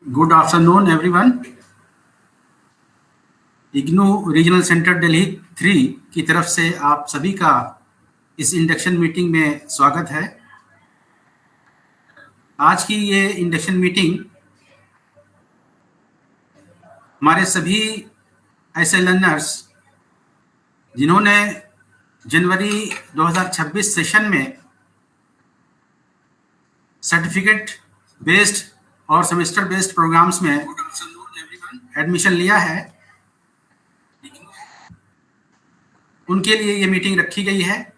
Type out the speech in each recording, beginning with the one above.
Good afternoon everyone. IGNOU regional centre Delhi 3 की तरफ से आप सभी का इस इंडक्शन मीटिंग में स्वागत है। आज की ये इंडक्शन मीटिंग हमारे सभी ऐसे लर्नर्स जिन्होंने जनवरी 2026 सेशन में सर्टिफिकेट बेस्ड और सेमेस्टर बेस्ड प्रोग्राम्स में एडमिशन लिया है, उनके लिए ये मीटिंग रखी गई है।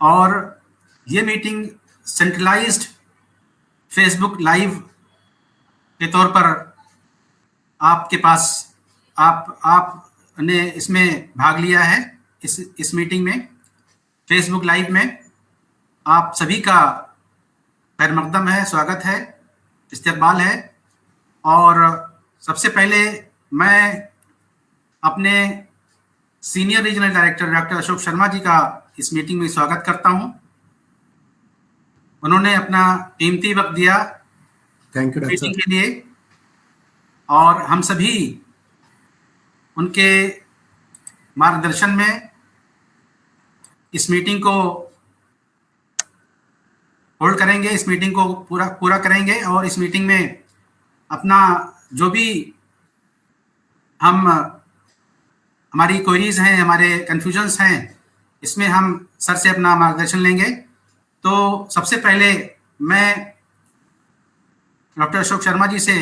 और ये मीटिंग सेंट्रलाइज्ड फेसबुक लाइव के तौर पर आपके पास आपने इसमें भाग लिया है। इस मीटिंग में फेसबुक लाइव में आप सभी का खैर मकदम है, स्वागत है, इस्तकबाल है। और सबसे पहले मैं अपने senior regional director doctor Ashok Sharma ji का इस मीटिंग में स्वागत करता हूं। उन्होंने अपना कीमती वक्त दिया थैंक यू मीटिंग के लिए और हम सभी उनके मार्गदर्शन में इस मीटिंग को होल्ड करेंगे, इस मीटिंग को पूरा करेंगे। और इस मीटिंग में अपना जो भी हमारी क्वेरीज हैं, हमारे कंफ्यूजन्स हैं, इसमें हम सर से अपना मार्गदर्शन लेंगे। तो सबसे पहले मैं डॉक्टर अशोक शर्मा जी से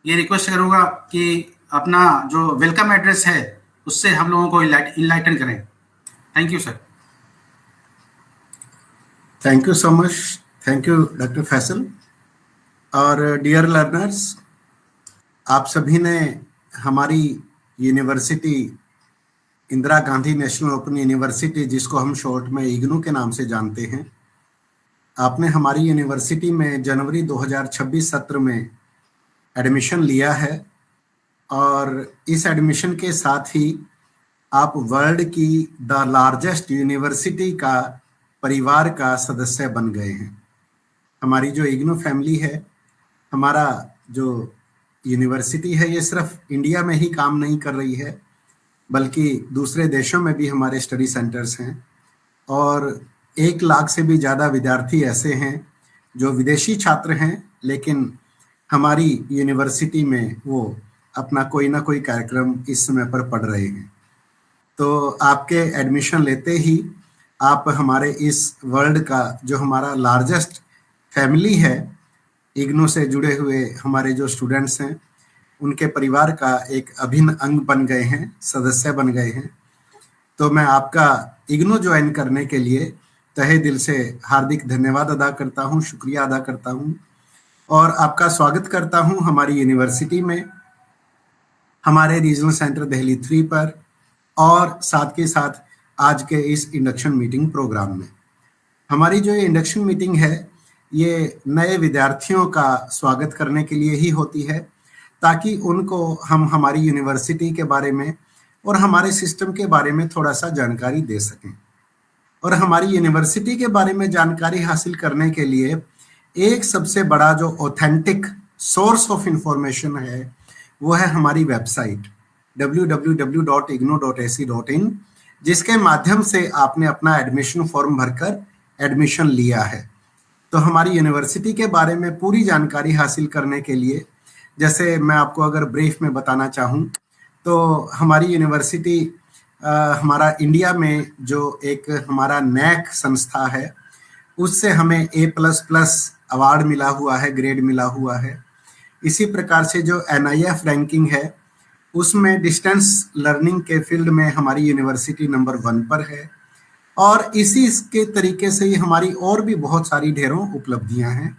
ये रिक्वेस्ट करूंगा कि अपना जो वेलकम एड्रेस है उससे हम लोगों को इनलाइटन करें। Thank you sir. Thank you so much. Thank you doctor Faisal. और डियर लर्नर्स, आप सभी ने हमारी university Indira Gandhi national open university, जिसको हम शॉर्ट में इग्नू के नाम से जानते हैं, आपने हमारी यूनिवर्सिटी में जनवरी 2026 सत्र में एडमिशन लिया है। और इस एडमिशन के साथ ही आप वर्ल्ड की द लार्जेस्ट यूनिवर्सिटी का परिवार का सदस्य बन गए हैं। हमारी जो इग्नू फैमिली है, हमारा जो यूनिवर्सिटी है, ये सिर्फ इंडिया में ही काम नहीं कर रही है बल्कि दूसरे देशों में भी हमारे स्टडी सेंटर्स हैं। और 1 लाख से भी ज़्यादा विद्यार्थी ऐसे हैं जो विदेशी छात्र हैं, लेकिन हमारी यूनिवर्सिटी में वो अपना कोई ना कोई कार्यक्रम इस समय पर पढ़ रहे हैं। तो आपके एडमिशन लेते ही आप हमारे इस वर्ल्ड का जो हमारा लार्जेस्ट फैमिली है, इग्नू से जुड़े हुए हमारे जो स्टूडेंट्स हैं, उनके परिवार का एक अभिन्न अंग बन गए हैं, सदस्य बन गए हैं। तो मैं आपका इग्नू ज्वाइन करने के लिए तहे दिल से हार्दिक धन्यवाद अदा करता हूं, शुक्रिया अदा करता हूं और आपका स्वागत करता हूं हमारी यूनिवर्सिटी में, हमारे रीजनल सेंटर दिल्ली 3 पर और साथ के साथ आज के इस इंडक्शन मीटिंग प्रोग्राम में। हमारी जो ये इंडक्शन मीटिंग है, ये नए विद्यार्थियों का स्वागत करने के लिए ही होती है, ताकि उनको हम हमारी यूनिवर्सिटी के बारे में और हमारे सिस्टम के बारे में थोड़ा सा जानकारी दे सकें। और हमारी यूनिवर्सिटी के बारे में जानकारी हासिल करने के लिए एक सबसे बड़ा जो ऑथेंटिक सोर्स ऑफ इंफॉर्मेशन है, वो है हमारी वेबसाइट www.ignou.ac.in, जिसके माध्यम से आपने अपना एडमिशन फॉर्म भरकर एडमिशन लिया है। तो हमारी यूनिवर्सिटी के बारे में पूरी जानकारी हासिल करने के लिए, जैसे मैं आपको अगर ब्रीफ में बताना चाहूँ, तो हमारी यूनिवर्सिटी हमारा इंडिया में जो एक हमारा नैक संस्था है, उससे हमें A++ अवार्ड मिला हुआ है, ग्रेड मिला हुआ है। इसी प्रकार से जो NIF रैंकिंग है, उसमें डिस्टेंस लर्निंग के फील्ड में हमारी यूनिवर्सिटी नंबर 1 पर है। और इसी के तरीके से ही हमारी और भी बहुत सारी ढेरों उपलब्धियां हैं,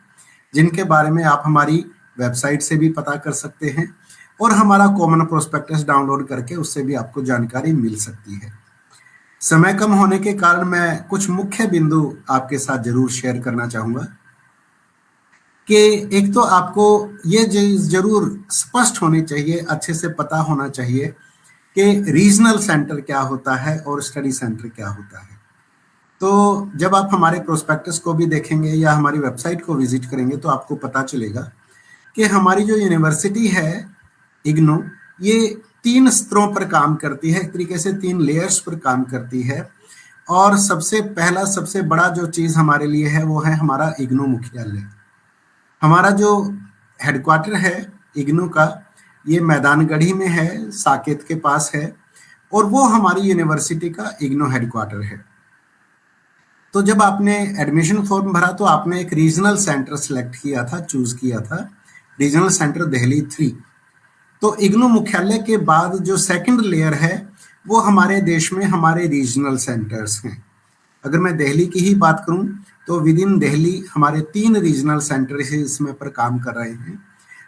जिनके बारे में आप हमारी वेबसाइट से भी पता कर सकते हैं और हमारा कॉमन प्रोस्पेक्टस डाउनलोड करके उससे भी आपको जानकारी मिल सकती है। समय कम होने के कारण मैं कुछ मुख्य बिंदु आपके साथ जरूर शेयर करना चाहूँगा कि एक तो आपको ये जरूर स्पष्ट होनी चाहिए, अच्छे से पता होना चाहिए कि रीजनल सेंटर क्या होता है और स्टडी सेंटर क्या होता है। तो जब आप हमारे प्रोस्पेक्टस को भी देखेंगे या हमारी वेबसाइट को विजिट करेंगे तो आपको पता चलेगा कि हमारी जो यूनिवर्सिटी है इग्नू, ये 3 स्तरों पर काम करती है, एक तरीके से 3 लेयर्स पर काम करती है। और सबसे पहला सबसे बड़ा जो चीज़ हमारे लिए है वो है हमारा इग्नू मुख्यालय। हमारा जो हेडक्वार्टर है इग्नू का, ये मैदानगढ़ी में है, साकेत के पास है, और वो हमारी यूनिवर्सिटी का इग्नू हेडक्वार्टर है। तो जब आपने एडमिशन फॉर्म भरा तो आपने एक रीजनल सेंटर सेलेक्ट किया था, चूज किया था, रीजनल सेंटर दिल्ली 3। तो इग्नू मुख्यालय के बाद जो सेकंड लेयर है वो हमारे देश में हमारे रीजनल सेंटर्स हैं। अगर मैं दिल्ली की ही बात करूं तो विद इन दिल्ली हमारे 3 रीजनल सेंटर इसमें पर काम कर रहे हैं।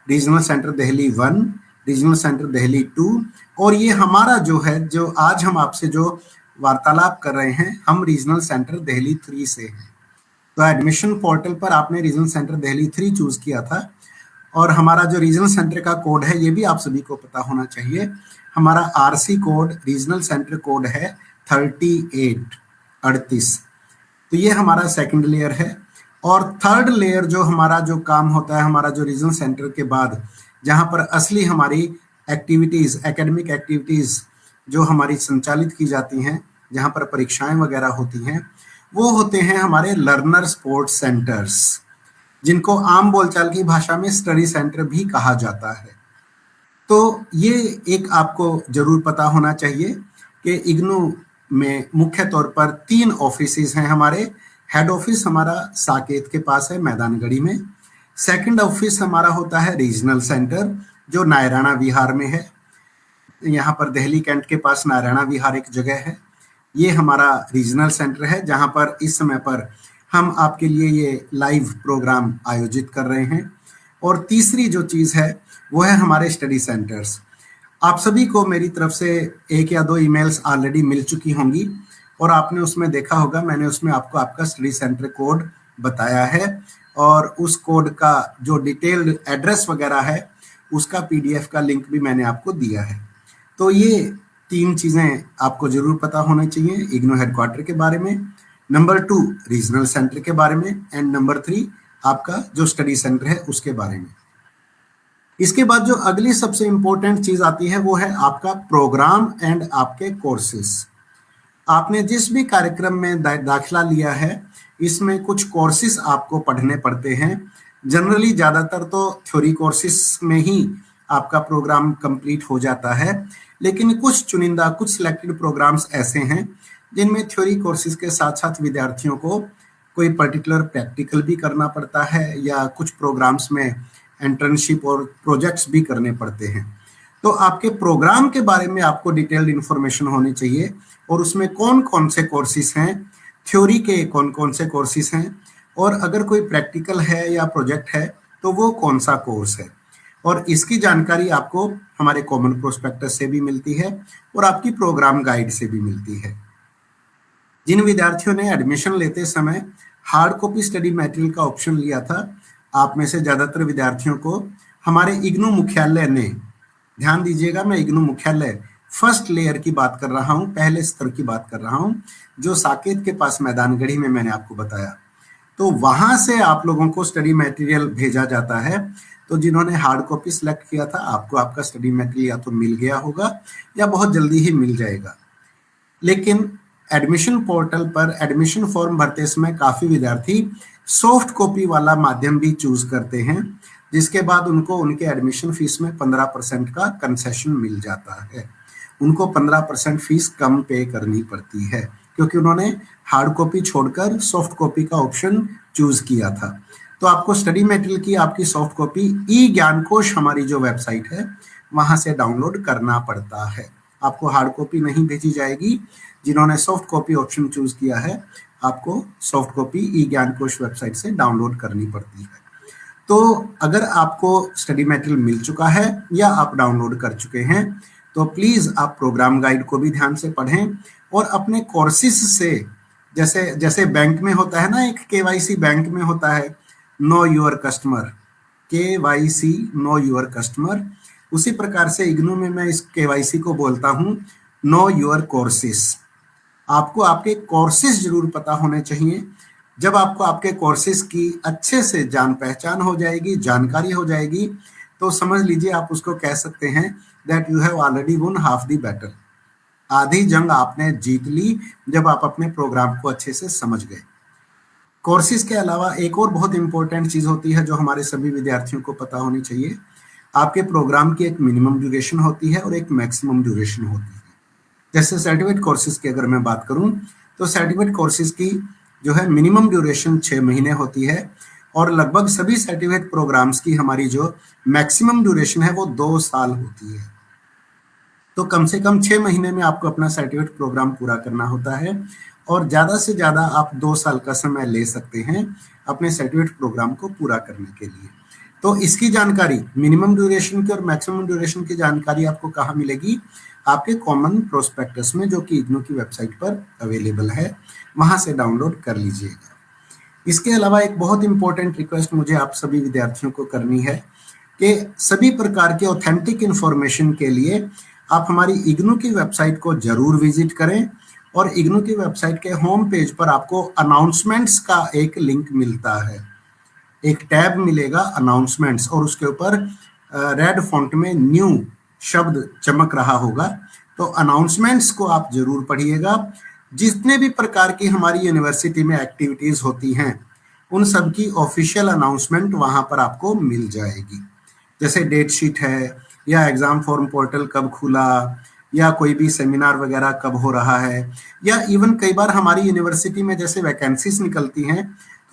Regional centre Delhi 1, regional centre Delhi 2, और ये हमारा जो है, जो आज हम आपसे जो वार्तालाप कर रहे हैं, हम रीजनल सेंटर दिल्ली 3 से हैं। तो एडमिशन पोर्टल पर आपने रीजनल सेंटर दिल्ली 3 चूज किया था, और हमारा जो रीजनल सेंटर का कोड है ये भी आप सभी को पता होना चाहिए। हमारा RC code, regional centre code है 3838। तो ये हमारा सेकंड लेयर है। और थर्ड लेयर जो हमारा जो काम होता है, हमारा जो रीजनल सेंटर के बाद जहां पर असली हमारी एक्टिविटीज, एकेडमिक एक्टिविटीज जो हमारी संचालित की जाती हैं, जहां पर परीक्षाएं वगैरह होती हैं, वो होते हैं हमारे लर्नर स्पोर्ट्स सेंटर्स, जिनको आम बोलचाल की भाषा में स्टडी सेंटर भी कहा जाता है। तो ये एक आपको जरूर पता होना चाहिए कि इग्नू में मुख्य तौर पर 3 ऑफिसेज हैं हमारे। हेड ऑफिस हमारा साकेत के पास है, मैदानगढ़ी में। सेकंड ऑफिस हमारा होता है रीजनल सेंटर, जो नारायणा विहार में है। यहाँ पर दिल्ली कैंट के पास नारायणा विहार एक जगह है। ये हमारा रीजनल सेंटर है जहाँ पर इस समय पर हम आपके लिए ये लाइव प्रोग्राम आयोजित कर रहे हैं। और तीसरी जो चीज़ है वो है हमारे स्टडी सेंटर्स। आप सभी को मेरी तरफ से 1 या 2 ईमेल्स ऑलरेडी मिल चुकी होंगी, और आपने उसमें देखा होगा, मैंने उसमें आपको आपका स्टडी सेंटर कोड बताया है, और उस कोड का जो डिटेल्ड एड्रेस वगैरह है उसका PDF का लिंक भी मैंने आपको दिया है। तो ये 3 चीज़ें आपको जरूर पता होनी चाहिए इग्नू हेडक्वार्टर के बारे में, नंबर 2 रीजनल सेंटर के बारे में, एंड नंबर 3 आपका जो स्टडी सेंटर है उसके बारे में। इसके बाद जो अगली सबसे इंपॉर्टेंट चीज आती है वो है आपका प्रोग्राम एंड आपके कोर्सेस। आपने जिस भी कार्यक्रम में दाखिला लिया है, इसमें कुछ कोर्सेस आपको पढ़ने पड़ते हैं। जनरली ज़्यादातर तो थ्योरी कोर्सेस में ही आपका प्रोग्राम कंप्लीट हो जाता है, लेकिन कुछ चुनिंदा, कुछ सिलेक्टेड प्रोग्राम्स ऐसे हैं जिनमें थ्योरी कोर्सेज के साथ साथ विद्यार्थियों को कोई पर्टिकुलर प्रैक्टिकल भी करना पड़ता है, या कुछ प्रोग्राम्स में इंटर्नशिप और प्रोजेक्ट्स भी करने पड़ते हैं। तो आपके प्रोग्राम के बारे में आपको डिटेल्ड इंफॉर्मेशन होनी चाहिए, और उसमें कौन कौन से कोर्सेज हैं, थ्योरी के कौन कौन से कोर्सेज हैं, और अगर कोई प्रैक्टिकल है या प्रोजेक्ट है तो वो कौन सा कोर्स है। और इसकी जानकारी आपको हमारे कॉमन प्रोस्पेक्टस से भी मिलती है और आपकी प्रोग्राम गाइड से भी मिलती है। जिन विद्यार्थियों ने एडमिशन लेते समय हार्ड कॉपी स्टडी मटेरियल का ऑप्शन लिया था, आप में से ज़्यादातर विद्यार्थियों को हमारे इग्नू मुख्यालय ने, ध्यान दीजिएगा, मैं इग्नू मुख्यालय फर्स्ट लेयर की बात कर रहा हूँ, पहले स्तर की बात कर रहा हूँ, जो साकेत के पास मैदानगढ़ी में मैंने आपको बताया। तो वहाँ से आप लोगों को स्टडी मटेरियल भेजा जाता है। तो जिन्होंने हार्ड कॉपी सिलेक्ट किया था, आपको आपका स्टडी मटेरियल या तो मिल गया होगा या बहुत जल्दी ही मिल जाएगा। लेकिन एडमिशन पोर्टल पर एडमिशन फॉर्म भरते समय काफ़ी विद्यार्थी सॉफ्ट कॉपी वाला माध्यम भी चूज करते हैं, जिसके बाद उनको उनके एडमिशन फीस में 15% का कंसेशन मिल जाता है। उनको 15% फीस कम पे करनी पड़ती है, क्योंकि उन्होंने हार्ड कॉपी छोड़कर सॉफ्ट कॉपी का ऑप्शन चूज किया था। तो आपको स्टडी मटेरियल की आपकी सॉफ्ट कॉपी ई ज्ञान कोश हमारी जो वेबसाइट है वहां से डाउनलोड करना पड़ता है। आपको हार्ड कॉपी नहीं भेजी जाएगी। जिन्होंने सॉफ्ट कॉपी ऑप्शन चूज किया है, आपको सॉफ्ट कॉपी ई ज्ञान कोश वेबसाइट से डाउनलोड करनी पड़ती है। तो अगर आपको स्टडी मटेरियल मिल चुका है या आप डाउनलोड कर चुके हैं, तो प्लीज आप प्रोग्राम गाइड को भी ध्यान से पढ़ें, और अपने कोर्सेज से, जैसे जैसे बैंक में होता है ना, एक KYC बैंक में होता है, know your customer, KYC know your customer, उसी प्रकार से इग्नू में मैं इस KYC को बोलता हूँ नो योर कोर्सेस। आपको आपके कोर्सेज जरूर पता होने चाहिए। जब आपको आपके कोर्सेज की अच्छे से जान पहचान हो जाएगी, जानकारी हो जाएगी, तो समझ लीजिए आप उसको कह सकते हैं that you have already won half the battle. आधी जंग आपने जीत ली जब आप अपने प्रोग्राम को अच्छे से समझ गए। कोर्सेज के अलावा एक और बहुत इंपॉर्टेंट चीज होती है जो हमारे सभी विद्यार्थियों को पता होनी चाहिए। आपके प्रोग्राम की एक मिनिमम ड्यूरेशन होती है और एक मैक्सिमम ड्यूरेशन होती है। जैसे सर्टिफिकेट कोर्सेज की अगर मैं बात करूं तो सर्टिफिकेट कोर्सेज की जो है मिनिमम ड्यूरेशन 6 महीने होती है और लगभग सभी सर्टिफिकेट प्रोग्राम्स की हमारी जो मैक्सिमम ड्यूरेशन है वो 2 साल होती है। तो कम से कम 6 महीने में आपको अपना सर्टिफिकेट प्रोग्राम पूरा करना होता है और ज़्यादा से ज़्यादा आप 2 साल का समय ले सकते हैं अपने सर्टिफिकेट प्रोग्राम को पूरा करने के लिए। तो इसकी जानकारी मिनिमम ड्यूरेशन की और मैक्सिमम ड्यूरेशन की जानकारी आपको कहाँ मिलेगी? आपके कॉमन प्रोस्पेक्टस में, जो कि इग्नू की वेबसाइट पर अवेलेबल है, वहां से डाउनलोड कर लीजिएगा। इसके अलावा एक बहुत इंपॉर्टेंट रिक्वेस्ट मुझे आप सभी विद्यार्थियों को करनी है कि सभी प्रकार के ऑथेंटिक इंफॉर्मेशन के लिए आप हमारी इग्नू की वेबसाइट को जरूर विजिट करें और इग्नू की वेबसाइट के होम पेज पर आपको अनाउंसमेंट्स का एक लिंक मिलता है, एक टैब मिलेगा अनाउंसमेंट्स, और उसके ऊपर रेड फॉन्ट में न्यू शब्द चमक रहा होगा। तो अनाउंसमेंट्स को आप जरूर पढ़िएगा। जितने भी प्रकार की हमारी यूनिवर्सिटी में एक्टिविटीज होती हैं उन सब की ऑफिशियल अनाउंसमेंट वहां पर आपको मिल जाएगी। जैसे डेट शीट है, या एग्जाम फॉर्म पोर्टल कब खुला, या कोई भी सेमिनार वगैरह कब हो रहा है, या इवन कई बार हमारी यूनिवर्सिटी में जैसे वैकेंसीज निकलती हैं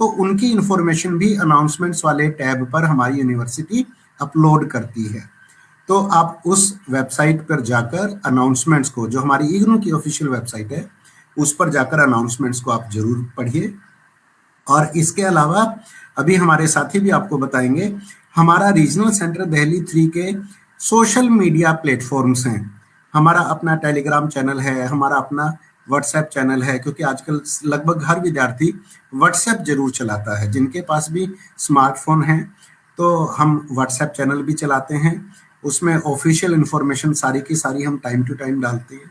तो उनकी इंफॉर्मेशन भी अनाउंसमेंट्स वाले टैब पर हमारी यूनिवर्सिटी अपलोड करती है। तो आप उस वेबसाइट पर जाकर अनाउंसमेंट्स को, जो हमारी इग्नू की ऑफिशियल वेबसाइट है, उस पर जाकर अनाउंसमेंट्स को आप जरूर पढ़िए। और इसके अलावा अभी हमारे साथी भी आपको बताएंगे, हमारा रीजनल सेंटर दिल्ली 3 के सोशल मीडिया प्लेटफॉर्म्स हैं। हमारा अपना टेलीग्राम चैनल है, हमारा अपना व्हाट्सएप चैनल है, क्योंकि आजकल लगभग हर विद्यार्थी व्हाट्सएप जरूर चलाता है। जिनके पास भी स्मार्टफोन है तो हम व्हाट्सएप चैनल भी चलाते हैं, उसमें ऑफिशियल इंफॉर्मेशन सारी की सारी हम टाइम टू टाइम डालते हैं।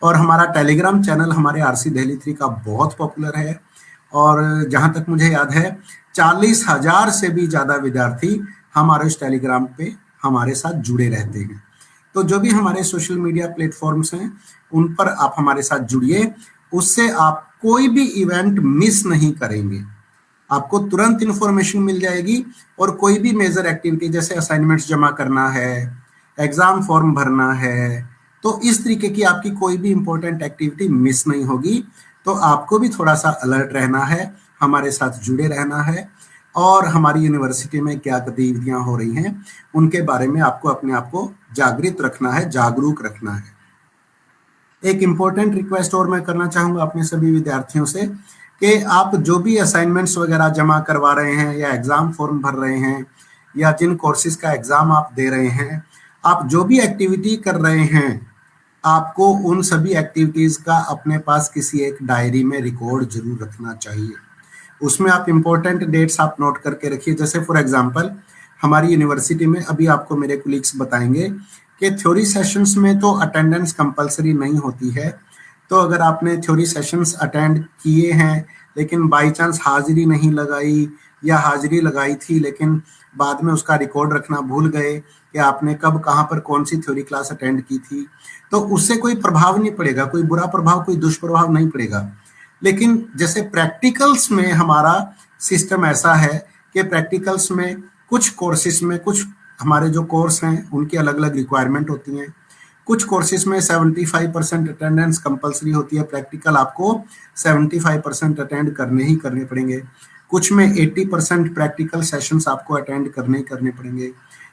और हमारा टेलीग्राम चैनल हमारे आरसी दिल्ली 3 का बहुत पॉपुलर है और जहां तक मुझे याद है 40,000 से भी ज्यादा विद्यार्थी हमारे इस टेलीग्राम पे हमारे साथ जुड़े रहते हैं। तो जो भी हमारे सोशल मीडिया प्लेटफॉर्म्स हैं उन पर आप हमारे साथ जुड़िए, उससे आप कोई भी इवेंट मिस नहीं करेंगे, आपको तुरंत इंफॉर्मेशन मिल जाएगी। और कोई भी मेजर एक्टिविटी जैसे असाइनमेंट्स जमा करना है, एग्जाम फॉर्म भरना है, तो इस तरीके की आपकी कोई भी इंपॉर्टेंट एक्टिविटी मिस नहीं होगी। तो आपको भी थोड़ा सा अलर्ट रहना है, हमारे साथ जुड़े रहना है और हमारी यूनिवर्सिटी में क्या गतिविधियां हो रही हैं उनके बारे में आपको अपने आप को जागृत रखना है, जागरूक रखना है। एक इंपॉर्टेंट रिक्वेस्ट और मैं करना चाहूंगा अपने सभी विद्यार्थियों से कि आप जो भी असाइनमेंट्स वगैरह जमा करवा रहे हैं या एग्जाम फॉर्म भर रहे हैं या जिन कोर्सेज का एग्जाम आप दे रहे हैं, आप जो भी एक्टिविटी कर रहे हैं, आपको उन सभी एक्टिविटीज का अपने पास किसी एक डायरी में रिकॉर्ड जरूर रखना चाहिए। उसमें आप इंपॉर्टेंट डेट्स आप नोट करके रखिए। जैसे फॉर एग्जांपल हमारी यूनिवर्सिटी में अभी आपको मेरे कोलीग्स बताएंगे कि थ्योरी सेशंस में तो अटेंडेंस कंपलसरी नहीं होती है। तो अगर आपने थ्योरी सेशंस अटेंड किए हैं लेकिन बाय चांस हाजिरी नहीं लगाई या हाजिरी लगाई थी लेकिन बाद में उसका रिकॉर्ड रखना भूल गए कि आपने कब कहाँ पर कौन सी थ्योरी क्लास अटेंड की थी, तो उससे कोई प्रभाव नहीं पड़ेगा, कोई बुरा प्रभाव, कोई दुष्प्रभाव नहीं पड़ेगा। लेकिन जैसे प्रैक्टिकल्स में हमारा सिस्टम ऐसा है कि प्रैक्टिकल्स में कुछ कोर्सेज में, कुछ हमारे जो कोर्स हैं उनकी अलग अलग रिक्वायरमेंट होती हैं। कुछ कोर्सेज में 75% अटेंडेंस कंपलसरी होती है, प्रैक्टिकल आपको 75% अटेंड करने ही करने पड़ेंगे। कुछ में 80% प्रैक्टिकल सेशंस आपको अटेंड करने ही करने पड़ेंगे।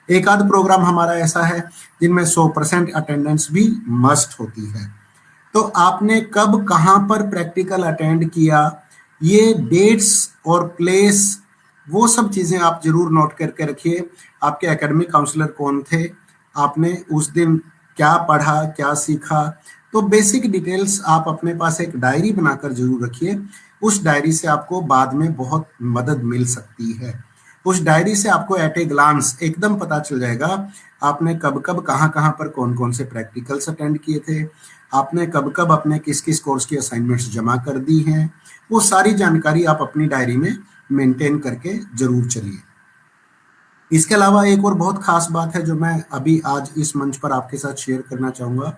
एक आध प्रोग्राम हमारा ऐसा है जिनमें 100% अटेंडेंस भी मस्ट होती है। तो आपने कब कहाँ पर प्रैक्टिकल अटेंड किया, ये डेट्स और प्लेस, वो सब चीजें आप जरूर नोट करके रखिए। आपके एकेडमिक काउंसलर कौन थे, आपने उस दिन क्या पढ़ा, क्या सीखा, तो बेसिक डिटेल्स आप अपने पास एक डायरी बनाकर जरूर रखिए। उस डायरी से आपको बाद में बहुत मदद मिल सकती है। उस डायरी से आपको एट ए ग्लांस एकदम पता चल जाएगा आपने कब कब कहाँ कहाँ पर कौन कौन से प्रैक्टिकल्स अटेंड किए थे, आपने कब कब अपने किस किस कोर्स की असाइनमेंट्स जमा कर दी हैं। वो सारी जानकारी आप अपनी डायरी में मेंटेन करके जरूर चलिए। इसके अलावा एक और बहुत खास बात है जो मैं अभी आज इस मंच पर आपके साथ शेयर करना चाहूँगा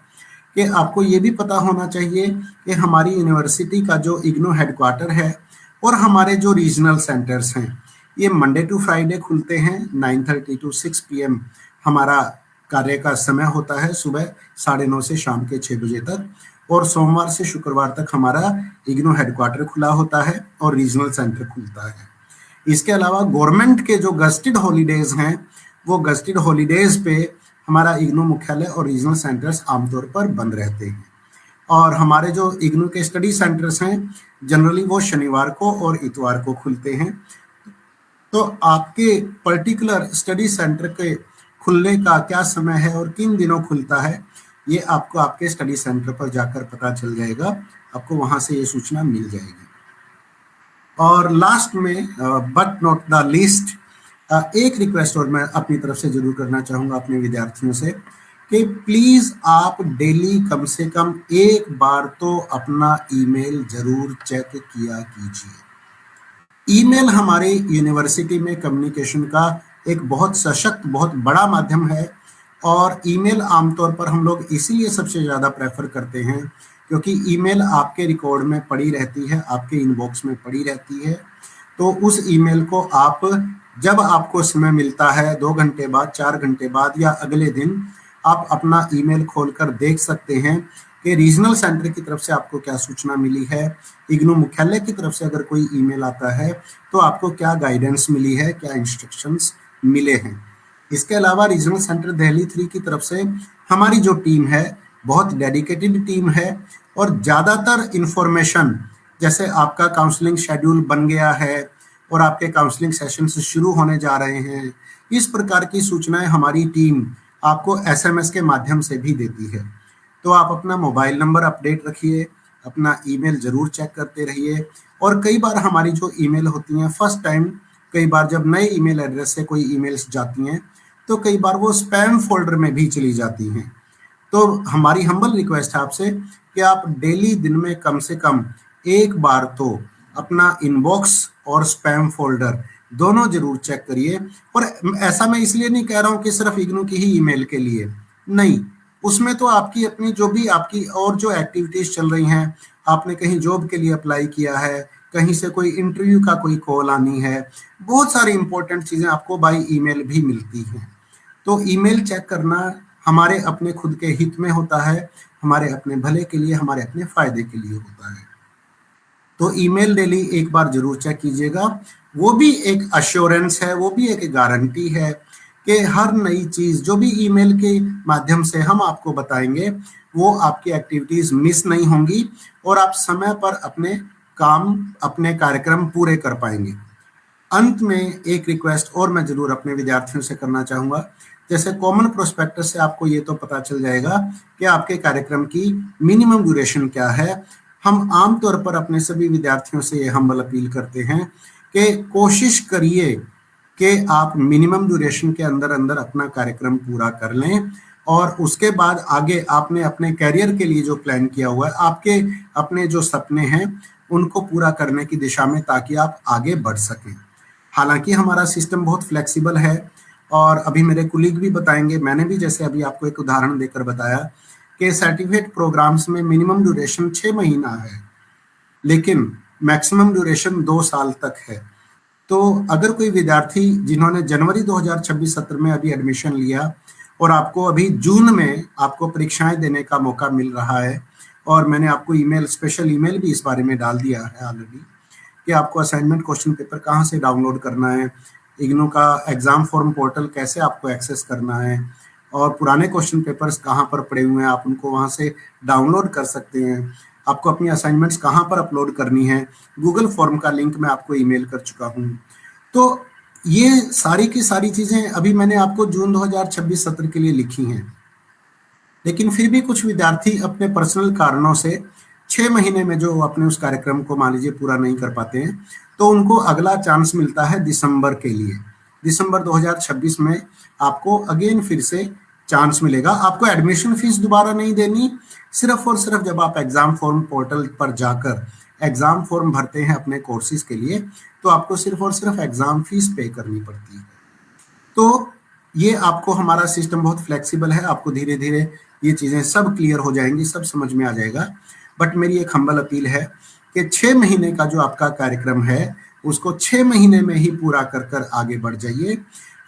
कि आपको ये भी पता होना चाहिए कि हमारी यूनिवर्सिटी का जो इग्नू हेडक्वार्टर है और हमारे जो रीजनल सेंटर्स हैं, ये मंडे टू फ्राइडे खुलते हैं 9:30 to 6 PM हमारा कार्य का समय होता है, सुबह 9:30 से शाम के 6 बजे तक। और सोमवार से शुक्रवार तक हमारा इग्नू हेडक्वार्टर खुला होता है और रीजनल सेंटर खुलता है। इसके अलावा गवर्नमेंट के जो गस्टेड हॉलीडेज हैं, वो गस्टेड हॉलीडेज पे हमारा इग्नू मुख्यालय और रीजनल सेंटर्स आमतौर पर बंद रहते हैं। और हमारे जो इग्नू के स्टडी सेंटर्स हैं जनरली वो शनिवार को और इतवार को खुलते हैं। तो आपके पर्टिकुलर स्टडी सेंटर के खुलने का क्या समय है और किन दिनों खुलता है, ये आपको आपके स्टडी सेंटर पर जाकर पता चल जाएगा, आपको वहां से ये सूचना मिल जाएगी। और लास्ट में बट नॉट द लीस्ट, एक रिक्वेस्ट और मैं अपनी तरफ से जरूर करना चाहूँगा अपने विद्यार्थियों से कि प्लीज़ आप डेली कम से कम एक बार तो अपना ईमेल जरूर चेक किया कीजिए। ईमेल हमारे यूनिवर्सिटी में कम्युनिकेशन का एक बहुत सशक्त, बहुत बड़ा माध्यम है। और ईमेल आमतौर पर हम लोग इसीलिए सबसे ज़्यादा प्रेफर करते हैं क्योंकि ईमेल आपके रिकॉर्ड में पड़ी रहती है, आपके इनबॉक्स में पड़ी रहती है। तो उस ईमेल को आप जब आपको समय मिलता है, 2 घंटे बाद, 4 घंटे बाद या अगले दिन, आप अपना ईमेल खोलकर देख सकते हैं कि रीजनल सेंटर की तरफ से आपको क्या सूचना मिली है, इग्नू मुख्यालय की तरफ से अगर कोई ईमेल आता है तो आपको क्या गाइडेंस मिली है, क्या इंस्ट्रक्शंस मिले हैं। इसके अलावा रीजनल सेंटर दिल्ली 3 की तरफ से हमारी जो टीम है बहुत डेडिकेटेड टीम है और ज़्यादातर इंफॉर्मेशन, जैसे आपका काउंसलिंग शेड्यूल बन गया है और आपके काउंसलिंग सेशंस शुरू होने जा रहे हैं, इस प्रकार की सूचनाएं हमारी टीम आपको SMS के माध्यम से भी देती है। तो आप अपना मोबाइल नंबर अपडेट रखिए, अपना ईमेल जरूर चेक करते रहिए। और कई बार हमारी जो ईमेल होती हैं फर्स्ट टाइम, कई बार जब नए ईमेल एड्रेस से कोई ईमेल्स जाती हैं तो कई बार वो स्पैम फोल्डर में भी चली जाती हैं। तो हमारी हम्बल रिक्वेस्ट है आपसे कि आप डेली दिन में कम से कम एक बार तो अपना इनबॉक्स और स्पैम फोल्डर दोनों जरूर चेक करिए। और ऐसा मैं इसलिए नहीं कह रहा हूँ कि सिर्फ इग्नू की ही ईमेल के लिए, नहीं, उसमें तो आपकी अपनी जो भी आपकी और जो एक्टिविटीज चल रही हैं, आपने कहीं जॉब के लिए अप्लाई किया है, कहीं से कोई इंटरव्यू का कोई कॉल आनी है, बहुत सारी इंपॉर्टेंट चीजें आपको बाय ईमेल भी मिलती हैं। तो ईमेल चेक करना हमारे अपने खुद के हित में होता है, हमारे अपने भले के लिए, हमारे अपने फायदे के लिए होता है। तो ईमेल डेली एक बार जरूर चेक कीजिएगा। वो भी एक अश्योरेंस है, वो भी एक गारंटी है कि हर नई चीज जो भी ईमेल के माध्यम से हम आपको बताएंगे वो आपकी एक्टिविटीज मिस नहीं होंगी और आप समय पर अपने काम, अपने कार्यक्रम पूरे कर पाएंगे। अंत में एक रिक्वेस्ट और मैं जरूर अपने विद्यार्थियों से करना चाहूंगा। जैसे कॉमन प्रोस्पेक्टस से आपको ये तो पता चल जाएगा कि आपके कार्यक्रम की मिनिमम ड्यूरेशन क्या है। हम आमतौर पर अपने सभी विद्यार्थियों से ये हम्बल अपील करते हैं कि कोशिश करिए कि आप मिनिमम ड्यूरेशन के अंदर अंदर अपना कार्यक्रम पूरा कर लें और उसके बाद आगे आपने अपने करियर के लिए जो प्लान किया हुआ है, आपके अपने जो सपने हैं उनको पूरा करने की दिशा में, ताकि आप आगे बढ़ सकें। हालांकि हमारा सिस्टम बहुत फ्लेक्सिबल है और अभी मेरे कुलीग भी बताएंगे, मैंने भी जैसे अभी आपको एक उदाहरण देकर बताया कि सर्टिफिकेट प्रोग्राम्स में मिनिमम ड्यूरेशन 6 महीना है लेकिन मैक्सिमम ड्यूरेशन 2 साल तक है। तो अगर कोई विद्यार्थी जिन्होंने जनवरी 2026 सत्र में अभी एडमिशन लिया और आपको अभी जून में आपको परीक्षाएं देने का मौका मिल रहा है, और मैंने आपको ईमेल, स्पेशल ईमेल भी इस बारे में डाल दिया है ऑलरेडी कि आपको असाइनमेंट क्वेश्चन पेपर कहाँ से डाउनलोड करना है, इग्नू का एग्जाम फॉर्म पोर्टल कैसे आपको एक्सेस करना है और पुराने क्वेश्चन पेपर्स कहाँ पर पड़े हुए हैं आप उनको वहाँ से डाउनलोड कर सकते हैं, आपको अपनी असाइनमेंट्स कहाँ पर अपलोड करनी है, गूगल फॉर्म का लिंक मैं आपको ईमेल कर चुका हूँ। तो ये सारी की सारी चीज़ें अभी मैंने आपको जून 2026 सत्र के लिए लिखी हैं, लेकिन फिर भी कुछ विद्यार्थी अपने पर्सनल कारणों से 6 महीने में जो अपने उस कार्यक्रम को मान लीजिए पूरा नहीं कर पाते हैं, तो उनको अगला चांस मिलता है दिसंबर के लिए। दिसंबर 2026 में आपको अगेन फिर से चांस मिलेगा। आपको एडमिशन फीस दोबारा नहीं देनी, सिर्फ और सिर्फ जब आप एग्जाम फॉर्म पोर्टल पर जाकर एग्जाम फॉर्म भरते हैं अपने कोर्सेज के लिए, तो आपको सिर्फ और सिर्फ एग्जाम फीस पे करनी पड़ती है। तो ये आपको हमारा सिस्टम बहुत फ्लेक्सिबल है, आपको धीरे धीरे ये चीज़ें सब क्लियर हो जाएंगी, सब समझ में आ जाएगा। बट मेरी एक हम्बल अपील है कि 6 महीने का जो आपका कार्यक्रम है उसको 6 महीने में ही पूरा कर कर आगे बढ़ जाइए।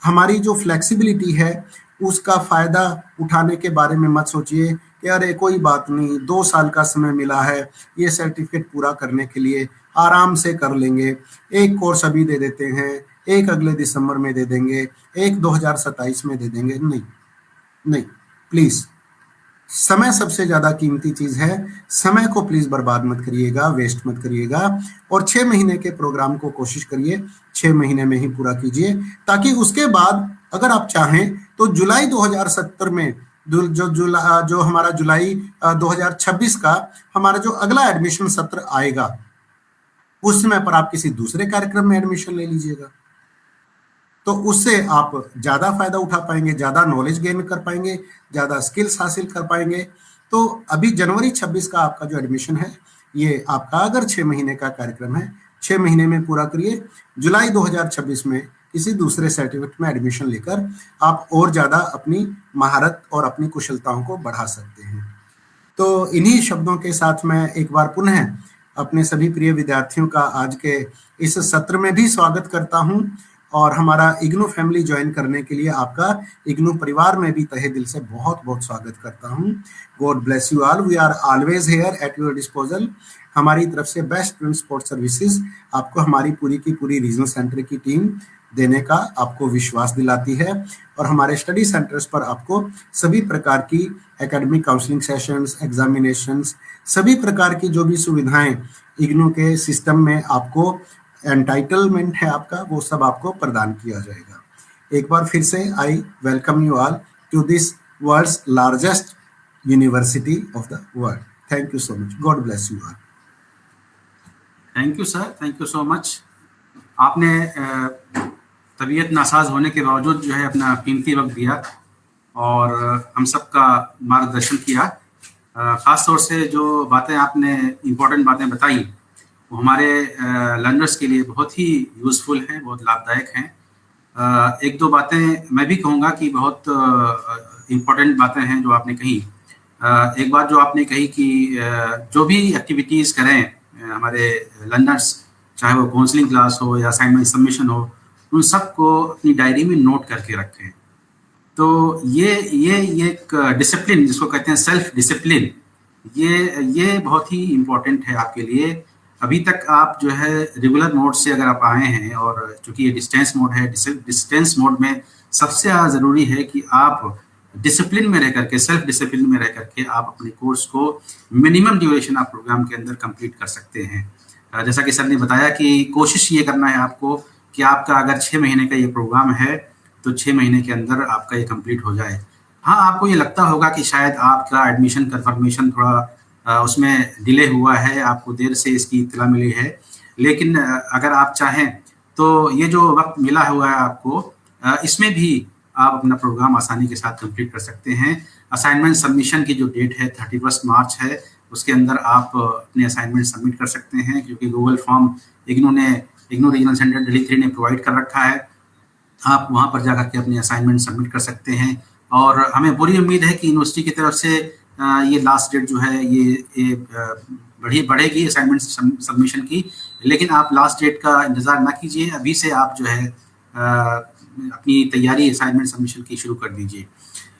हमारी जो फ्लेक्सिबिलिटी है उसका फ़ायदा उठाने के बारे में मत सोचिए कि अरे कोई बात नहीं, 2 साल का समय मिला है, ये सर्टिफिकेट पूरा करने के लिए आराम से कर लेंगे, एक कोर्स अभी दे देते हैं, एक अगले दिसंबर में दे देंगे, एक 2027 में दे देंगे। नहीं नहीं, प्लीज़, समय सबसे ज़्यादा कीमती चीज़ है। समय को प्लीज़ बर्बाद मत करिएगा, वेस्ट मत करिएगा, और 6 महीने के प्रोग्राम को कोशिश करिए 6 महीने में ही पूरा कीजिए, ताकि उसके बाद अगर आप चाहें तो जुलाई 2070 में जो हमारा जुलाई 2026 का हमारा जो अगला एडमिशन सत्र आएगा, उस समय पर आप किसी दूसरे कार्यक्रम में एडमिशन ले लीजिएगा, तो उससे आप ज़्यादा फायदा उठा पाएंगे, ज़्यादा नॉलेज गेन कर पाएंगे, ज़्यादा स्किल्स हासिल कर पाएंगे। तो अभी जनवरी 26 का आपका जो एडमिशन है, ये आपका अगर 6 महीने का कार्यक्रम है, 6 महीने में पूरा करिए। जुलाई 2026 में किसी दूसरे सर्टिफिकेट में एडमिशन लेकर आप और ज़्यादा अपनी महारत और अपनी कुशलताओं को बढ़ा सकते हैं। तो इन्हीं शब्दों के साथ मैं एक बार पुनः अपने सभी प्रिय विद्यार्थियों का आज के इस सत्र में भी स्वागत करता हूं, और हमारा इग्नू फैमिली ज्वाइन करने के लिए आपका इग्नू परिवार में भी तहे दिल से बहुत बहुत स्वागत करता हूं। God bless you all, we are always here at your disposal. हमारी तरफ से बेस्ट स्टूडेंट सपोर्ट सर्विसेज आपको हमारी पूरी की पूरी रीजनल सेंटर की टीम देने का आपको विश्वास दिलाती है, और हमारे स्टडी सेंटर्स पर आपको सभी प्रकार की एकेडमिक काउंसलिंग सेशंस, एग्जामिनेशंस, सभी प्रकार की जो भी सुविधाएं इग्नू के सिस्टम में आपको एंटाइटलमेंट है आपका, वो सब आपको प्रदान किया जाएगा। एक बार फिर से I welcome you all to this world's largest university of the world. Thank you so much, God bless you all. Thank you sir, thank you so much. आपने तबीयत नासाज होने के बावजूद जो है अपना कीमती वक्त दिया और हम सबका मार्गदर्शन किया। ख़ास तौर से जो बातें आपने इम्पोर्टेंट बातें बताई वो हमारे लर्नर्स के लिए बहुत ही यूज़फुल हैं, बहुत लाभदायक हैं। एक दो बातें मैं भी कहूँगा कि बहुत इम्पोर्टेंट बातें हैं जो आपने कही। एक बात जो आपने कही कि जो भी एक्टिविटीज़ करें हमारे लर्नर्स, चाहे वो काउंसलिंग क्लास हो या असाइनमेंट सबमिशन हो, उन सबको अपनी डायरी में नोट करके रखें। तो ये एक डिसिप्लिन जिसको कहते हैं सेल्फ डिसिप्लिन, ये बहुत ही इम्पोर्टेंट है आपके लिए। अभी तक आप जो है रेगुलर मोड से अगर आप आए हैं, और चूंकि ये डिस्टेंस मोड है, डिस्टेंस मोड में सबसे ज़्यादा ज़रूरी है कि आप डिसिप्लिन में रह करके, सेल्फ डिसिप्लिन में रह करके आप अपने कोर्स को मिनिमम ड्यूरेशन आप प्रोग्राम के अंदर कंप्लीट कर सकते हैं। जैसा कि सर ने बताया कि कोशिश ये करना है आपको कि आपका अगर 6 महीने का ये प्रोग्राम है तो 6 महीने के अंदर आपका ये कंप्लीट हो जाए। हाँ, आपको ये लगता होगा कि शायद आपका एडमिशन कन्फर्मेशन थोड़ा उसमें डिले हुआ है, आपको देर से इसकी इत्तला मिली है, लेकिन अगर आप चाहें तो ये जो वक्त मिला हुआ है आपको, इसमें भी आप अपना प्रोग्राम आसानी के साथ कंप्लीट कर सकते हैं। असाइनमेंट सबमिशन की जो डेट है 31 मार्च है, उसके अंदर आप अपने असाइनमेंट सबमिट कर सकते हैं, क्योंकि Google form IGNOU regional centre Delhi 3 ने प्रोवाइड कर रखा है। आप वहाँ पर जाकर के अपने असाइनमेंट सबमिट कर सकते हैं, और हमें पूरी उम्मीद है कि यूनिवर्सिटी की तरफ से ये लास्ट डेट जो है ये बढ़ेगी असाइनमेंट सबमिशन की। लेकिन आप लास्ट डेट का इंतज़ार ना कीजिए, अभी से आप जो है अपनी तैयारी असाइनमेंट सबमिशन की शुरू कर दीजिए।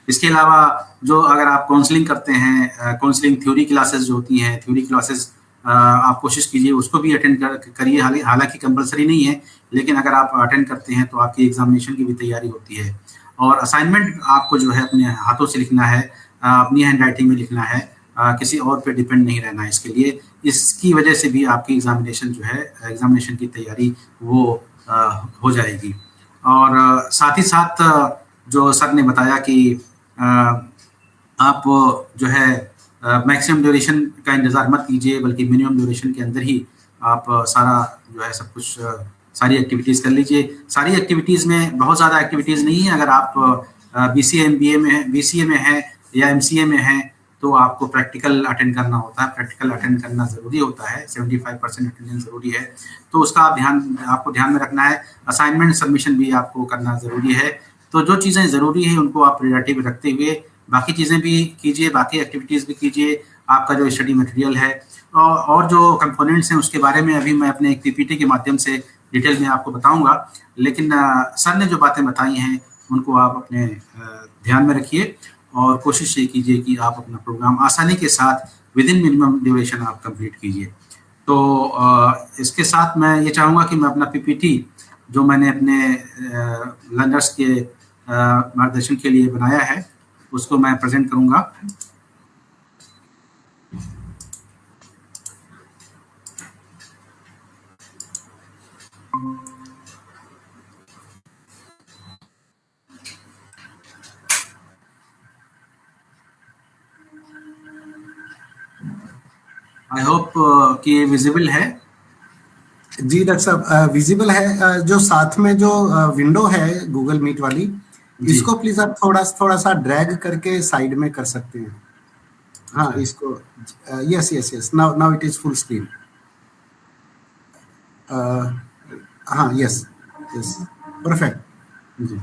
इसके अलावा जो अगर आप काउंसलिंग करते हैं, काउंसलिंग थ्योरी क्लासेस जो होती हैं, थ्योरी क्लासेस आप कोशिश कीजिए उसको भी अटेंड करिए। हालांकि कंपलसरी नहीं है, लेकिन अगर आप अटेंड करते हैं तो आपकी एग्जामिनेशन की भी तैयारी होती है। और असाइनमेंट आपको जो है अपने हाथों से लिखना है, अपनी हैंड राइटिंग में लिखना है, किसी और पे डिपेंड नहीं रहना है इसके लिए। इसकी वजह से भी आपकी एग्जामिनेशन जो है, एग्जामिनेशन की तैयारी वो हो जाएगी। और साथ ही साथ जो सर ने बताया कि आप जो है मैक्सिमम ड्यूरेशन का इंतज़ार मत कीजिए, बल्कि मिनिमम ड्यूरेशन के अंदर ही आप सारा जो है सब कुछ सारी एक्टिविटीज़ कर लीजिए। सारी एक्टिविटीज़ में बहुत ज़्यादा एक्टिविटीज़ नहीं है। अगर आप बीसीए में है या एमसीए में है तो आपको प्रैक्टिकल अटेंड करना होता है। प्रैक्टिकल अटेंड करना ज़रूरी होता है, 75% अटेंडेंस ज़रूरी है, तो उसका आपको ध्यान में रखना है। असाइनमेंट सबमिशन भी आपको करना ज़रूरी है। तो जो चीज़ें ज़रूरी है उनको आप प्रायोरिटी में रखते हुए बाकी चीज़ें भी कीजिए, बाकी एक्टिविटीज़ भी कीजिए। आपका जो स्टडी मटेरियल है और जो कंपोनेंट्स हैं उसके बारे में अभी मैं अपने एक पीपीटी के माध्यम से डिटेल में आपको बताऊंगा, लेकिन सर ने जो बातें बताई हैं उनको आप अपने ध्यान में रखिए और कोशिश ये कीजिए कि आप अपना प्रोग्राम आसानी के साथ विद इन मिनिमम ड्यूरेशन आप कंप्लीट कीजिए। तो इसके साथ मैं ये चाहूँगा कि मैं अपना पीपीटी जो मैंने अपने लर्नर्स के मार्गदर्शन के लिए बनाया है उसको मैं प्रेजेंट करूँगा। आई होप कि ये विजिबल है। जी डॉक्टर साहब, विजिबल है। जो साथ में जो विंडो है गूगल मीट वाली, इसको प्लीज आप थोड़ा सा ड्रैग करके साइड में कर सकते हैं। हाँ, इसको yes yes yes, now it is full screen. हाँ, यस यस, परफेक्ट जी।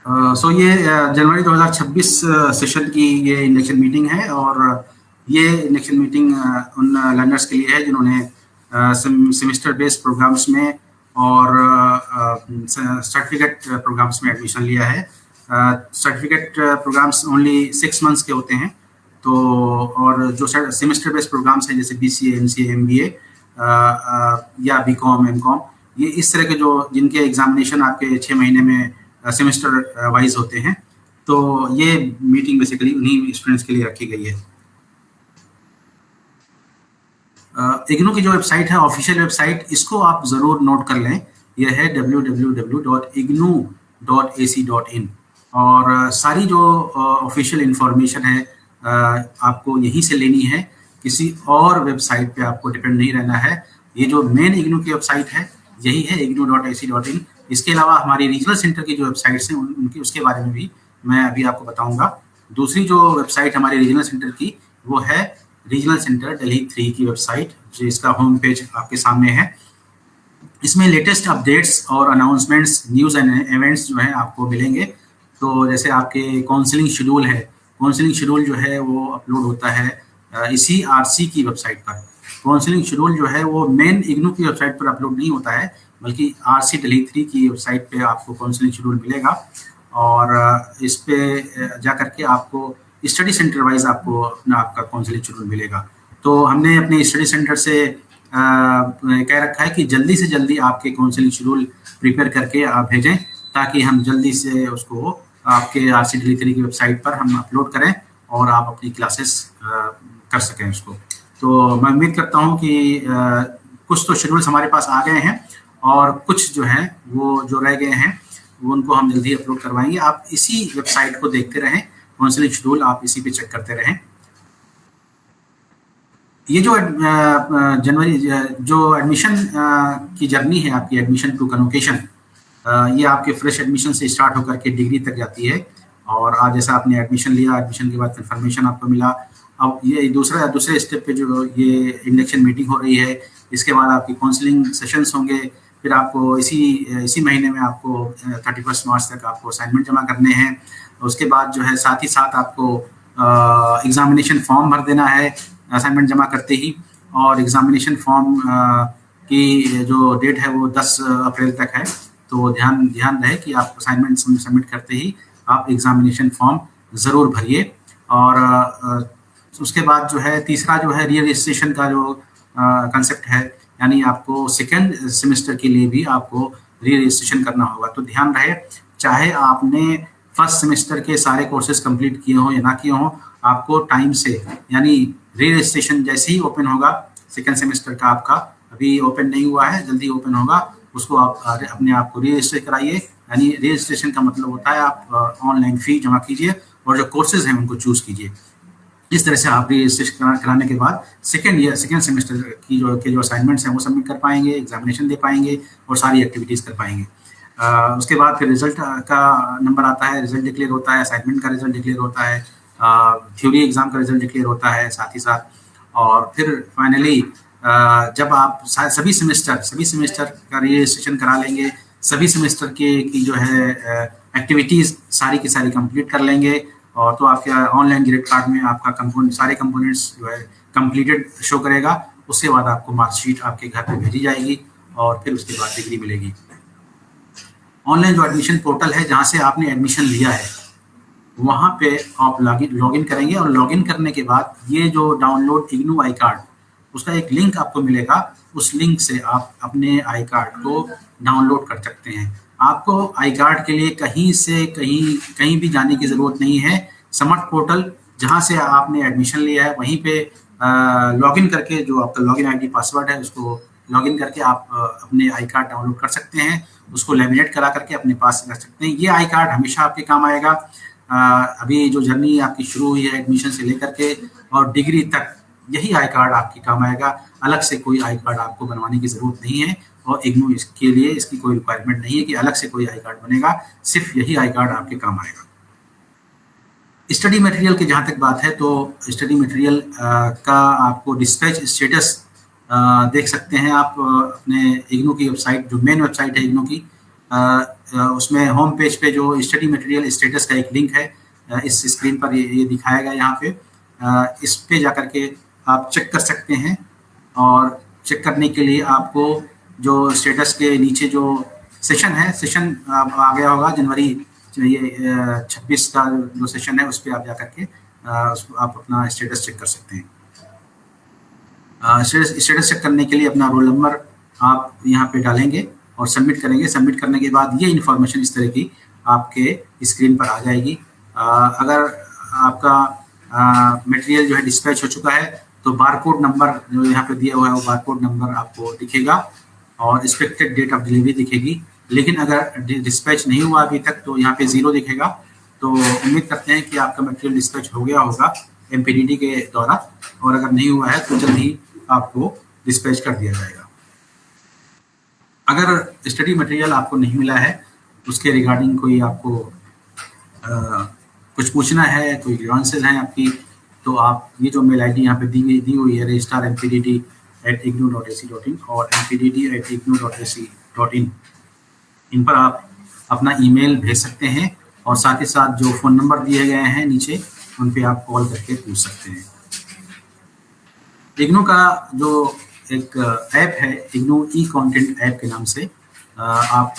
सो ये जनवरी 2026 सेशन की ये इंडक्शन मीटिंग है और ये इंडक्शन मीटिंग उन लर्नर्स के लिए है जिन्होंने सेमेस्टर बेस्ड प्रोग्राम्स में और सर्टिफिकेट प्रोग्राम्स में एडमिशन लिया है। सर्टिफिकेट प्रोग्राम्स ओनली 6 मंथ्स के होते हैं, तो और जो सेमेस्टर बेस्ड प्रोग्राम्स हैं जैसे बीसीए, एमसीए, एमबीए या बीकॉम, एमकॉम, ये इस तरह के जो जिनके एग्जामिनेशन आपके 6 महीने में सेमेस्टर वाइज होते हैं, तो ये मीटिंग बेसिकली उन्हीं स्टूडेंट्स के लिए रखी गई है। इग्नू की जो वेबसाइट है, ऑफिशियल वेबसाइट, इसको आप ज़रूर नोट कर लें। यह है www.ignu.ac.in और सारी जो ऑफिशियल इंफॉर्मेशन है आपको यहीं से लेनी है, किसी और वेबसाइट पे आपको डिपेंड नहीं रहना है। ये जो मेन इग्नू की वेबसाइट है यही है ignu.ac.in। इसके अलावा हमारी रीजनल सेंटर की जो वेबसाइट्स हैं उनकी उसके बारे में भी मैं अभी आपको बताऊंगा। दूसरी जो वेबसाइट हमारी रीजनल सेंटर की वो है रीजनल सेंटर दिल्ली 3 की वेबसाइट, जिसका होम पेज आपके सामने है। इसमें लेटेस्ट अपडेट्स और अनाउंसमेंट्स, न्यूज़ एंड इवेंट्स जो हैं आपको मिलेंगे। तो जैसे आपके काउंसलिंग शेड्यूल है, काउंसलिंग शेड्यूल जो है वो अपलोड होता है इसी आरसी की वेबसाइट पर। काउंसलिंग शेड्यूल जो है वो मेन इग्नू की वेबसाइट पर अपलोड नहीं होता है, बल्कि आरसी दिल्ली 3 की वेबसाइट पे आपको काउंसलिंग शेड्यूल मिलेगा और इस पे जा करके आपको स्टडी सेंटर वाइज आपको आपका काउंसलिंग शेड्यूल मिलेगा। तो हमने अपने स्टडी सेंटर से कह रखा है कि जल्दी से जल्दी आपके काउंसलिंग शेड्यूल प्रिपेयर करके आप भेजें, ताकि हम जल्दी से उसको आपके आरसी दिल्ली 3 की वेबसाइट पर हम अपलोड करें और आप अपनी क्लासेस कर सकें उसको। तो मैं उम्मीद करता हूँ कि कुछ तो शेड्यूल्स हमारे पास आ गए हैं और कुछ जो हैं वो जो रह गए हैं वो उनको हम जल्दी अपलोड करवाएंगे। आप इसी वेबसाइट को देखते रहें, काउंसलिंग शेड्यूल आप इसी पे चेक करते रहें। ये जो जनवरी जो एडमिशन की जर्नी है आपकी, एडमिशन टू कन्वोकेशन, ये आपके फ्रेश एडमिशन से स्टार्ट होकर के डिग्री तक जाती है। और आज जैसा आपने एडमिशन लिया, एडमिशन के बाद कंफर्मेशन आपको मिला, अब ये दूसरे स्टेप पे जो ये इंडक्शन मीटिंग हो रही है, इसके बाद आपकी काउंसलिंग सेशंस होंगे। फिर आपको इसी महीने में आपको 31 मार्च तक आपको असाइनमेंट जमा करने हैं। उसके बाद जो है साथ ही साथ आपको एग्जामिनेशन फॉर्म भर देना है असाइनमेंट जमा करते ही, और एग्जामिनेशन फॉर्म की जो डेट है वो 10 अप्रैल तक है। तो ध्यान रहे कि आप असाइनमेंट सबमिट करते ही आप एग्जामिनेशन फॉर्म ज़रूर भरिए। और उसके बाद जो है तीसरा जो है री रजिस्ट्रेशन का जो कंसेप्ट है, यानी आपको सेकेंड सेमेस्टर के लिए भी आपको री रजिस्ट्रेशन करना होगा। तो ध्यान रहे, चाहे आपने फर्स्ट सेमेस्टर के सारे कोर्सेज कंप्लीट किए हों या ना किए हों, आपको टाइम से, यानी री रजिस्ट्रेशन जैसे ही ओपन होगा, सेकेंड सेमेस्टर का आपका अभी ओपन नहीं हुआ है, जल्दी ओपन होगा, उसको आप अपने आप को री रजिस्टर कराइए। यानी री रजिस्ट्रेशन का मतलब होता है आप ऑनलाइन फी जमा कीजिए और जो कोर्सेज हैं उनको चूज कीजिए। इस तरह से आप रजिस्ट्रेशन कराने के बाद सेकेंड सेमेस्टर की जो असाइनमेंट्स हैं वो सबमिट कर पाएंगे, एग्जामिनेशन दे पाएंगे और सारी एक्टिविटीज़ कर पाएंगे। उसके बाद फिर रिजल्ट का नंबर आता है, रिजल्ट डिक्लेयर होता है, असाइनमेंट का रिजल्ट डिक्लेयर होता है, थ्योरी एग्जाम का रिजल्ट डिक्लेयर होता है साथ ही साथ। और फिर फाइनली जब आप सभी सेमेस्टर का रजिस्ट्रेशन करा लेंगे, सभी सेमेस्टर की जो है एक्टिविटीज़ सारी की सारी कंप्लीट कर लेंगे, और तो आपके ऑनलाइन ग्रेड कार्ड में आपका सारे कंपोनेंट्स जो है कंप्लीटेड शो करेगा। उसके बाद आपको मार्कशीट आपके घर पे भेजी जाएगी और फिर उसके बाद डिग्री मिलेगी। ऑनलाइन जो एडमिशन पोर्टल है जहाँ से आपने एडमिशन लिया है, वहाँ पे आप लॉगिन करेंगे, और लॉगिन करने के बाद ये जो डाउनलोड इग्नू आई कार्ड, उसका एक लिंक आपको मिलेगा। उस लिंक से आप अपने आई कार्ड को डाउनलोड कर सकते हैं। आपको आई कार्ड के लिए कहीं भी जाने की ज़रूरत नहीं है। समर्थ पोर्टल जहाँ से आपने एडमिशन लिया है वहीं पे लॉगिन करके, जो आपका लॉगिन आईडी पासवर्ड है उसको लॉगिन करके आप अपने आई कार्ड डाउनलोड कर सकते हैं। उसको लेमिनेट करा करके अपने पास रख सकते हैं। ये आई कार्ड हमेशा आपके काम आएगा। अभी जो जर्नी आपकी शुरू हुई है एडमिशन से लेकर के और डिग्री तक, यही आई कार्ड आपकी काम आएगा। अलग से कोई आई कार्ड आपको बनवाने की ज़रूरत नहीं है, और इग्नू इसके लिए इसकी कोई रिक्वायरमेंट नहीं है कि अलग से कोई आई कार्ड बनेगा। सिर्फ यही आई कार्ड आपके काम आएगा। स्टडी मटेरियल की जहाँ तक बात है, तो स्टडी मटेरियल का आपको डिस्पैच स्टेटस देख सकते हैं आप अपने इग्नू की वेबसाइट, जो मेन वेबसाइट है इग्नू की, उसमें होम पेज पे जो स्टडी मटेरियल स्टेटस का एक लिंक है, इस स्क्रीन पर ये दिखाया गया यहाँ पे। इस पे जा कर के आप चेक कर सकते हैं, और चेक करने के लिए आपको जो स्टेटस के नीचे जो सेशन आ गया होगा, जनवरी 26 का जो सेशन है उस पर आप जा कर के आप अपना स्टेटस चेक कर सकते हैं। स्टेटस चेक करने के लिए अपना रोल नंबर आप यहाँ पे डालेंगे और सबमिट करेंगे। सबमिट करने के बाद ये इन्फॉर्मेशन इस तरह की आपके स्क्रीन पर आ जाएगी। अगर आपका मटेरियल जो है डिस्पैच हो चुका है, तो बारकोड नंबर जो यहाँ पे दिया हुआ है वो बारकोड नंबर आपको दिखेगा और एक्सपेक्टेड डेट ऑफ डिलीवरी दिखेगी। लेकिन अगर डिस्पैच नहीं हुआ अभी तक, तो यहाँ पे 0 दिखेगा। तो उम्मीद करते हैं कि आपका मटेरियल डिस्पैच हो गया होगा MPDD के द्वारा, और अगर नहीं हुआ है तो जल्द ही आपको डिस्पैच कर दिया जाएगा। अगर स्टडी मटेरियल आपको नहीं मिला है, उसके रिगार्डिंग कोई आपको कुछ पूछना है, कोई ग्रीवेंसेस हैं आपकी, तो आप ये जो मेल आईडी यहाँ पे दी हुई है registrar.mpdd@ignou.ac.in और mpdd@ignou.ac.in, इन पर आप अपना ईमेल भेज सकते हैं, और साथ ही साथ जो फ़ोन नंबर दिए गए हैं नीचे, उन पे आप कॉल करके पूछ सकते हैं। इग्नू का जो एक ऐप है, इग्नू ई कंटेंट ऐप के नाम से, आप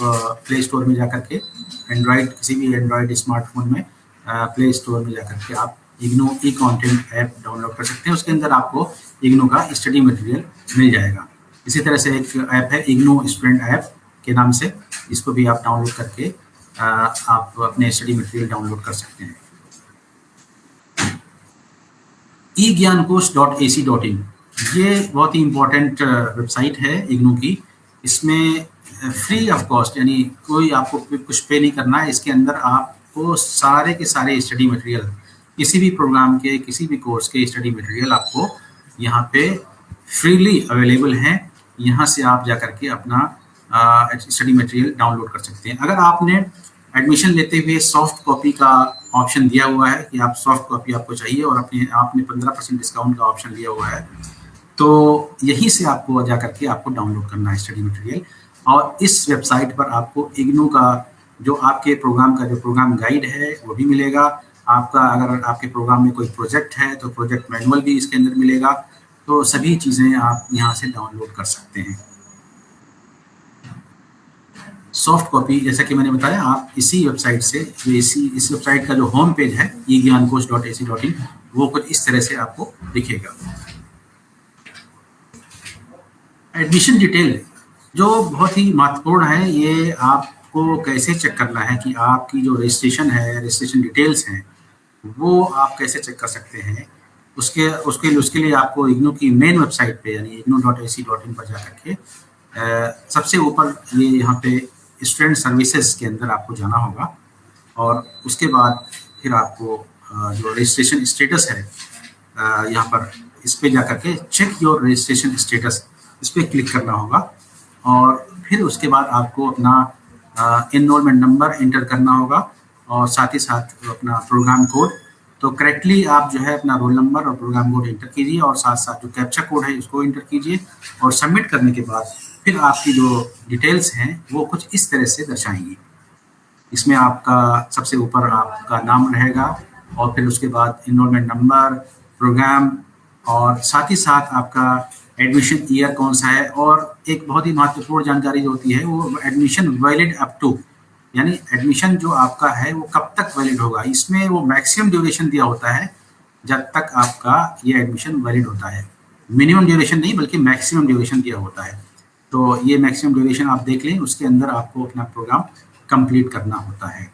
प्ले स्टोर में जाकर के किसी भी एंड्रॉयड स्मार्टफोन में प्ले स्टोर में जाकर के आप इग्नू ई कंटेंट ऐप डाउनलोड कर सकते हैं। उसके अंदर आपको इग्नू का स्टडी मटेरियल मिल जाएगा। इसी तरह से एक ऐप है इग्नू स्टूडेंट ऐप के नाम से, इसको भी आप डाउनलोड करके आप अपने स्टडी मटेरियल डाउनलोड कर सकते हैं। eGyanKosh.ac.in, ये बहुत ही इम्पोर्टेंट वेबसाइट है इग्नू की। इसमें फ्री ऑफ कॉस्ट, यानी कोई आपको कुछ पे नहीं करना है। इसके अंदर आपको सारे के सारे स्टडी मटेरियल, किसी भी प्रोग्राम के, किसी भी कोर्स के स्टडी मटेरियल आपको यहाँ पे फ्रीली अवेलेबल हैं। यहाँ से आप जा कर के अपना स्टडी मटेरियल डाउनलोड कर सकते हैं। अगर आपने एडमिशन लेते हुए सॉफ्ट कॉपी का ऑप्शन दिया हुआ है कि आप सॉफ्ट कॉपी आपको चाहिए, और आपने 15% डिस्काउंट का ऑप्शन लिया हुआ है, तो यहीं से आपको जा करके आपको डाउनलोड करना है स्टडी मटेरियल। और इस वेबसाइट पर आपको इग्नू का जो आपके प्रोग्राम का जो प्रोग्राम गाइड है वो भी मिलेगा। आपका अगर आपके प्रोग्राम में कोई प्रोजेक्ट है तो प्रोजेक्ट मैनुअल भी इसके अंदर मिलेगा। तो सभी चीज़ें आप यहाँ से डाउनलोड कर सकते हैं। सॉफ्ट कॉपी, जैसा कि मैंने बताया, आप इसी वेबसाइट से, इस वेबसाइट का जो होम पेज है eGyanKosh.ac.in, वो कुछ इस तरह से आपको दिखेगा। एडमिशन डिटेल जो बहुत ही महत्वपूर्ण है, ये आपको कैसे चेक करना है कि आपकी जो रजिस्ट्रेशन डिटेल्स हैं वो आप कैसे चेक कर सकते हैं। उसके लिए आपको इग्नू की मेन वेबसाइट पे, यानी ignou.ac.in पर जा करके सबसे ऊपर ये यहाँ पे स्टूडेंट सर्विसेज के अंदर आपको जाना होगा, और उसके बाद फिर आपको जो रजिस्ट्रेशन स्टेटस है यहाँ पर इस पे जा करके चेक योर रजिस्ट्रेशन स्टेटस, इस पर क्लिक करना होगा और फिर उसके बाद आपको अपना एनरोलमेंट नंबर एंटर करना होगा और साथ ही साथ अपना प्रोग्राम कोड। तो करेक्टली आप जो है अपना रोल नंबर और प्रोग्राम कोड एंटर कीजिए और साथ साथ जो कैप्चा कोड है उसको एंटर कीजिए और सबमिट करने के बाद फिर आपकी जो डिटेल्स हैं वो कुछ इस तरह से दर्शाएंगी। इसमें आपका सबसे ऊपर आपका नाम रहेगा और फिर उसके बाद एनरोलमेंट नंबर, प्रोग्राम और साथ ही साथ आपका एडमिशन ईयर कौन सा है। और एक बहुत ही महत्वपूर्ण जानकारी जो होती है वो एडमिशन वैलिड अप टू, यानी एडमिशन जो आपका है वो कब तक वैलिड होगा। इसमें वो मैक्सिमम ड्यूरेशन दिया होता है जब तक आपका ये एडमिशन वैलिड होता है, मिनिमम ड्यूरेशन नहीं बल्कि मैक्सिमम ड्यूरेशन दिया होता है। तो ये मैक्सिमम ड्यूरेशन आप देख लें, उसके अंदर आपको अपना प्रोग्राम कंप्लीट करना होता है।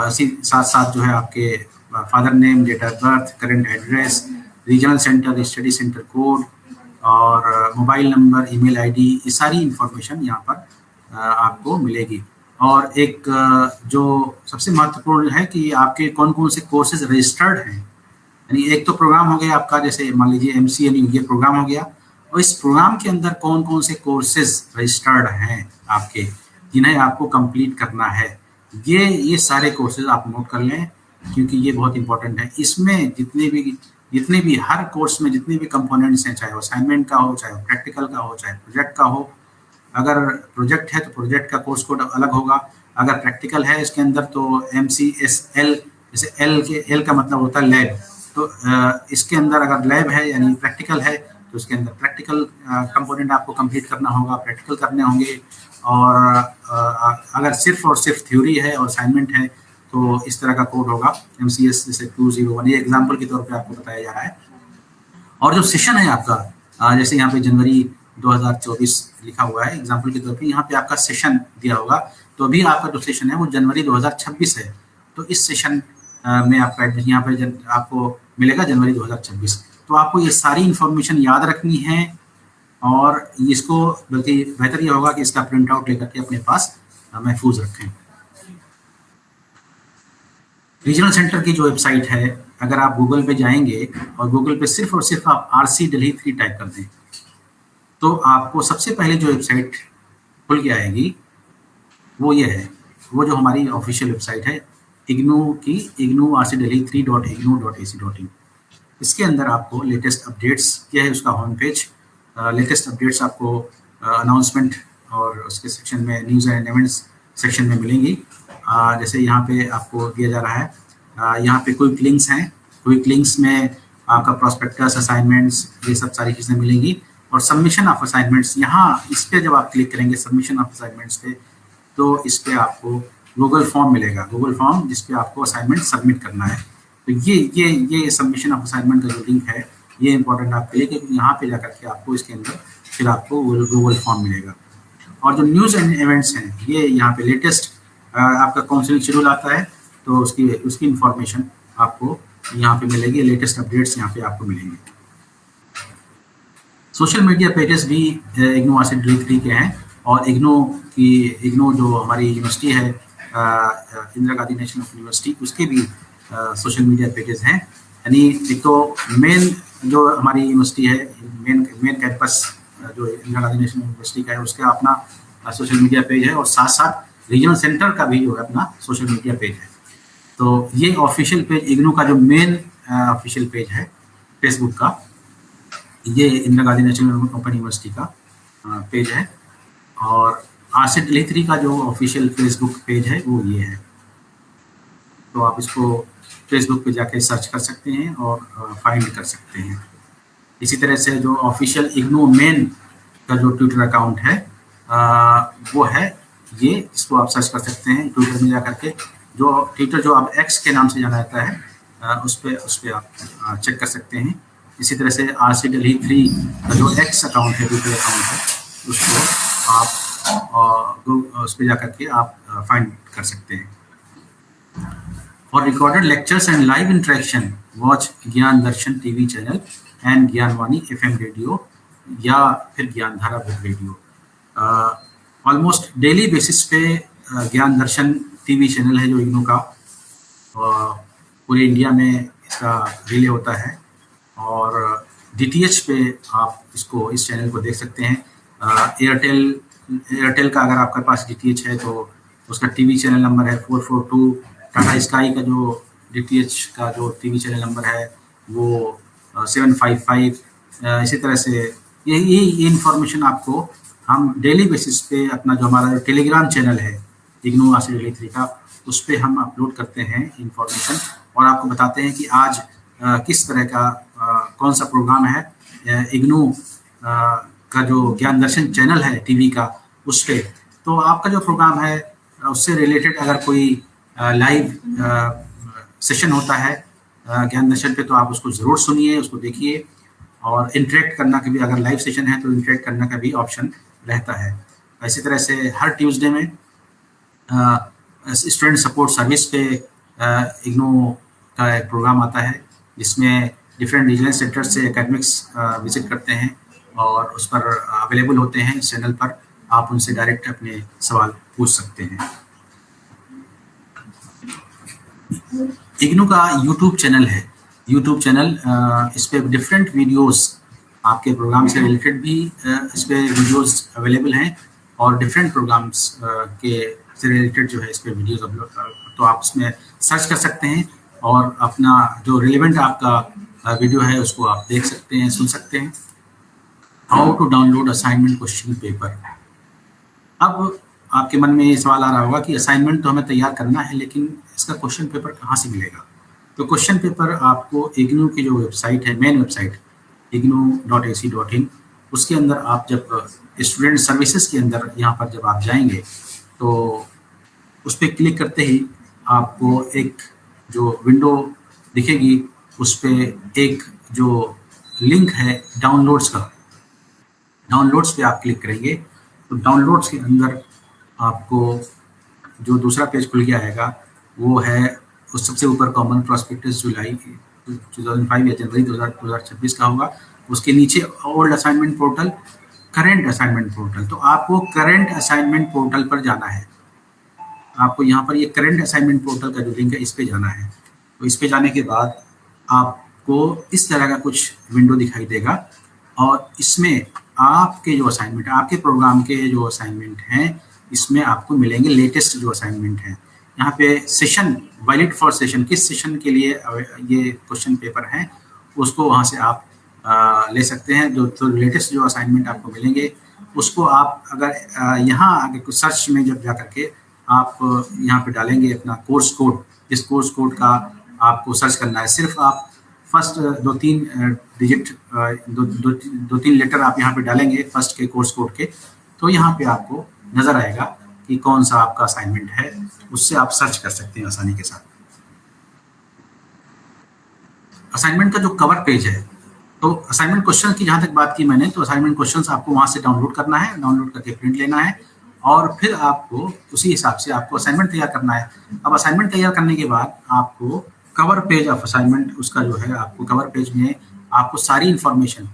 इसी साथ साथ जो है आपके father name, date of birth, current address, regional centre, study centre code और मोबाइल नंबर, ईमेल आईडी, ये सारी इंफॉर्मेशन यहाँ पर आपको मिलेगी। और एक जो सबसे महत्वपूर्ण है कि आपके कौन कौन से कोर्सेज रजिस्टर्ड हैं, यानी एक तो प्रोग्राम हो गया आपका, जैसे मान लीजिए MCNU ये प्रोग्राम हो गया, और इस प्रोग्राम के अंदर कौन कौन से कोर्सेज रजिस्टर्ड हैं आपके जिन्हें आपको कंप्लीट करना है। ये सारे कोर्सेज आप नोट कर लें क्योंकि ये बहुत इंपॉर्टेंट है। इसमें जितने भी हर कोर्स में जितने भी कंपोनेंट्स हैं, चाहे वो असाइनमेंट का हो, चाहे प्रैक्टिकल का हो, चाहे प्रोजेक्ट का हो। अगर प्रोजेक्ट है तो प्रोजेक्ट का कोर्स कोड अलग होगा, अगर प्रैक्टिकल है इसके अंदर तो MCSL, जैसे L का मतलब होता है लैब, तो इसके अंदर अगर लैब है यानी प्रैक्टिकल है तो उसके अंदर प्रैक्टिकल कंपोनेंट आपको कंप्लीट करना होगा, प्रैक्टिकल करने होंगे। और अगर सिर्फ और सिर्फ थ्योरी है और असाइनमेंट है तो इस तरह का कोड होगा MCS जैसे 201, ये एग्जाम्पल के तौर पे आपको बताया जा रहा है। और जो सेशन है आपका, जैसे यहाँ पे जनवरी 2024 लिखा हुआ है एग्जाम्पल के तौर पे, यहाँ पे आपका सेशन दिया होगा, तो अभी आपका जो सेशन है वो जनवरी 2026 है। तो इस सेशन में आपका एडमिशन यहाँ पे आपको मिलेगा जनवरी 2026। तो आपको ये सारी इंफॉर्मेशन याद रखनी है और इसको बल्कि बेहतर ये होगा कि इसका प्रिंट आउट लेकर के अपने पास महफूज रखें। रीजनल सेंटर की जो वेबसाइट है, अगर आप गूगल पे जाएंगे और गूगल पे सिर्फ और सिर्फ आप RC Delhi 3 टाइप कर दें तो आपको सबसे पहले जो वेबसाइट खुल के आएगी वो ये है, वो जो हमारी ऑफिशियल वेबसाइट है इग्नू की, ignu.rcdelhi3.ignu.ac.in। इसके अंदर आपको लेटेस्ट अपडेट्स, यह है उसका होम पेज। लेटेस्ट अपडेट्स आपको अनाउंसमेंट और उसके सेक्शन में न्यूज़ एंड इवेंट्स सेक्शन में मिलेंगी। जैसे यहाँ पे आपको दिया जा रहा है, यहाँ पे क्विक लिंक्स हैं, क्विक लिंक्स में आपका प्रोस्पेक्टस, असाइनमेंट्स, ये सब सारी चीज़ें मिलेंगी। और सबमिशन ऑफ असाइनमेंट्स, यहाँ इस पर जब आप क्लिक करेंगे सबमिशन ऑफ असाइनमेंट्स पे, तो इस पर आपको गूगल फॉर्म मिलेगा, गूगल फॉर्म जिस पे आपको असाइनमेंट सबमिट करना है। तो ये सबमिशन ऑफ असाइनमेंट का जो लिंक है ये इंपॉर्टेंट आपके लिए, क्योंकि यहाँ पे जाकर के आपको इसके अंदर फिर आपको गूगल फॉर्म मिलेगा। और जो न्यूज़ एंड इवेंट्स हैं, ये यहाँ पे लेटेस्ट आपका काउंसलिंग शेड्यूल आता है तो उसकी इंफॉर्मेशन आपको यहाँ पे मिलेगी, लेटेस्ट अपडेट्स यहाँ पे आपको मिलेंगे। सोशल मीडिया पेजेस भी इग्नू RCDelhi 3 के हैं और इग्नू जो हमारी यूनिवर्सिटी है इंदिरा गांधी नेशनल यूनिवर्सिटी, उसके भी सोशल मीडिया पेजेस हैं। यानी एक तो मेन जो हमारी यूनिवर्सिटी है, मेन कैंपस जो इंदिरा गांधी नेशनल यूनिवर्सिटी का है, उसका अपना सोशल मीडिया पेज है और साथ साथ रीजनल सेंटर का भी जो है अपना सोशल मीडिया पेज है। तो ये ऑफिशियल पेज इग्नू का जो मेन ऑफिशियल पेज है फेसबुक का, ये Indira Gandhi national open university का पेज है। और RCDelhi 3 का जो ऑफिशियल फेसबुक पेज है वो ये है। तो आप इसको फेसबुक पे जाके सर्च कर सकते हैं और फाइंड कर सकते हैं। इसी तरह से जो ऑफिशियल इग्नू मेन का जो ट्विटर अकाउंट है वो है ये, इसको आप सर्च कर सकते हैं ट्विटर में जाकर के। जो ट्विटर जो आप X के नाम से जाना जाता है उस पर आप चेक कर सकते हैं। इसी तरह से RCDelhi 3 का जो X अकाउंट है, ट्विटर अकाउंट है, उसको आप उस पर जाकर के आप फाइंड कर सकते हैं। For recorded lectures and live interaction, watch Gyan Darshan TV channel and Gyanvani FM radio या फिर Gyandhara web radio. Almost daily basis पे ज्ञान दर्शन TV चैनल है जो इग्नू का, पूरे इंडिया में इसका रिले होता है। और DTH पे आप इस चैनल को देख सकते हैं। एयरटेल का अगर आपके पास DTH है तो उसका टीवी चैनल नंबर है 442। टाटा स्काई का जो DTH का जो टीवी चैनल नंबर है वो 755। इसी तरह से ये इंफॉर्मेशन आपको हम डेली बेसिस पे अपना जो हमारा टेलीग्राम चैनल है इग्नू RC Delhi 3 का, उस पर हम अपलोड करते हैं इंफॉर्मेशन और आपको बताते हैं कि आज किस तरह का कौन सा प्रोग्राम है इग्नू का जो ज्ञान दर्शन चैनल है टीवी का, उस पर तो आपका जो प्रोग्राम है उससे रिलेटेड अगर कोई लाइव सेशन होता है ज्ञान दर्शन पे तो आप उसको ज़रूर सुनिए, उसको देखिए और इंटरेक्ट करना का भी, अगर लाइव सेशन है तो इंटरेक्ट करने का भी ऑप्शन रहता है। इसी तरह से हर ट्यूसडे में स्टूडेंट सपोर्ट सर्विस पे इग्नू का एक प्रोग्राम आता है जिसमें डिफरेंट रीजनल सेंटर से एकेडमिक्स विजिट करते हैं और उस पर अवेलेबल होते हैं इस चैनल पर, आप उनसे डायरेक्ट अपने सवाल पूछ सकते हैं। इग्नू का यूट्यूब चैनल है, यूट्यूब चैनल इस पर डिफरेंट वीडियोस आपके प्रोग्राम से रिलेटेड भी इस पर वीडियोस अवेलेबल हैं और डिफरेंट प्रोग्राम्स के से रिलेटेड जो है इस पर वीडियोस अपलोड तो आप इसमें सर्च कर सकते हैं और अपना जो रिलेवेंट आपका वीडियो है उसको आप देख सकते हैं, सुन सकते हैं। How to download assignment question paper. अब आपके मन में ये सवाल आ रहा होगा कि असाइनमेंट तो हमें तैयार करना है लेकिन इसका क्वेश्चन पेपर कहाँ से मिलेगा। तो क्वेश्चन पेपर आपको इग्नू की जो वेबसाइट है, मेन वेबसाइट ignu.ac.in, उसके अंदर आप जब स्टूडेंट सर्विसेज के अंदर यहाँ पर जब आप जाएंगे तो उस पर क्लिक करते ही आपको एक जो विंडो दिखेगी उस पर एक जो लिंक है डाउनलोड्स का, डाउनलोड्स पे आप क्लिक करेंगे तो डाउनलोड्स के अंदर आपको जो दूसरा पेज खुल के आएगा वो है उस सबसे ऊपर कॉमन प्रॉस्पेक्टस जुलाई 2005 या जनवरी 2026 का होगा। उसके नीचे old assignment portal, current assignment portal. तो आपको करंट असाइनमेंट पोर्टल पर जाना है, आपको यहाँ पर ये करंट असाइनमेंट पोर्टल का जो लिंक है इस पे जाना है। तो इस पे जाने के बाद आपको इस तरह का कुछ विंडो दिखाई देगा और इसमें आपके जो असाइनमेंट, आपके प्रोग्राम के जो असाइनमेंट हैं इसमें आपको मिलेंगे लेटेस्ट जो असाइनमेंट हैं। यहाँ पे सेशन वैलिड फॉर सेशन, किस सेशन के लिए ये क्वेश्चन पेपर हैं उसको वहाँ से आप ले सकते हैं। जो लेटेस्ट जो असाइनमेंट आपको मिलेंगे उसको आप अगर यहाँ आगे कुछ सर्च में जब जा करके आप यहाँ पे डालेंगे अपना कोर्स कोड, जिस कोर्स कोड का आपको सर्च करना है, सिर्फ आप फर्स्ट दो तीन लेटर आप यहाँ पे डालेंगे फर्स्ट के कोर्स कोड के, तो यहाँ पे आपको नजर आएगा कि कौन सा आपका असाइनमेंट है, उससे आप सर्च कर सकते हैं आसानी के साथ। असाइनमेंट का जो कवर पेज है, तो असाइनमेंट क्वेश्चन की जहाँ तक बात की मैंने, तो असाइनमेंट क्वेश्चंस आपको वहाँ से डाउनलोड करना है, डाउनलोड करके प्रिंट लेना है और फिर आपको उसी हिसाब से आपको असाइनमेंट तैयार करना है। अब असाइनमेंट तैयार करने के बाद आपको कवर पेज ऑफ असाइनमेंट, उसका जो है आपको कवर पेज में आपको सारी इंफॉर्मेशन,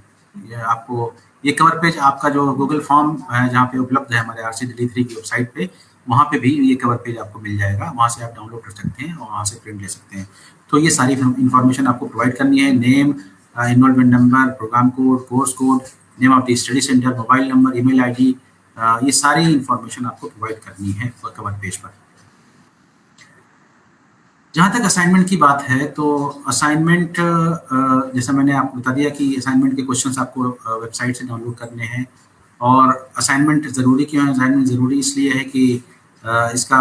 आपको ये कवर पेज आपका जो गूगल फॉर्म है जहाँ पे उपलब्ध है हमारे RC Delhi 3 की वेबसाइट पे, वहाँ पे भी ये कवर पेज आपको मिल जाएगा, वहाँ से आप डाउनलोड कर सकते हैं और वहाँ से प्रिंट ले सकते हैं। तो ये सारी इंफॉर्मेशन आपको प्रोवाइड करनी है, name, enrolment number, programme code, course code, name of the study centre, mobile number, email ID, ये सारी इंफॉर्मेशन आपको प्रोवाइड करनी है कवर पेज पर। जहाँ तक असाइनमेंट की बात है तो असाइनमेंट जैसा मैंने आपको बता दिया कि असाइनमेंट के क्वेश्चंस आपको वेबसाइट से डाउनलोड करने हैं। और असाइनमेंट ज़रूरी क्यों है? असाइनमेंट ज़रूरी इसलिए है कि इसका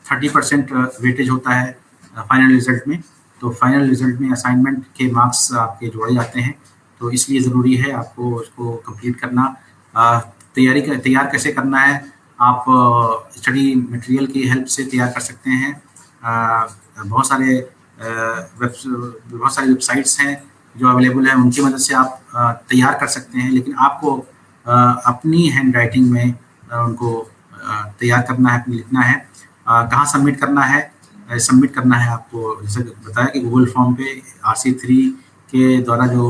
30% वेटेज होता है फाइनल रिजल्ट में, तो फाइनल रिजल्ट में असाइनमेंट के मार्क्स आपके जोड़े जाते हैं, तो इसलिए ज़रूरी है आपको उसको कंप्लीट करना। तैयार कैसे करना है? आप स्टडी मटेरियल की हेल्प से तैयार कर सकते हैं। बहुत सारे वेबसाइट्स हैं जो अवेलेबल हैं, उनकी मदद से आप तैयार कर सकते हैं, लेकिन आपको अपनी हैंड राइटिंग में उनको तैयार करना है, अपनी लिखना है। कहाँ सबमिट करना है? सबमिट करना है आपको, जैसे बताया कि गूगल फॉर्म पे RC3 के द्वारा जो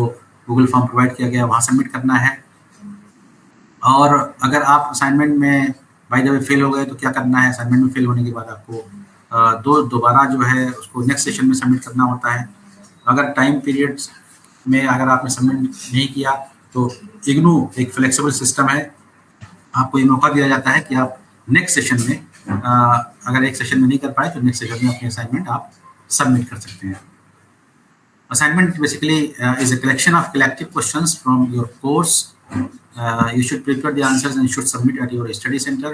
गूगल फॉर्म प्रोवाइड किया गया वहाँ सबमिट करना है। और अगर आप असाइनमेंट में बाय द वे फेल हो गए तो क्या करना है? असाइनमेंट में फेल होने के बाद आपको दोबारा जो है उसको नेक्स्ट सेशन में सबमिट करना होता है। अगर टाइम पीरियड में अगर आपने सबमिट नहीं किया तो इग्नू एक फ्लेक्सिबल सिस्टम है, आपको ये मौका दिया जाता है कि आप नेक्स्ट सेशन में अगर एक सेशन में नहीं कर पाए तो नेक्स्ट सेशन में अपनी असाइनमेंट आप सबमिट कर सकते हैं। Assignment basically is a collection of collective questions from your course. You should prepare the answers and should submit at your study center.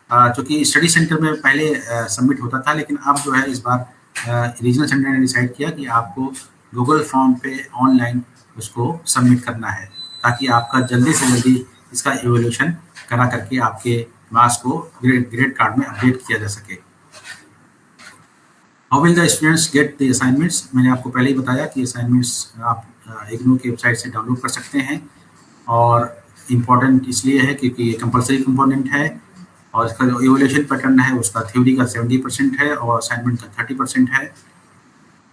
जो कि स्टडी सेंटर में पहले सबमिट होता था, लेकिन अब जो है इस बार रीजनल सेंटर ने डिसाइड किया कि आपको गूगल फॉर्म पे ऑनलाइन उसको सबमिट करना है, ताकि आपका जल्दी से जल्दी इसका इवोल्यूशन करा करके आपके मार्क्स को ग्रेड कार्ड में अपडेट किया जा सके। How will the students get the assignments? मैंने आपको पहले ही बताया कि असाइनमेंट्स आप इग्नू की वेबसाइट से डाउनलोड कर सकते हैं, और इम्पॉर्टेंट इसलिए है क्योंकि ये कंपलसरी कंपोनेंट है, और इसका जो इवोल्यूशन पैटर्न है उसका थ्योरी का 70% है और असाइनमेंट का 30% है।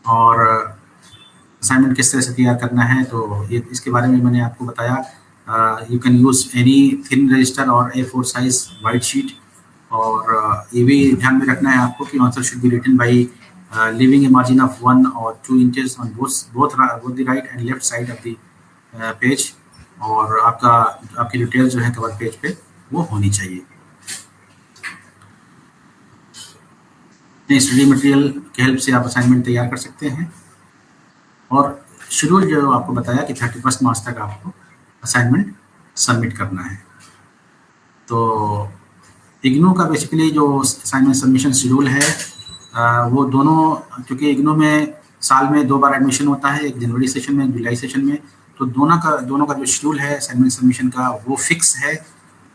और असाइनमेंट किस तरह से तैयार करना है तो ये इसके बारे में मैंने आपको बताया। You can use any thin register और A4 साइज वाइट शीट, और ये भी ध्यान में रखना है आपको कि answer should be written by leaving a margin of 1 or 2 inches on both the right and left side of the page, और आपकी डिटेल जो है कवर पेज पे वो होनी चाहिए। स्टडी मटेरियल के हेल्प से आप असाइनमेंट तैयार कर सकते हैं, और शेड्यूल जो आपको बताया कि 31 मार्च तक आपको असाइनमेंट सबमिट करना है। तो इग्नू का बेसिकली जो असाइनमेंट सबमिशन शेड्यूल है वो दोनों, क्योंकि इग्नू में साल में 2 बार एडमिशन होता है, एक जनवरी सेशन में, जुलाई सेशन में, तो दोनों का जो शेड्यूल है असाइनमेंट सबमिशन का वो फिक्स है।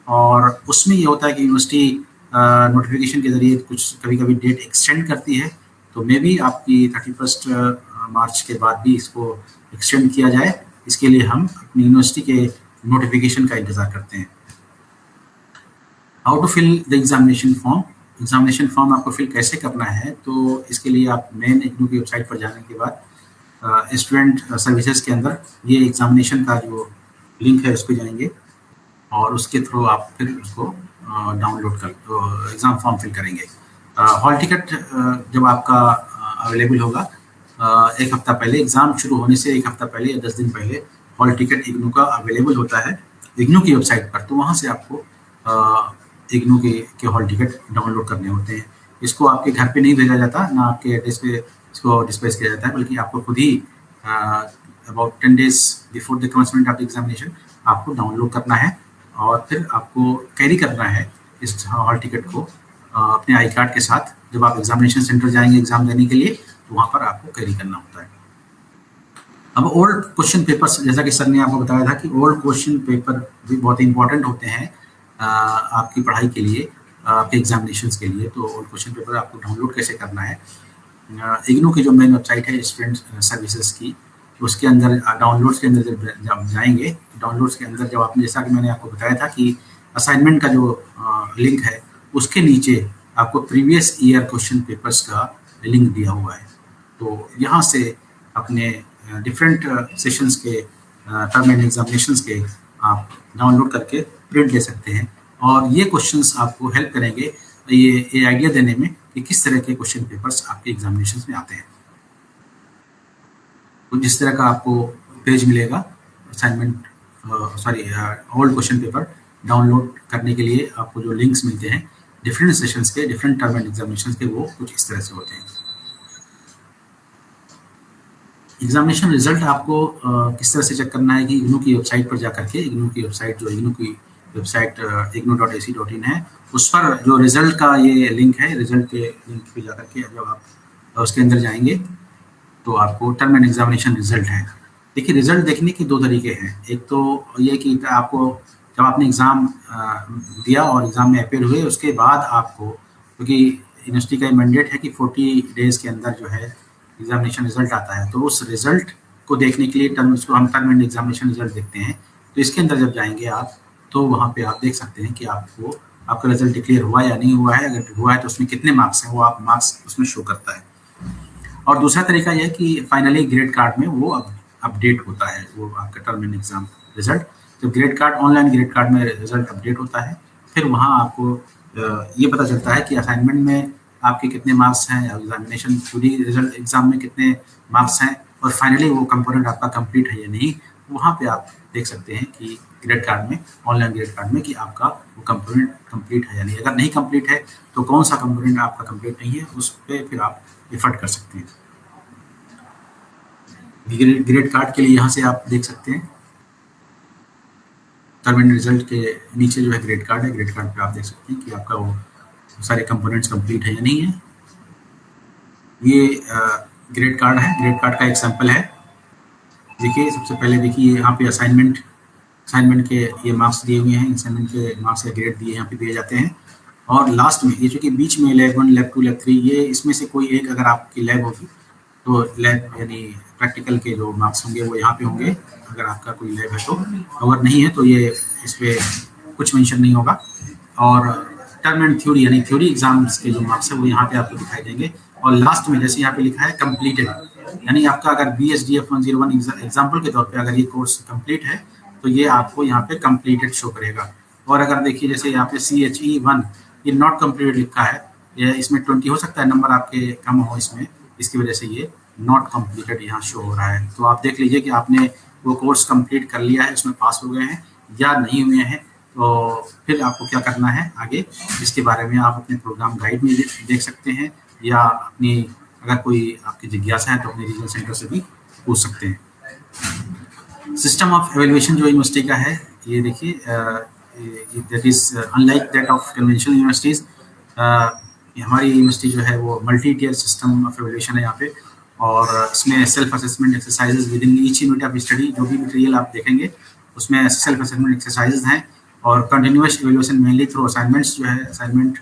और उसमें ये होता है कि यूनिवर्सिटी नोटिफिकेशन के ज़रिए कुछ कभी डेट एक्सटेंड करती है, तो मे भी आपकी 31 मार्च के बाद भी इसको एक्सटेंड किया जाए, इसके लिए हम अपनी यूनिवर्सिटी के नोटिफिकेशन का इंतज़ार करते हैं। How to fill the examination form? Examination form आपको फिल कैसे करना है, तो इसके लिए आप मेन इग्नू की वेबसाइट पर जाने के बाद स्टूडेंट सर्विसेज के अंदर ये एग्जामिनेशन का जो लिंक है उस पर जाएंगे, और उसके थ्रू आप फिर उसको डाउनलोड कर एग्ज़ाम फॉर्म फिल करेंगे। हॉल टिकट जब आपका अवेलेबल होगा, एक हफ्ता पहले, एग्ज़ाम शुरू होने से एक हफ्ता पहले या 10 दिन पहले हॉल टिकट इग्नू का अवेलेबल होता है इग्नू की वेबसाइट पर, तो वहाँ से आपको इग्नू के हॉल टिकट डाउनलोड करने होते हैं। इसको आपके घर पे नहीं भेजा जाता, ना आपके एड्रेस पे इसको डिस्पैच किया जाता है, बल्कि आपको खुद ही about 10 days before the commencement of the examination आपको डाउनलोड करना है, और फिर आपको कैरी करना है इस हॉल टिकट को अपने आई कार्ड के साथ। जब आप एग्जामिनेशन सेंटर जाएंगे एग्जाम देने के लिए, तो वहाँ पर आपको कैरी करना होता है। अब ओल्ड क्वेश्चन पेपर्स, जैसा कि सर ने आपको बताया था कि ओल्ड क्वेश्चन पेपर भी बहुत इंपॉर्टेंट होते हैं आपकी पढ़ाई के लिए, आपके एग्जामिनेशंस के लिए। तो ओल्ड क्वेश्चन पेपर आपको डाउनलोड कैसे करना है? इग्नू की जो मेन वेबसाइट है स्टूडेंट सर्विसेज की, उसके अंदर डाउनलोड्स के अंदर जब जाएंगे, डाउनलोड्स के अंदर जब आपने, जैसा कि मैंने आपको बताया था कि असाइनमेंट का जो लिंक है उसके नीचे आपको प्रीवियस ईयर क्वेश्चन पेपर्स का लिंक दिया हुआ है। तो यहाँ से अपने डिफरेंट सेशंस के टर्म एंड एग्जामिनेशंस के आप डाउनलोड करके प्रिंट ले सकते हैं, और ये क्वेश्चंस आपको हेल्प करेंगे ये आइडिया देने में कि किस तरह के क्वेश्चन पेपर्स आपके एग्जामिनेशंस में आते हैं। तो जिस तरह का आपको पेज मिलेगा assignment old question paper download करने के लिए, आपको जो लिंक्स मिलते हैं डिफरेंट सेशंस के, डिफरेंट टर्म एंड एग्जामिनेशंस के, वो कुछ इस तरह से होते हैं। एग्जामिनेशन रिजल्ट आपको किस तरह से चेक करना है कि इग्नू की वेबसाइट पर जाकर के, इग्नू की वेबसाइट जो इग्नू की वेबसाइट ignu.ac.in है, उस पर जो रिजल्ट का ये लिंक है, रिजल्ट के लिंक पे जाकर के जब आप उसके अंदर जाएंगे तो आपको टर्म एंड एग्जामिनेशन रिजल्ट है। देखिए, रिजल्ट देखने के 2 तरीके हैं। एक तो ये कि आपको जब आपने एग्ज़ाम दिया और एग्ज़ाम में अपेयर हुए, उसके बाद आपको, क्योंकि यूनिवर्सिटी का मैंडेट है कि 40 डेज़ के अंदर जो है एग्जामिनेशन रिजल्ट आता है, तो उस रिजल्ट को देखने के लिए उसको हम टर्म एंड एग्जामिनेशन रिजल्ट देखते हैं। तो इसके अंदर जब जाएंगे आप, तो वहाँ पे आप देख सकते हैं कि आपका रिजल्ट डिक्लेयर हुआ या नहीं हुआ है। अगर हुआ है तो उसमें कितने मार्क्स हैं, वो आप मार्क्स उसमें शो करता है। और दूसरा तरीका यह है कि फाइनली ग्रेड कार्ड में वो अपडेट होता है, वो आपका टर्म एंड एग्जाम रिजल्ट। जब grade card, online grade card में रिजल्ट अपडेट होता है, फिर वहाँ आपको ये पता चलता है कि असाइनमेंट में आपके कितने मार्क्स हैं, एग्जामिनेशन पूरी रिजल्ट एग्जाम में कितने मार्क्स हैं, और फाइनली वो कंपोनेंट आपका कंप्लीट है या नहीं, वहाँ पे आप देख सकते हैं कि ग्रेड कार्ड में, ऑनलाइन ग्रेड कार्ड में, कि आपका वो कंपोनेंट कंप्लीट है या नहीं। अगर नहीं कंप्लीट है तो कौन सा कंपोनेंट आपका कंप्लीट नहीं है, उस पर फिर आप एफर्ट कर सकते हैं। ग्रेड कार्ड के लिए यहाँ से आप देख सकते हैं टर्म एंड रिजल्ट के नीचे जो है ग्रेड कार्ड है, ग्रेड कार्ड पे आप देख सकते हैं कि आपका वो सारे कंपोनेंट्स कंप्लीट है या नहीं है। ये ग्रेड कार्ड है, ग्रेड कार्ड का एक सैंपल है। देखिए सबसे पहले देखिए यहाँ पे असाइनमेंट के ये मार्क्स दिए हुए हैं, असाइनमेंट के मार्क्स या ग्रेड दिए यहाँ पे दिए जाते हैं। और लास्ट में ये जो कि बीच में लैब 1, लैब 2, लैब 3, ये इसमें से कोई एक अगर आपकी लैब होगी तो लैब यानी प्रैक्टिकल के जो मार्क्स होंगे वो यहाँ पे होंगे, अगर आपका कोई लैब है तो। अगर नहीं है तो ये इस पर कुछ मेंशन नहीं होगा। और टर्म एंड थ्योरी यानी थ्योरी एग्जाम्स के जो मार्क्स है वो यहाँ पे आपको दिखाई देंगे। और लास्ट में जैसे यहाँ पे लिखा है कंप्लीटेड, यानी आपका अगर BSDF 101 एग्जाम्पल के तौर पे अगर ये कोर्स कंप्लीट है तो ये आपको यहाँ पे कंप्लीटेड शो करेगा। और अगर देखिए जैसे यहाँ पे CHE1 ये नॉट कंप्लीटेड लिखा है, ये इसमें 20 हो सकता है नंबर आपके कम हो इसमें, इसकी वजह से ये नॉट कंप्लीटेड यहाँ शो हो रहा है। तो आप देख लीजिए कि आपने वो कोर्स कंप्लीट कर लिया है, उसमें पास हो गए हैं या नहीं हुए हैं। तो फिर आपको क्या करना है आगे, इसके बारे में आप अपने प्रोग्राम गाइड में देख सकते हैं, या अपनी अगर कोई आपकी जिज्ञासा है तो अपने रीजनल सेंटर से भी पूछ सकते हैं। सिस्टम ऑफ एवेल्युएशन जो यूनिवर्सिटी का है, ये देखिए that is unlike that of conventional universities. हमारी यूनिवर्सिटी जो है वो multi tier system of evaluation है यहाँ पे, और इसमें self assessment exercises within each unit of study. जो भी मटेरियल आप देखेंगे उसमें सेल्फ असेसमेंट एक्सरसाइजेज हैं, और continuous evaluation mainly through assignments जो है, असाइनमेंट,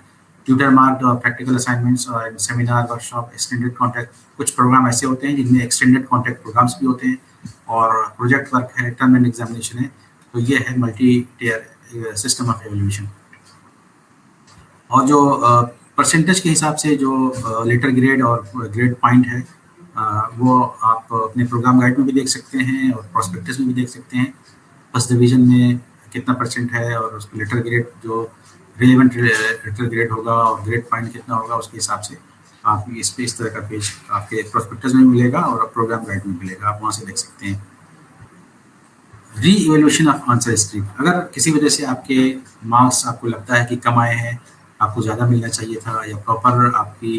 ट्यूटर मार्क्ड और प्रैक्टिकल असाइनमेंट्स और सेमिनार, वर्कशॉप, एक्सटेंडेड कॉन्टैक्ट। कुछ प्रोग्राम ऐसे होते हैं जिनमें एक्सटेंडेड कॉन्टैक्ट प्रोग्राम्स भी होते हैं, और प्रोजेक्ट वर्क है, टर्म एंड एग्जामिनेशन है। तो ये है multi tier system of evaluation. और जो परसेंटेज के हिसाब से जो लेटर ग्रेड और ग्रेड पॉइंट है, वो आप अपने प्रोग्राम गाइड में भी देख सकते हैं और प्रोस्पेक्टस में भी देख सकते हैं। फर्स्ट डिवीजन में कितना परसेंट है और उसको लेटर ग्रेड जो रिलेवेंट लेटर ग्रेड होगा और ग्रेड पॉइंट कितना होगा, उसके हिसाब से आप इस तरह का पेज आपके प्रोस्पेक्टस में मिलेगा और प्रोग्राम गाइड में मिलेगा, आप वहाँ से देख सकते हैं। Re evaluation of answer script, अगर किसी वजह से आपके मार्क्स आपको लगता है कि कम आए हैं, आपको ज़्यादा मिलना चाहिए था, या प्रॉपर आपकी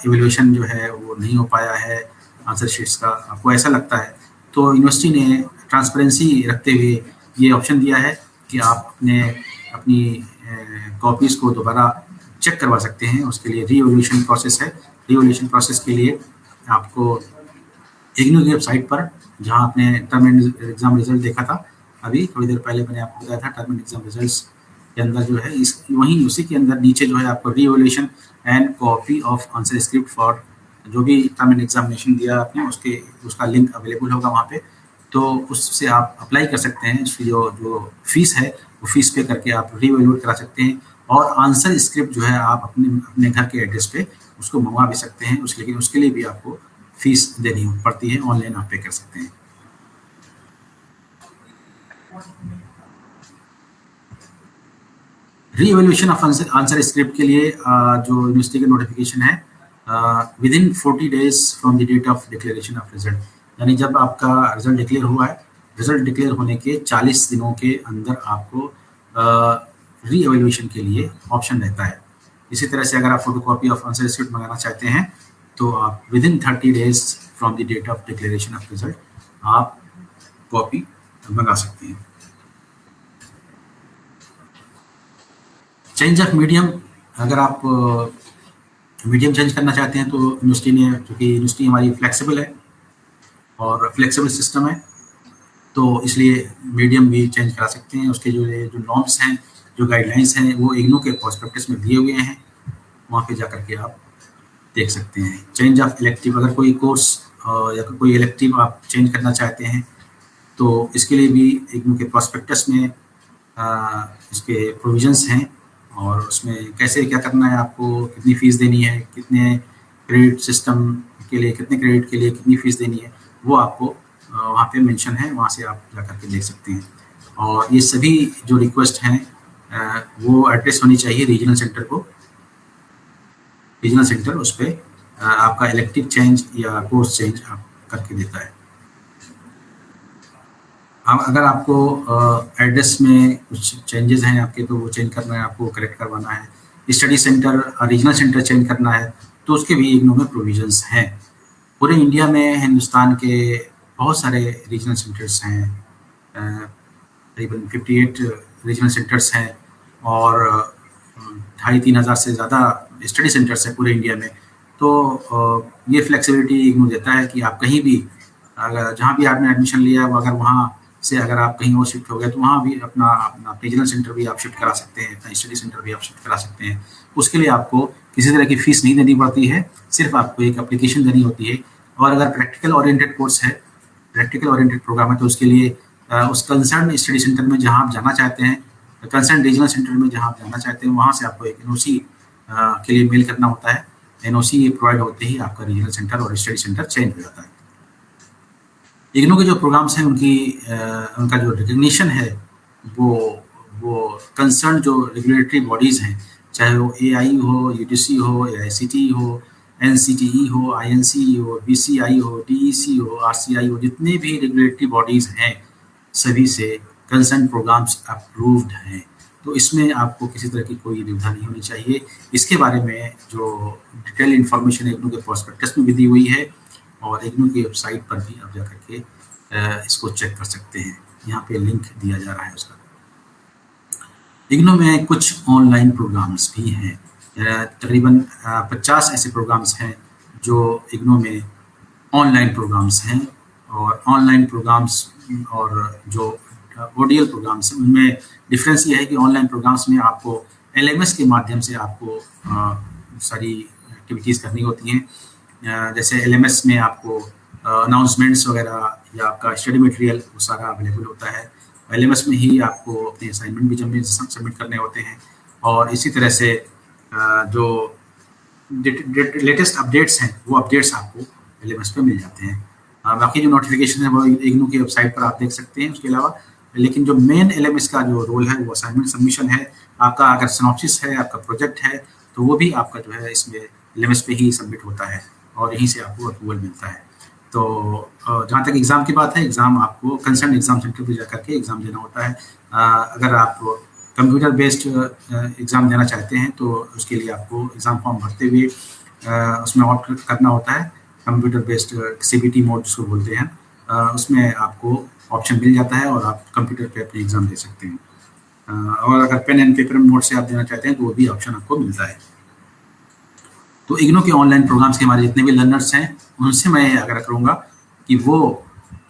इवेल्युएशन जो है वो नहीं हो पाया है आंसर शीट्स का, आपको ऐसा लगता है, तो यूनिवर्सिटी ने ट्रांसपेरेंसी रखते हुए ये ऑप्शन दिया है कि आप अपनी कॉपीज़ को दोबारा चेक करवा सकते हैं। उसके लिए री इवेल्युएशन प्रोसेस है। री इवेल्युएशन प्रोसेस के लिए आपको इग्नू की वेबसाइट पर, जहाँ आपने टर्म एंड एग्जाम रिजल्ट देखा था अभी थोड़ी देर पहले, मैंने आपको बताया था टर्म एंड एग्जाम रिजल्ट्स के अंदर जो है वहीं उसी के अंदर नीचे जो है आपको re evaluation and copy of answer script for जो भी टर्म एंड एग्जामिनेशन दिया आपने उसका लिंक अवेलेबल होगा वहाँ पे। तो उससे आप अप्लाई कर सकते हैं। इसकी जो फीस है वो फीस पे करके आप री इवेल्युएट करा सकते हैं, और आंसर स्क्रिप्ट जो है आप अपने घर के एड्रेस पे उसको मंगवा भी सकते हैं। लेकिन उसके लिए भी आपको फीस देनी पड़ती है, ऑनलाइन आप पे कर सकते हैं। Re evaluation of answer script के लिए जो यूनिवर्सिटी का नोटिफिकेशन है, within 40 days from the date of declaration of result, यानी जब आपका रिजल्ट डिक्लेयर हुआ है, रिजल्ट डिक्लेयर होने के 40 दिनों के अंदर आपको री इवेल्युएशन के लिए ऑप्शन रहता है। इसी तरह से अगर आप फोटोकॉपी ऑफ आंसर स्क्रिप्ट मंगाना चाहते हैं तो आप within 30 days from the date of declaration of result आप कॉपी मंगा सकते हैं। चेंज ऑफ मीडियम, अगर आप मीडियम चेंज करना चाहते हैं तो यूनिवर्सिटी ने, क्योंकि यूनिवर्सिटी हमारी फ्लेक्सिबल है और फ्लेक्सिबल सिस्टम है, तो इसलिए मीडियम भी चेंज करा सकते हैं। उसके जो नॉर्म्स हैं, जो गाइडलाइंस हैं, वो इग्नू के प्रोस्पेक्टस में दिए हुए हैं, वहाँ पे जा करके आप देख सकते हैं। चेंज ऑफ इलेक्टिव, अगर कोई कोर्स या कोई इलेक्टिव आप चेंज करना चाहते हैं तो इसके लिए भी इग्नू के प्रोस्पेक्टस में इसके प्रोविजंस हैं, और उसमें कैसे क्या करना है, आपको कितनी फ़ीस देनी है, कितने क्रेडिट सिस्टम के लिए, कितने क्रेडिट के लिए कितनी फ़ीस देनी है, वो आपको वहाँ पे मेंशन है, वहाँ से आप जा करके देख सकते हैं। और ये सभी जो रिक्वेस्ट हैं वो एड्रेस होनी चाहिए रीजनल सेंटर को। रीजनल सेंटर उस पर आपका इलेक्टिव चेंज या कोर्स चेंज आप करके देता है। अगर आपको एड्रेस में कुछ चेंजेस हैं आपके, तो वो चेंज करना है, आपको करेक्ट करवाना है, study centre regional centre change करना है, तो उसके भी इग्नू में प्रोविजंस हैं। पूरे इंडिया में हिंदुस्तान के बहुत सारे रीजनल सेंटर्स हैं, तकरीबन 58 रीजनल सेंटर्स हैं और 2,500-3 हज़ार से ज़्यादा स्टडी सेंटर्स हैं पूरे इंडिया में। तो ये फ्लेक्सिबिलिटी इग्नू देता है कि आप कहीं भी, अगर जहाँ भी आपने एडमिशन लिया है, अगर वहाँ से अगर आप कहीं और शिफ्ट हो गए, तो वहाँ भी अपना रीजनल सेंटर भी आप शिफ्ट करा सकते हैं, अपना स्टडी सेंटर भी आप शिफ्ट करा सकते हैं। उसके लिए आपको किसी तरह की फीस नहीं देनी पड़ती है, सिर्फ आपको एक एप्लीकेशन देनी होती है। और अगर प्रैक्टिकल ओरिएंटेड कोर्स है, प्रैक्टिकल ओरिएंटेड प्रोग्राम है, तो उसके लिए उस कंसर्न स्टडी सेंटर में जहाँ आप जाना चाहते हैं, कंसर्न रीजनल सेंटर में जहाँ आप जाना चाहते हैं, वहाँ से आपको एक एनओसी के लिए मेल करना होता है। एनओसी प्रोवाइड होते ही आपका रीजनल सेंटर और स्टडी सेंटर चेंज हो जाता है। इग्नू के जो प्रोग्राम्स हैं उनका जो रिकग्निशन है वो कंसर्न जो रेगुलेटरी बॉडीज़ हैं, चाहे वो एआई हो, यूजीसी हो, एआईसीटी हो, एनसीटीई हो, आईएनसी हो, बीसीआई हो, डीईसी हो, आरसीआई हो, जितने भी रेगुलेटरी बॉडीज़ हैं सभी से कंसर्न प्रोग्राम्स अप्रूव्ड हैं। तो इसमें आपको किसी तरह की कोई दुविधा नहीं होनी चाहिए। इसके बारे में जो डिटेल इन्फॉर्मेशन इग्नू के प्रोस्पेक्टस में भी दी हुई है और इग्नू की वेबसाइट पर भी आप जाकर के इसको चेक कर सकते हैं। यहाँ पे लिंक दिया जा रहा है उसका। इग्नू में कुछ ऑनलाइन प्रोग्राम्स भी हैं, तकरीबन 50 ऐसे प्रोग्राम्स हैं जो इग्नू में ऑनलाइन प्रोग्राम्स हैं। और ऑनलाइन प्रोग्राम्स और जो ओडीएल प्रोग्राम्स हैं, उनमें डिफरेंस ये है कि ऑनलाइन प्रोग्राम्स में आपको एलएमएस के माध्यम से आपको सारी एक्टिविटीज़ करनी होती हैं। जैसे एलएमएस में आपको अनाउंसमेंट्स वगैरह या आपका स्टडी मटेरियल वो सारा अवेलेबल होता है। एलएमएस में ही आपको अपने असाइनमेंट भी सबमिट करने होते हैं। और इसी तरह से जो लेटेस्ट अपडेट्स हैं वो अपडेट्स आपको एलएमएस पे मिल जाते हैं। बाकी जो नोटिफिकेशन है वो इग्नू की वेबसाइट पर आप देख सकते हैं। उसके अलावा लेकिन जो मेन एलएमएस का जो रोल है वो असाइनमेंट सबमिशन है। आपका अगर सिनॉप्सिस है, आपका प्रोजेक्ट है, तो वो भी आपका जो है इसमें एलएमएस पे ही सबमिट होता है और यहीं से आपको अप्रूवल मिलता है। तो जहाँ तक एग्ज़ाम की बात है, एग्ज़ाम आपको कंसर्न एग्ज़ाम सेंटर पर जाकर के एग्ज़ाम देना होता है। अगर आप कंप्यूटर बेस्ड एग्ज़ाम देना चाहते हैं तो उसके लिए आपको एग्ज़ाम फॉर्म भरते हुए उसमें ऑप्ट करना होता है कंप्यूटर बेस्ड सीबीटी मोड जिसको बोलते हैं। उसमें आपको ऑप्शन मिल जाता है और आप कंप्यूटर पे अपने एग्ज़ाम दे सकते हैं। और अगर पेन एंड पेपर मोड से आप देना चाहते हैं तो वो भी ऑप्शन आपको मिलता है। तो इग्नू के ऑनलाइन प्रोग्राम्स के हमारे जितने भी लर्नर्स हैं उनसे मैं आग्रह करूँगा कि वो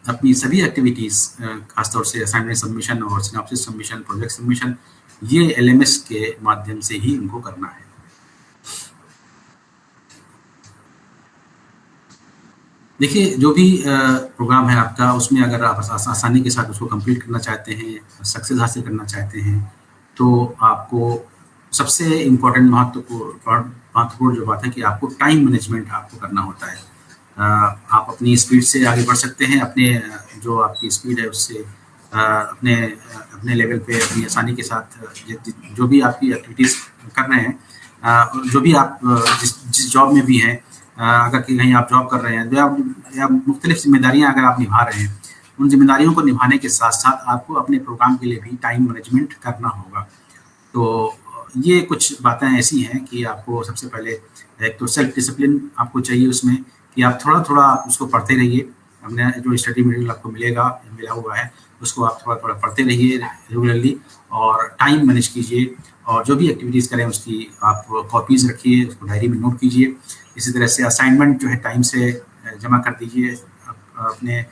अपनी सभी एक्टिविटीज़, खासतौर से असाइनमेंट सबमिशन और सिनॉप्सिस सबमिशन, प्रोजेक्ट सबमिशन, ये एलएमएस के माध्यम से ही उनको करना है। देखिए, जो भी प्रोग्राम है आपका, उसमें अगर आप आसानी के साथ उसको कंप्लीट करना चाहते हैं, सक्सेस हासिल करना चाहते हैं, तो आपको सबसे इम्पोर्टेंट महत्वपूर्ण जो बात है कि आपको टाइम मैनेजमेंट आपको करना होता है। आप अपनी स्पीड से आगे बढ़ सकते हैं, अपने जो आपकी स्पीड है उससे अपने लेवल पे अपनी आसानी के साथ जो भी आपकी एक्टिविटीज़ कर रहे हैं, जो भी आप जिस जॉब में भी हैं, अगर कहीं आप जॉब कर रहे हैं या मुख्तलिफ जिम्मेदारियां अगर आप निभा रहे हैं, उन जिम्मेदारियों को निभाने के साथ साथ आपको अपने प्रोग्राम के लिए भी टाइम मैनेजमेंट करना होगा। तो ये कुछ बातें ऐसी हैं कि आपको सबसे पहले एक तो सेल्फ डिसिप्लिन आपको चाहिए उसमें, कि आप थोड़ा थोड़ा उसको पढ़ते रहिए। हमने जो स्टडी मटेरियल आपको मिला हुआ है उसको आप थोड़ा थोड़ा पढ़ते रहिए रेगुलरली और टाइम मैनेज कीजिए। और जो भी एक्टिविटीज़ करें उसकी आप कॉपीज़ रखिए, उसको डायरी में नोट कीजिए। इसी तरह से असाइनमेंट जो है टाइम से जमा कर दीजिए अपने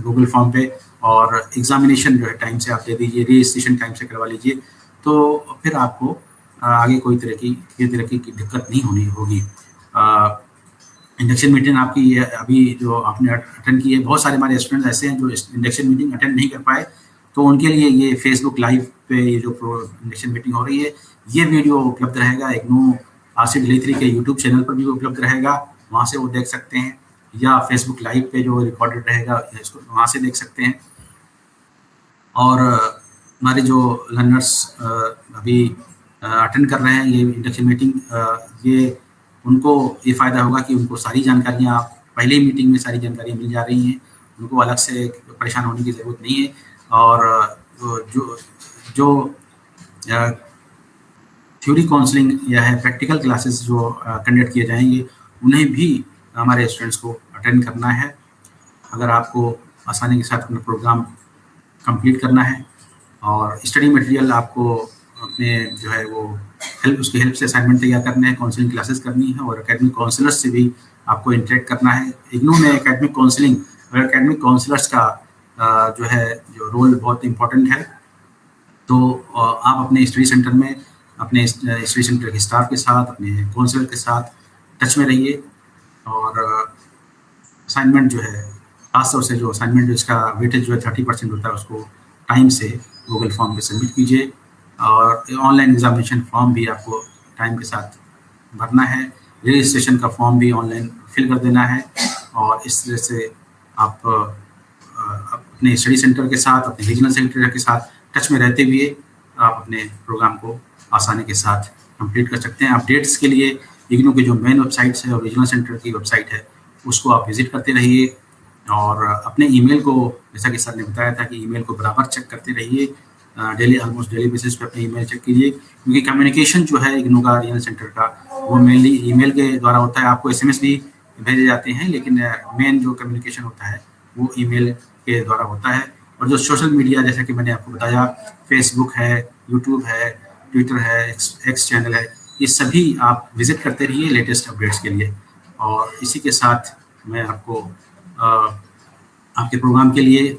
गूगल फॉर्म पे, और एग्जामिनेशन जो है टाइम से आप दे दीजिए, रजिस्ट्रेशन टाइम से करवा लीजिए। तो फिर आपको आगे कोई तरह की दिक्कत नहीं होगी। इंडक्शन मीटिंग आपकी अभी जो आपने अटेंड की है, बहुत सारे हमारे स्टूडेंट्स ऐसे हैं जो इंडक्शन मीटिंग अटेंड नहीं कर पाए, तो उनके लिए ये फेसबुक लाइव पे ये जो इंडक्शन मीटिंग हो रही है, ये वीडियो उपलब्ध रहेगा। इग्नू RC3 के यूट्यूब चैनल पर भी उपलब्ध रहेगा, वहाँ से वो देख सकते हैं, या फेसबुक लाइव पे जो रिकॉर्डेड रहेगा इसको वहाँ से देख सकते हैं। और हमारे जो लर्नर्स अभी अटेंड कर रहे हैं ये इंडक्शन मीटिंग, ये उनको ये फ़ायदा होगा कि उनको सारी जानकारियाँ आप पहले ही मीटिंग में सारी जानकारी मिल जा रही हैं, उनको अलग से परेशान होने की ज़रूरत नहीं है। और जो जो थ्योरी काउंसलिंग या है प्रैक्टिकल क्लासेस जो कंडक्ट किए जाएंगे, उन्हें भी हमारे स्टूडेंट्स को अटेंड करना है। अगर आपको आसानी के साथ अपना प्रोग्राम कंप्लीट करना है और स्टडी मटेरियल आपको अपने जो है वो उसकी हेल्प से असाइनमेंट तैयार करने हैं, काउंसलिंग क्लासेस करनी है और एकेडमिक काउंसलर्स से भी आपको इंटरेक्ट करना है। इग्नू में एकेडमिक काउंसलिंग और एकेडमिक काउंसलर्स का जो रोल बहुत इम्पोर्टेंट है। तो आप अपने स्टडी सेंटर में अपने स्टडी सेंटर के स्टाफ के साथ, अपने काउंसलर के साथ टच में रहिए और असाइनमेंट जो है खासतौर से जो असाइनमेंट जो इसका वेटेज जो है 30% होता है, उसको टाइम से गूगल फॉर्म पे सबमिट कीजिए। और ऑनलाइन एग्जामिनेशन फॉर्म भी आपको टाइम के साथ भरना है। रजिस्ट्रेशन का फॉर्म भी ऑनलाइन फिल कर देना है। और इस तरह से आप अपने स्टडी सेंटर के साथ, अपने रीजनल सेंटर के साथ टच में रहते हुए आप अपने प्रोग्राम को आसानी के साथ कंप्लीट कर सकते हैं। अपडेट्स के लिए इग्नू की जो मेन वेबसाइट्स है और रीजनल सेंटर की वेबसाइट है, उसको आप विजिट करते रहिए। और अपने ईमेल को, जैसा कि सर ने बताया था कि ईमेल को बराबर चेक करते रहिए, डेली ऑलमोस्ट डेली बेसिस पे अपने ईमेल चेक कीजिए, क्योंकि कम्युनिकेशन जो है इग्नू का रीजनल सेंटर का वो मेनली ईमेल के द्वारा होता है। आपको एसएमएस भी भेजे जाते हैं, लेकिन मेन जो कम्युनिकेशन होता है वो ईमेल के द्वारा होता है। और जो सोशल मीडिया, जैसा कि मैंने आपको बताया, फेसबुक है, यूट्यूब है, ट्विटर है, एक्स चैनल है, ये सभी आप विजिट करते रहिए लेटेस्ट अपडेट्स के लिए। और इसी के साथ मैं आपको आपके प्रोग्राम के लिए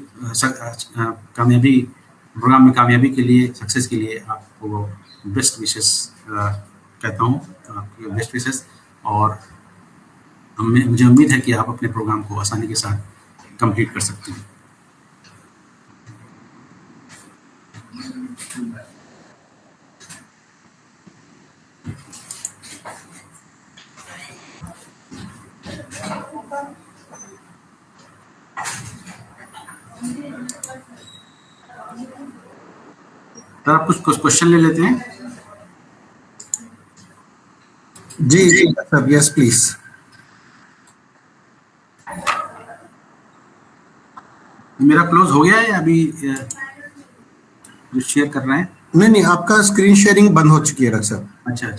प्रोग्राम में कामयाबी के लिए, सक्सेस के लिए आपको बेस्ट विशेस कहता हूँ, आपके बेस्ट विशेस। और मुझे उम्मीद है कि आप अपने प्रोग्राम को आसानी के साथ कंप्लीट कर सकते हैं। तो आप कुछ क्वेश्चन ले लेते हैं। जी जी सर, यस प्लीज। मेरा क्लोज हो गया है अभी जो शेयर कर रहे हैं? नहीं, आपका स्क्रीन शेयरिंग बंद हो चुकी है डॉक्टर साहब। अच्छा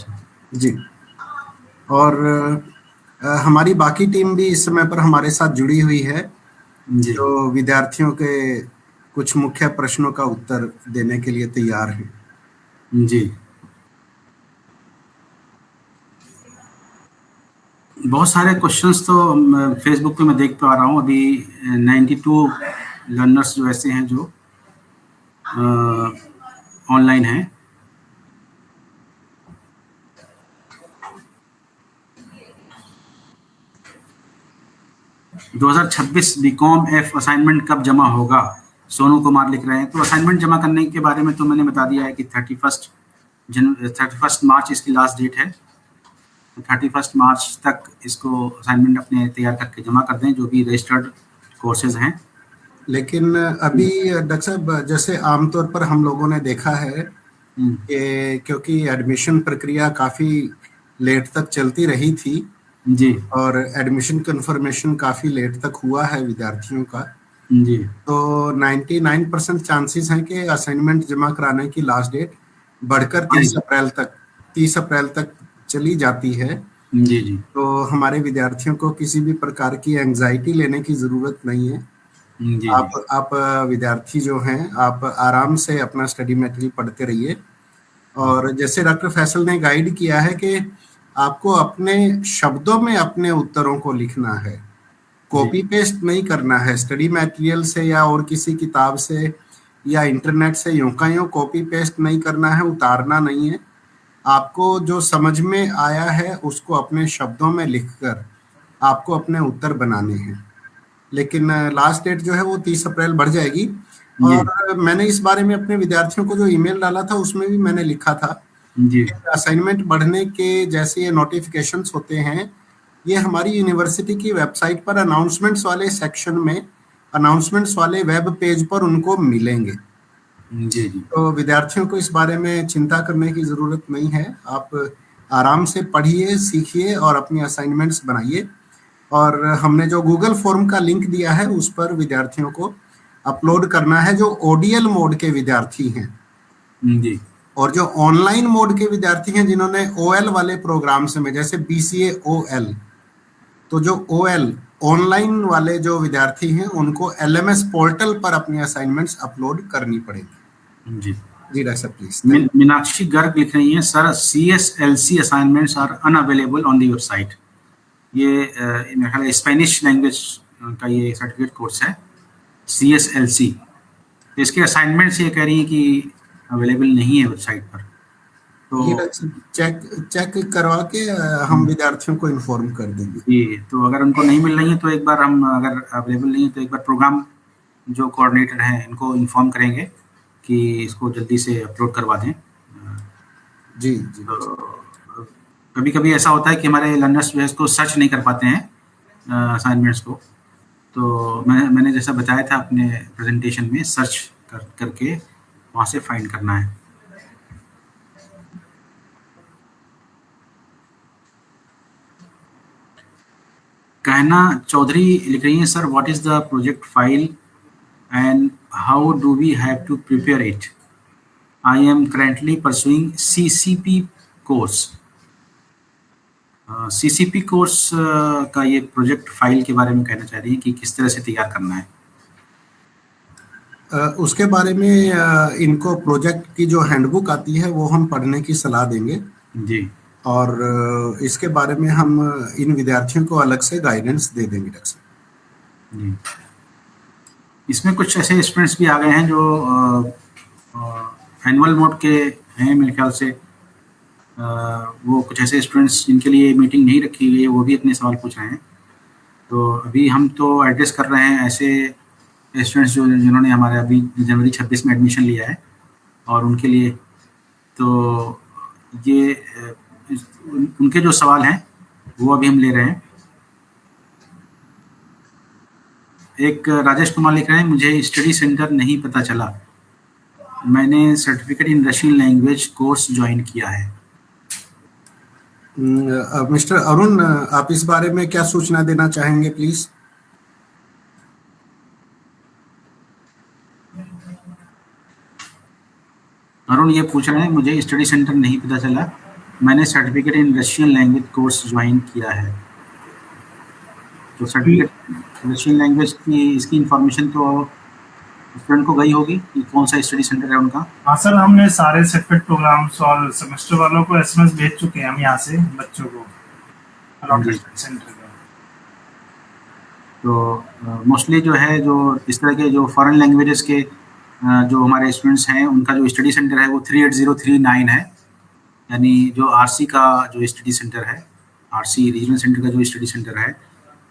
जी। और हमारी बाकी टीम भी इस समय पर हमारे साथ जुड़ी हुई है, जो विद्यार्थियों के कुछ मुख्य प्रश्नों का उत्तर देने के लिए तैयार है। जी, बहुत सारे क्वेश्चंस तो फेसबुक पे मैं देख पा रहा हूँ। अभी 92 लर्नर्स जो ऐसे हैं जो ऑनलाइन हैं। – 2026 बीकॉम एफ असाइनमेंट कब जमा होगा? सोनू कुमार लिख रहे हैं। तो असाइनमेंट जमा करने के बारे में तो मैंने बता दिया है कि 31 मार्च इसकी लास्ट डेट है। 31 मार्च तक इसको असाइनमेंट अपने तैयार करके जमा कर दें, जो भी रजिस्टर्ड कोर्सेज हैं। लेकिन अभी डॉक्टर साहब, जैसे आमतौर पर हम लोगों ने देखा है कि क्योंकि एडमिशन प्रक्रिया काफ़ी लेट तक चलती रही थी जी, और एडमिशन कंफर्मेशन काफ़ी लेट तक हुआ है विद्यार्थियों का जी, तो 99% चांसेस हैं कि असाइनमेंट जमा कराने की लास्ट डेट बढ़कर 30 अप्रैल तक चली जाती है। जी जी। तो हमारे विद्यार्थियों को किसी भी प्रकार की एंजाइटी लेने की ज़रूरत नहीं है। जी, आप विद्यार्थी जो हैं, आप आराम से अपना स्टडी मटेरियल पढ़ते रहिए। और जैसे डॉक्टर फैसल ने गाइड किया है कि आपको अपने शब्दों में अपने उत्तरों को लिखना है, कॉपी पेस्ट नहीं करना है स्टडी मटेरियल से या और किसी किताब से या इंटरनेट से यूं का यूं कॉपी पेस्ट नहीं करना है, उतारना नहीं है। आपको जो समझ में आया है उसको अपने शब्दों में लिखकर आपको अपने उत्तर बनाने हैं। लेकिन लास्ट डेट जो है वो 30 अप्रैल बढ़ जाएगी। और मैंने इस बारे में अपने विद्यार्थियों को जो ईमेल डाला था उसमें भी मैंने लिखा था जी, असाइनमेंट बढ़ने के जैसे ये नोटिफिकेशंस होते हैं, ये हमारी यूनिवर्सिटी की वेबसाइट पर अनाउंसमेंट्स वाले सेक्शन में, अनाउंसमेंट्स वाले वेब पेज पर उनको मिलेंगे। जी जी। तो विद्यार्थियों को इस बारे में चिंता करने की ज़रूरत नहीं है। आप आराम से पढ़िए, सीखिए और अपनी असाइनमेंट्स बनाइए। और हमने जो गूगल फॉर्म का लिंक दिया है उस पर विद्यार्थियों को अपलोड करना है जो ओडीएल मोड के विद्यार्थी हैं जी। और जो ऑनलाइन मोड के विद्यार्थी हैं जिन्होंने ओएल वाले प्रोग्राम्स में जैसे बीसीए ओएल, तो जो ओएल ऑनलाइन वाले जो विद्यार्थी हैं उनको एलएमएस पोर्टल पर अपनी असाइनमेंट्स अपलोड करनी पड़ेगी। जी जी डॉक्टर साहब प्लीज। मीनाक्षी गर्ग लिख रही हैं, sir CSLC assignments are unavailable on the website. ये मेरे ख्याल स्पेनिश लैंग्वेज का ये सर्टिफिकेट कोर्स है CSLC। तो इसके असाइनमेंट्स ये कह रही हैं कि अवेलेबल नहीं है वेबसाइट पर। तो चेक करवा के हम विद्यार्थियों को इन्फॉर्म कर देंगे। जी, तो अगर उनको नहीं मिल रही है तो एक बार हम, अगर अवेलेबल नहीं है तो एक बार प्रोग्राम जो कोऑर्डिनेटर हैं इनको इन्फॉर्म करेंगे कि इसको जल्दी से अपलोड करवा दें। जी जी। तो कभी कभी ऐसा होता है कि हमारे लर्नर्स जो है इसको सर्च नहीं कर पाते हैं असाइनमेंट्स को, तो मैंने जैसा बताया था अपने प्रेजेंटेशन में, सर्च करके वहाँ से फाइंड करना है। कहना चौधरी लिख रही हैं, sir what is the project file and how do we have to prepare it? I am currently pursuing CCP course. CCP course का ये प्रोजेक्ट फाइल के बारे में कहना चाह रही हैं कि किस तरह से तैयार करना है। उसके बारे में इनको प्रोजेक्ट की जो हैंडबुक आती है वो हम पढ़ने की सलाह देंगे जी, और इसके बारे में हम इन विद्यार्थियों को अलग से गाइडेंस दे देंगे डॉक्टर साहब। जी। इसमें कुछ ऐसे स्टूडेंट्स भी आ गए हैं जो एनुअल मोड के हैं मेरे ख्याल से। वो कुछ ऐसे स्टूडेंट्स जिनके लिए मीटिंग नहीं रखी गई है वो भी अपने सवाल पूछ रहे हैं। तो अभी हम तो एड्रेस कर रहे हैं ऐसे स्टूडेंट्स जिन्होंने हमारे अभी जनवरी 26 में एडमिशन लिया है, और उनके लिए तो ये उनके जो सवाल हैं वो अभी हम ले रहे हैं। एक राजेश कुमार लिख रहे हैं, मुझे स्टडी सेंटर नहीं पता चला, मैंने certificate in Russian language course join किया है। मिस्टर अरुण, आप इस बारे में क्या सूचना देना चाहेंगे प्लीज? अरुण ये पूछ रहे हैं, मुझे स्टडी सेंटर नहीं पता चला, मैंने certificate in Russian language course join किया है। तो सर्टिफिकेट रशियन लैंग्वेज की इसकी इंफॉर्मेशन तो स्टूडेंट को गई होगी कि कौन सा स्टडी सेंटर है उनका। हाँ सर, हमने सारे सर्टिफिकेट प्रोग्राम्स और सेमेस्टर वालों को SMS भेज चुके हैं हम यहाँ से बच्चों को सेंटर का। तो मोस्टली जो है, जो इस तरह के जो फॉरेन लैंग्वेजेस के जो हमारे स्टूडेंट्स हैं उनका जो स्टडी सेंटर है वो 38039 है, यानी जो RC का जो स्टडी सेंटर है, RC रीजनल सेंटर का जो स्टडी सेंटर है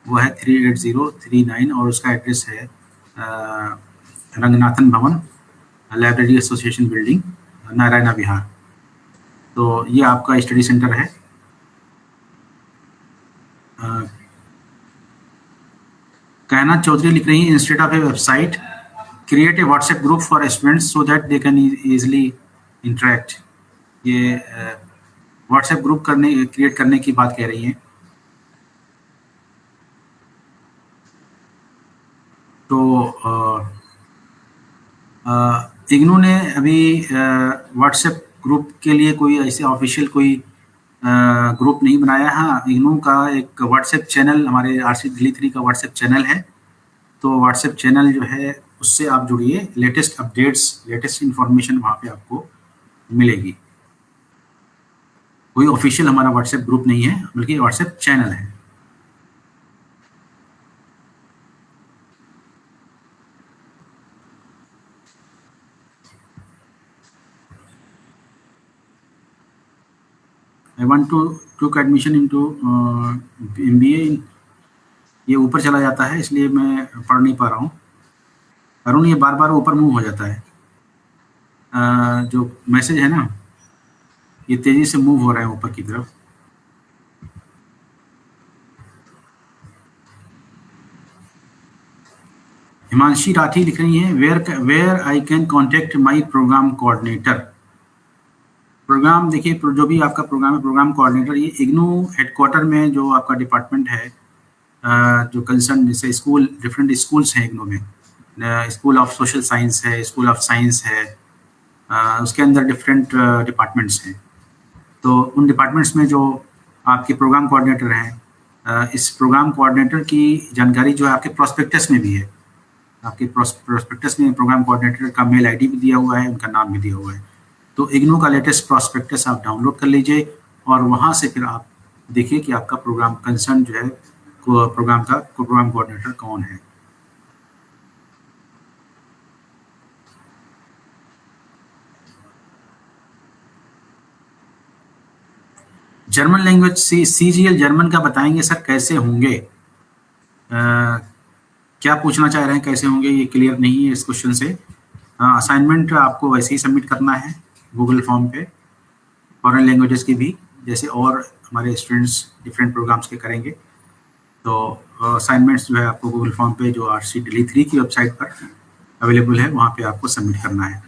वो है 38039, और उसका एड्रेस है रंगनाथन भवन, library association building, Narayana Bihar. तो ये आपका स्टडी सेंटर है। कहना चौधरी लिख रही है, instead of A website create a WhatsApp group for students so that they can easily interact. ये व्हाट्सएप ग्रुप क्रिएट करने की बात कह रही हैं। तो इग्नू ने अभी व्हाट्सएप ग्रुप के लिए कोई ऐसे ऑफिशियल कोई ग्रुप नहीं बनाया। हाँ, इग्नू का एक व्हाट्सएप चैनल, हमारे RC दिल्ली 3 का व्हाट्सएप चैनल है, तो व्हाट्सएप चैनल जो है उससे आप जुड़िए, लेटेस्ट अपडेट्स, लेटेस्ट इन्फॉर्मेशन वहाँ पे आपको मिलेगी। कोई ऑफिशियल हमारा व्हाट्सएप ग्रुप नहीं है, बल्कि व्हाट्सएप चैनल है। I want to took admission into MBA। ये ऊपर चला जाता है इसलिए मैं पढ़ नहीं पा रहा हूँ। अरुण, ये बार बार ऊपर मूव हो जाता है, जो मैसेज है ना ये तेजी से मूव हो रहा है ऊपर की तरफ। हिमांशी राठी लिख रही हैं, where I can contact my programme coordinator. Programme देखिए, जो भी आपका प्रोग्राम है, प्रोग्राम कोऑर्डिनेटर ये इग्नू हेडक्वार्टर में जो आपका डिपार्टमेंट है जो कंसर्न, जैसे स्कूल, डिफरेंट स्कूल्स हैं इग्नू में, स्कूल ऑफ सोशल साइंस है, स्कूल ऑफ साइंस है, उसके अंदर डिफरेंट डिपार्टमेंट्स हैं। तो उन डिपार्टमेंट्स में जो आपके प्रोग्राम कोऑर्डिनेटर हैं, इस प्रोग्राम कोऑर्डिनेटर की जानकारी जो है आपके प्रोस्पेक्टस में भी है। आपके प्रोस्पेक्टस में प्रोग्राम कोऑर्डिनेटर का मेल आईडी भी दिया हुआ है, उनका नाम भी दिया हुआ है। तो इग्नू का लेटेस्ट प्रोस्पेक्टस आप डाउनलोड कर लीजिए और वहाँ से फिर आप देखिए कि आपका प्रोग्राम कंसर्न जो है प्रोग्राम कोऑर्डिनेटर कौन है। जर्मन लैंग्वेज CGL जर्मन का बताएंगे सर कैसे होंगे? क्या पूछना चाह रहे हैं, कैसे होंगे, ये क्लियर नहीं है इस क्वेश्चन से। असाइनमेंट आपको वैसे ही सबमिट करना है गूगल फॉर्म पे, फॉरेन लैंग्वेजेस की भी, जैसे और हमारे स्टूडेंट्स डिफरेंट प्रोग्राम्स के करेंगे। तो असाइनमेंट्स जो है आपको गूगल फॉर्म पे जो RC3 की वेबसाइट पर अवेलेबल है, वहाँ पे आपको सबमिट करना है।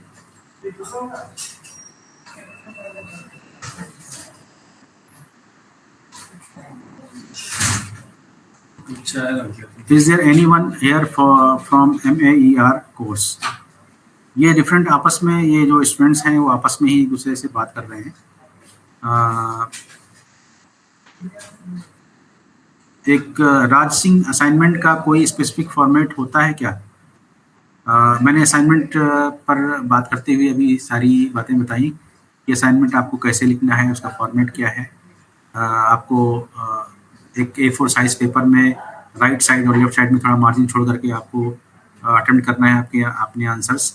Is there anyone here from MAER course? ये डिफरेंट आपस में, ये जो स्टूडेंट्स हैं वो आपस में ही एक दूसरे से बात कर रहे हैं। एक राज सिंह, असाइनमेंट का कोई स्पेसिफिक फॉर्मेट होता है क्या? मैंने असाइनमेंट पर बात करते हुए अभी सारी बातें बताई कि असाइनमेंट आपको कैसे लिखना है, उसका फॉर्मेट क्या है। आपको एक A4 साइज पेपर में राइट साइड और लेफ्ट साइड में थोड़ा मार्जिन छोड़ करके आपको अटेम्प्ट करना है अपने आंसर्स,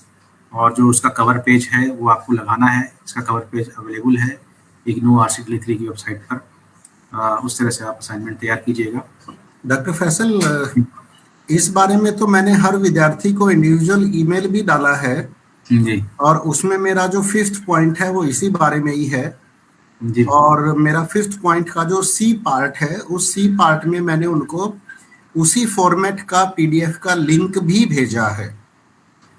और जो उसका कवर पेज है वो आपको लगाना है। इसका कवर पेज अवेलेबल है इग्नू RC3 की वेबसाइट पर। उस तरह से आप असाइनमेंट तैयार कीजिएगा। डॉक्टर फैसल, इस बारे में तो मैंने हर विद्यार्थी को इंडिविजुअल ईमेल भी डाला है जी, और उसमें मेरा जो 5th पॉइंट है वो इसी बारे में ही है जी, और मेरा 5th पॉइंट का जो C पार्ट है, उस C पार्ट में मैंने उनको उसी फॉर्मेट का PDF का लिंक भी भेजा है।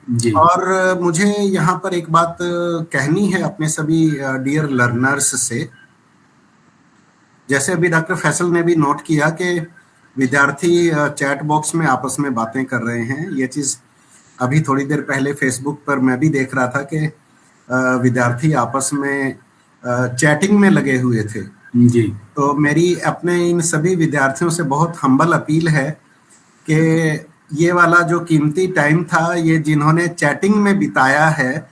जी, और मुझे यहाँ पर एक बात कहनी है अपने सभी डियर लर्नर्स से। जैसे अभी डॉक्टर फैसल ने भी नोट किया कि विद्यार्थी चैट बॉक्स में आपस में बातें कर रहे हैं। ये चीज़ अभी थोड़ी देर पहले फेसबुक पर मैं भी देख रहा था कि विद्यार्थी आपस में चैटिंग में लगे हुए थे। जी, तो मेरी अपने इन सभी विद्यार्थियों से बहुत हम्बल अपील है कि ये वाला जो कीमती टाइम था, ये जिन्होंने चैटिंग में बिताया है,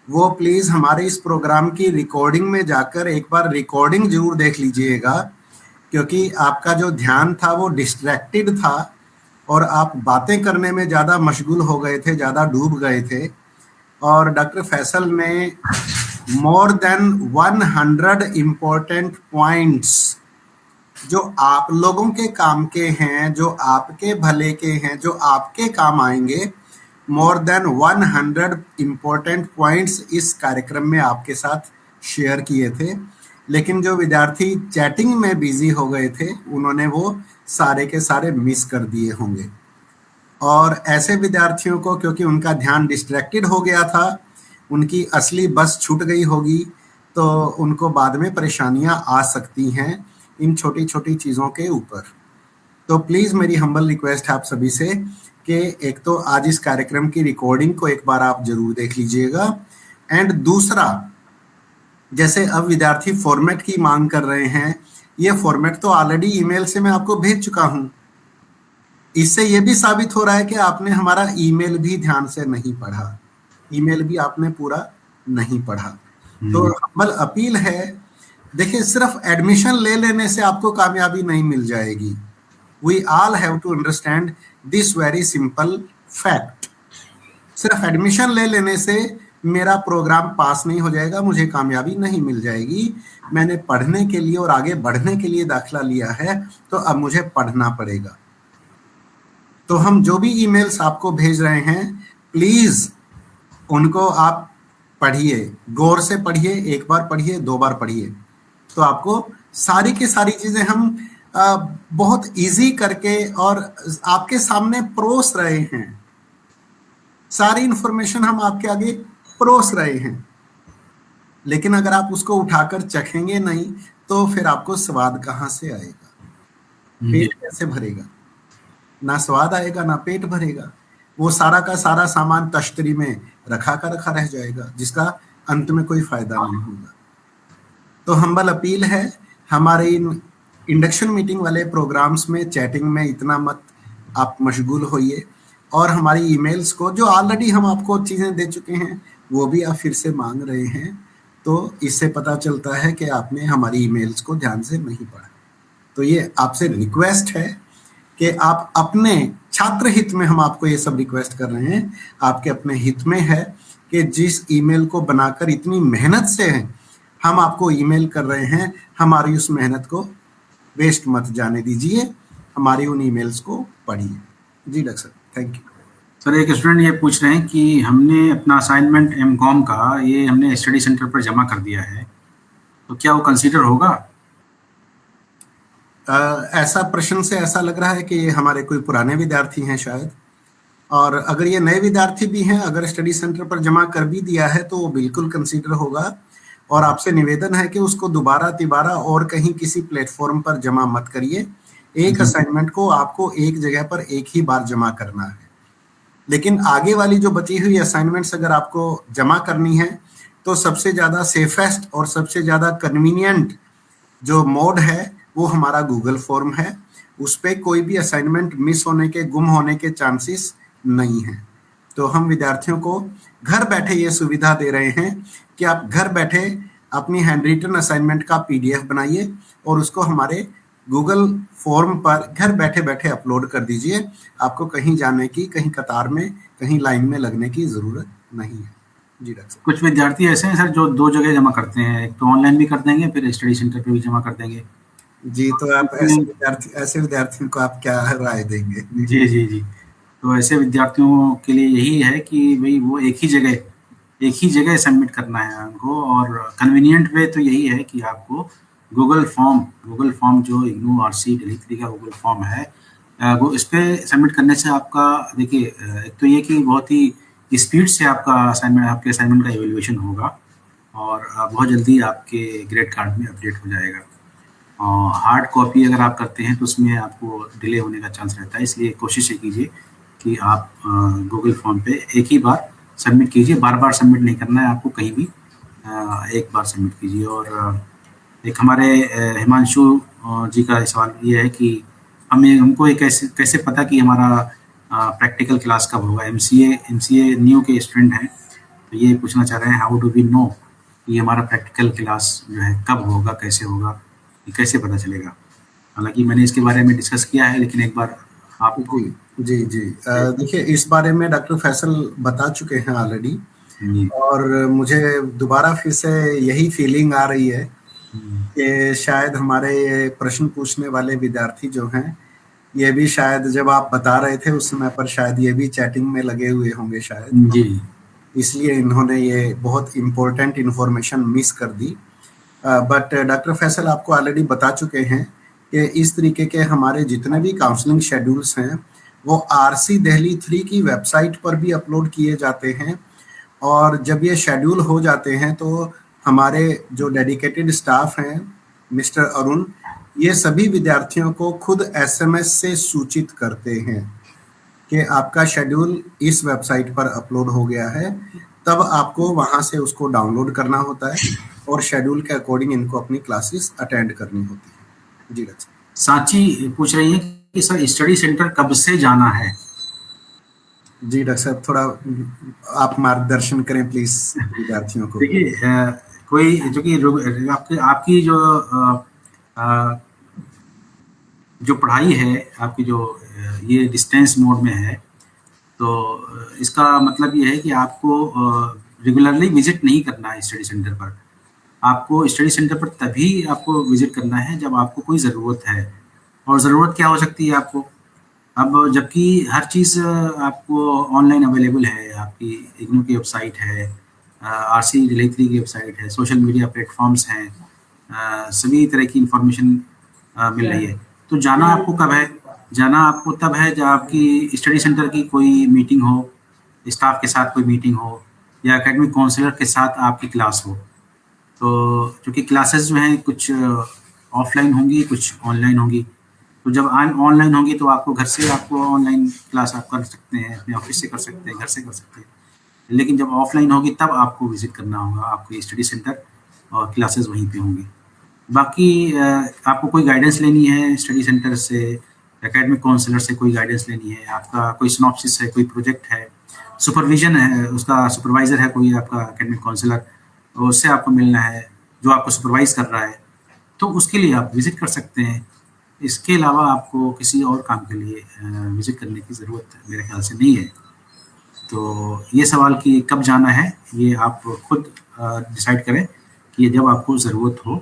वो प्लीज़ हमारे इस प्रोग्राम की रिकॉर्डिंग में जाकर एक बार रिकॉर्डिंग जरूर देख लीजिएगा, क्योंकि आपका जो ध्यान था वो डिस्ट्रैक्टेड था और आप बातें करने में ज़्यादा मशगूल हो गए थे, ज़्यादा डूब गए थे। और डॉक्टर फैसल ने मोर देन 100 इम्पोर्टेंट पॉइंट्स जो आप लोगों के काम के हैं, जो आपके भले के हैं, जो आपके काम आएंगे, मोर देन 100 इम्पोर्टेंट पॉइंट्स इस कार्यक्रम में आपके साथ शेयर किए थे। लेकिन जो विद्यार्थी चैटिंग में बिजी हो गए थे, उन्होंने वो सारे के सारे मिस कर दिए होंगे। और ऐसे विद्यार्थियों को, क्योंकि उनका ध्यान डिस्ट्रैक्टेड हो गया था, उनकी असली बस छूट गई होगी, तो उनको बाद में परेशानियां आ सकती हैं इन छोटी छोटी चीज़ों के ऊपर। तो प्लीज़ मेरी हम्बल रिक्वेस्ट है आप सभी से कि एक तो आज इस कार्यक्रम की रिकॉर्डिंग को एक बार आप जरूर देख लीजिएगा, एंड दूसरा, जैसे अब विद्यार्थी फॉर्मेट की मांग कर रहे हैं, ये फॉर्मेट तो ऑलरेडी ईमेल से मैं आपको भेज चुका हूं। इससे ये भी साबित हो रहा है कि आपने हमारा ईमेल भी ध्यान से नहीं पढ़ा, ईमेल भी आपने पूरा नहीं पढ़ा। तो हम्बल अपील है, देखिए सिर्फ एडमिशन ले लेने से आपको कामयाबी नहीं मिल जाएगी। We all have to understand this very simple fact. सिर्फ एडमिशन ले लेने से मेरा प्रोग्राम पास नहीं हो जाएगा, मुझे कामयाबी नहीं मिल जाएगी। मैंने पढ़ने के लिए और आगे बढ़ने के लिए दाखिला लिया है, तो अब मुझे पढ़ना पड़ेगा। तो हम जो भी ईमेल्स आपको भेज रहे हैं, प्लीज उनको आप पढ़िए, गौर से पढ़िए, एक बार पढ़िए, 2 बार पढ़िए, तो आपको सारी की सारी चीजें हम बहुत इजी करके और आपके सामने परोस रहे हैं। सारी इंफॉर्मेशन हम आपके आगे परोस रहे हैं, लेकिन अगर आप उसको उठाकर चखेंगे नहीं, तो फिर आपको स्वाद कहाँ से आएगा, पेट कैसे भरेगा। ना स्वाद आएगा, ना पेट भरेगा। वो सारा का सारा सामान तश्तरी में रखा का रखा रह जाएगा, जिसका अंत में कोई फायदा नहीं होगा। तो हम्बल अपील है, हमारे इन इंडक्शन मीटिंग वाले प्रोग्राम्स में चैटिंग में इतना मत आप मशगूल होइए, और हमारी ईमेल्स को जो ऑलरेडी हम आपको चीज़ें दे चुके हैं वो भी आप फिर से मांग रहे हैं, तो इससे पता चलता है कि आपने हमारी ईमेल्स को ध्यान से नहीं पढ़ा। तो ये आपसे रिक्वेस्ट है कि आप अपने छात्र हित में, हम आपको ये सब रिक्वेस्ट कर रहे हैं, आपके अपने हित में है कि जिस ईमेल को बनाकर इतनी मेहनत से हम आपको ईमेल कर रहे हैं, हमारी उस मेहनत को वेस्ट मत जाने दीजिए, हमारी उन ईमेल्स को पढ़िए। जी डॉक्टर साहब, थैंक यू। सर, एक स्टूडेंट ये पूछ रहे हैं कि हमने अपना असाइनमेंट एमकॉम का ये हमने स्टडी सेंटर पर जमा कर दिया है, तो क्या वो कंसीडर होगा? ऐसा प्रश्न से ऐसा लग रहा है कि ये हमारे कोई पुराने विद्यार्थी हैं शायद, और अगर ये नए विद्यार्थी भी हैं, अगर स्टडी सेंटर पर जमा कर भी दिया है तो वो बिल्कुल कंसीडर होगा। और आपसे निवेदन है कि उसको दोबारा तिबारा और कहीं किसी प्लेटफॉर्म पर जमा मत करिए। एक असाइनमेंट को आपको एक जगह पर एक ही बार जमा करना है, लेकिन आगे वाली जो बची हुई असाइनमेंट्स अगर आपको जमा करनी है तो सबसे ज़्यादा सेफेस्ट और सबसे ज़्यादा कन्वीनियंट जो मोड है वो हमारा गूगल फॉर्म है। उस पर कोई भी असाइनमेंट मिस होने के, गुम होने के चांसेस नहीं हैं। तो हम विद्यार्थियों को घर बैठे ये सुविधा दे रहे हैं कि आप घर बैठे अपनी हैंड रिटन असाइनमेंट का PDF बनाइए और उसको हमारे गूगल फॉर्म पर घर बैठे बैठे अपलोड कर दीजिए। आपको कहीं जाने की, कहीं कतार में, कहीं लाइन में लगने की ज़रूरत नहीं है। जी डॉक्टर साहब। कुछ विद्यार्थी ऐसे हैं सर जो 2 जगह जमा करते हैं, एक तो ऑनलाइन भी कर देंगे, फिर स्टडी सेंटर पे भी जमा कर देंगे। जी, तो आप ऐसे विद्यार्थियों को आप क्या राय देंगे? जी जी जी, तो ऐसे विद्यार्थियों के लिए यही है कि भाई वो एक ही जगह सबमिट करना है उनको, और कन्वीनियंट वे तो यही है कि आपको गूगल फॉर्म जो इग्नू RC दिल्ली 3 का गूगल फॉर्म है, वो इस पे सबमिट करने से आपका देखिए, एक तो ये कि बहुत ही स्पीड से आपके असाइनमेंट का इवैल्यूएशन होगा, और बहुत जल्दी आपके ग्रेड कार्ड में अपडेट हो जाएगा। हार्ड कॉपी अगर आप करते हैं तो उसमें आपको डिले होने का चांस रहता है, इसलिए कोशिश ये कीजिए कि आप गूगल फॉर्म पे एक ही बार सबमिट कीजिए, बार सबमिट नहीं करना है आपको कहीं भी, एक बार सबमिट कीजिए। और एक हमारे हिमांशु जी का सवाल ये है कि हमको ये कैसे पता कि हमारा प्रैक्टिकल क्लास कब होगा। MCA न्यू के स्टूडेंट हैं, तो ये पूछना चाह रहे हैं, हाउ डू वी नो कि हमारा प्रैक्टिकल क्लास जो है कब होगा, कैसे होगा, ये कैसे पता चलेगा? हालांकि मैंने इसके बारे में डिस्कस किया है, लेकिन एक बार आप जी देखिए, इस बारे में डॉक्टर फैसल बता चुके हैं ऑलरेडी, और मुझे दोबारा फिर से यही फीलिंग आ रही है कि शायद हमारे प्रश्न पूछने वाले विद्यार्थी जो हैं, ये भी शायद जब आप बता रहे थे उस समय पर शायद ये भी चैटिंग में लगे हुए होंगे शायद जी, इसलिए इन्होंने ये बहुत इम्पोर्टेंट इन्फॉर्मेशन मिस कर दी। बट डॉक्टर फैसल आपको ऑलरेडी बता चुके हैं कि इस तरीके के हमारे जितने भी काउंसलिंग शेड्यूल्स हैं वो RC दिल्ली 3 की वेबसाइट पर भी अपलोड किए जाते हैं, और जब ये शेड्यूल हो जाते हैं तो हमारे जो डेडिकेटेड स्टाफ हैं, मिस्टर अरुण, ये सभी विद्यार्थियों को खुद SMS से सूचित करते हैं कि आपका शेड्यूल इस वेबसाइट पर अपलोड हो गया है। तब आपको वहाँ से उसको डाउनलोड करना होता है और शेड्यूल के अकॉर्डिंग इनको अपनी क्लासेस अटेंड करनी होती है। जी डॉक्टर। सांची पूछ रही है कि सर स्टडी सेंटर कब से जाना है? जी डॉक्टर साहब, थोड़ा आप मार्गदर्शन करें प्लीज विद्यार्थियों को। देखिए, कोई जो कि आपकी जो पढ़ाई है आपकी, जो ये डिस्टेंस मोड में है, तो इसका मतलब ये है कि आपको रेगुलरली विजिट नहीं करना है स्टडी सेंटर पर। आपको स्टडी सेंटर पर तभी आपको विजिट करना है जब आपको कोई ज़रूरत है। और ज़रूरत क्या हो सकती है आपको? अब जबकि हर चीज़ आपको ऑनलाइन अवेलेबल है, आपकी इग्नू की वेबसाइट है, RC दिल्ली 3 की वेबसाइट है, सोशल मीडिया प्लेटफॉर्म्स हैं, सभी तरह की इंफॉर्मेशन मिल रही है। तो जाना आपको कब है? जाना आपको तब है जब आपकी स्टडी सेंटर की कोई मीटिंग हो, स्टाफ के साथ कोई मीटिंग हो, या एकेडमिक काउंसलर के साथ आपकी क्लास हो। तो क्योंकि क्लासेस जो हैं कुछ ऑफलाइन होंगी, कुछ ऑनलाइन होंगी, तो जब ऑनलाइन होगी तो आपको घर से आपको ऑनलाइन क्लास आप कर सकते हैं, अपने ऑफिस से कर सकते हैं, घर से कर सकते हैं। लेकिन जब ऑफलाइन होगी तब आपको विजिट करना होगा आपके स्टडी सेंटर, और क्लासेस वहीं पे होंगी। बाकी आपको कोई गाइडेंस लेनी है स्टडी सेंटर से, एकेडमिक काउंसलर से कोई गाइडेंस लेनी है, आपका कोई सिनॉप्सिस है, कोई प्रोजेक्ट है, सुपरविजन है, उसका सुपरवाइजर है कोई आपका एकेडमिक काउंसलर, उससे आपको मिलना है जो आपको सुपरवाइज कर रहा है, तो उसके लिए आप विजिट कर सकते हैं। इसके अलावा आपको किसी और काम के लिए विजिट करने की ज़रूरत मेरे ख्याल से नहीं है। तो ये सवाल कि कब जाना है ये आप खुद डिसाइड करें कि जब आपको ज़रूरत हो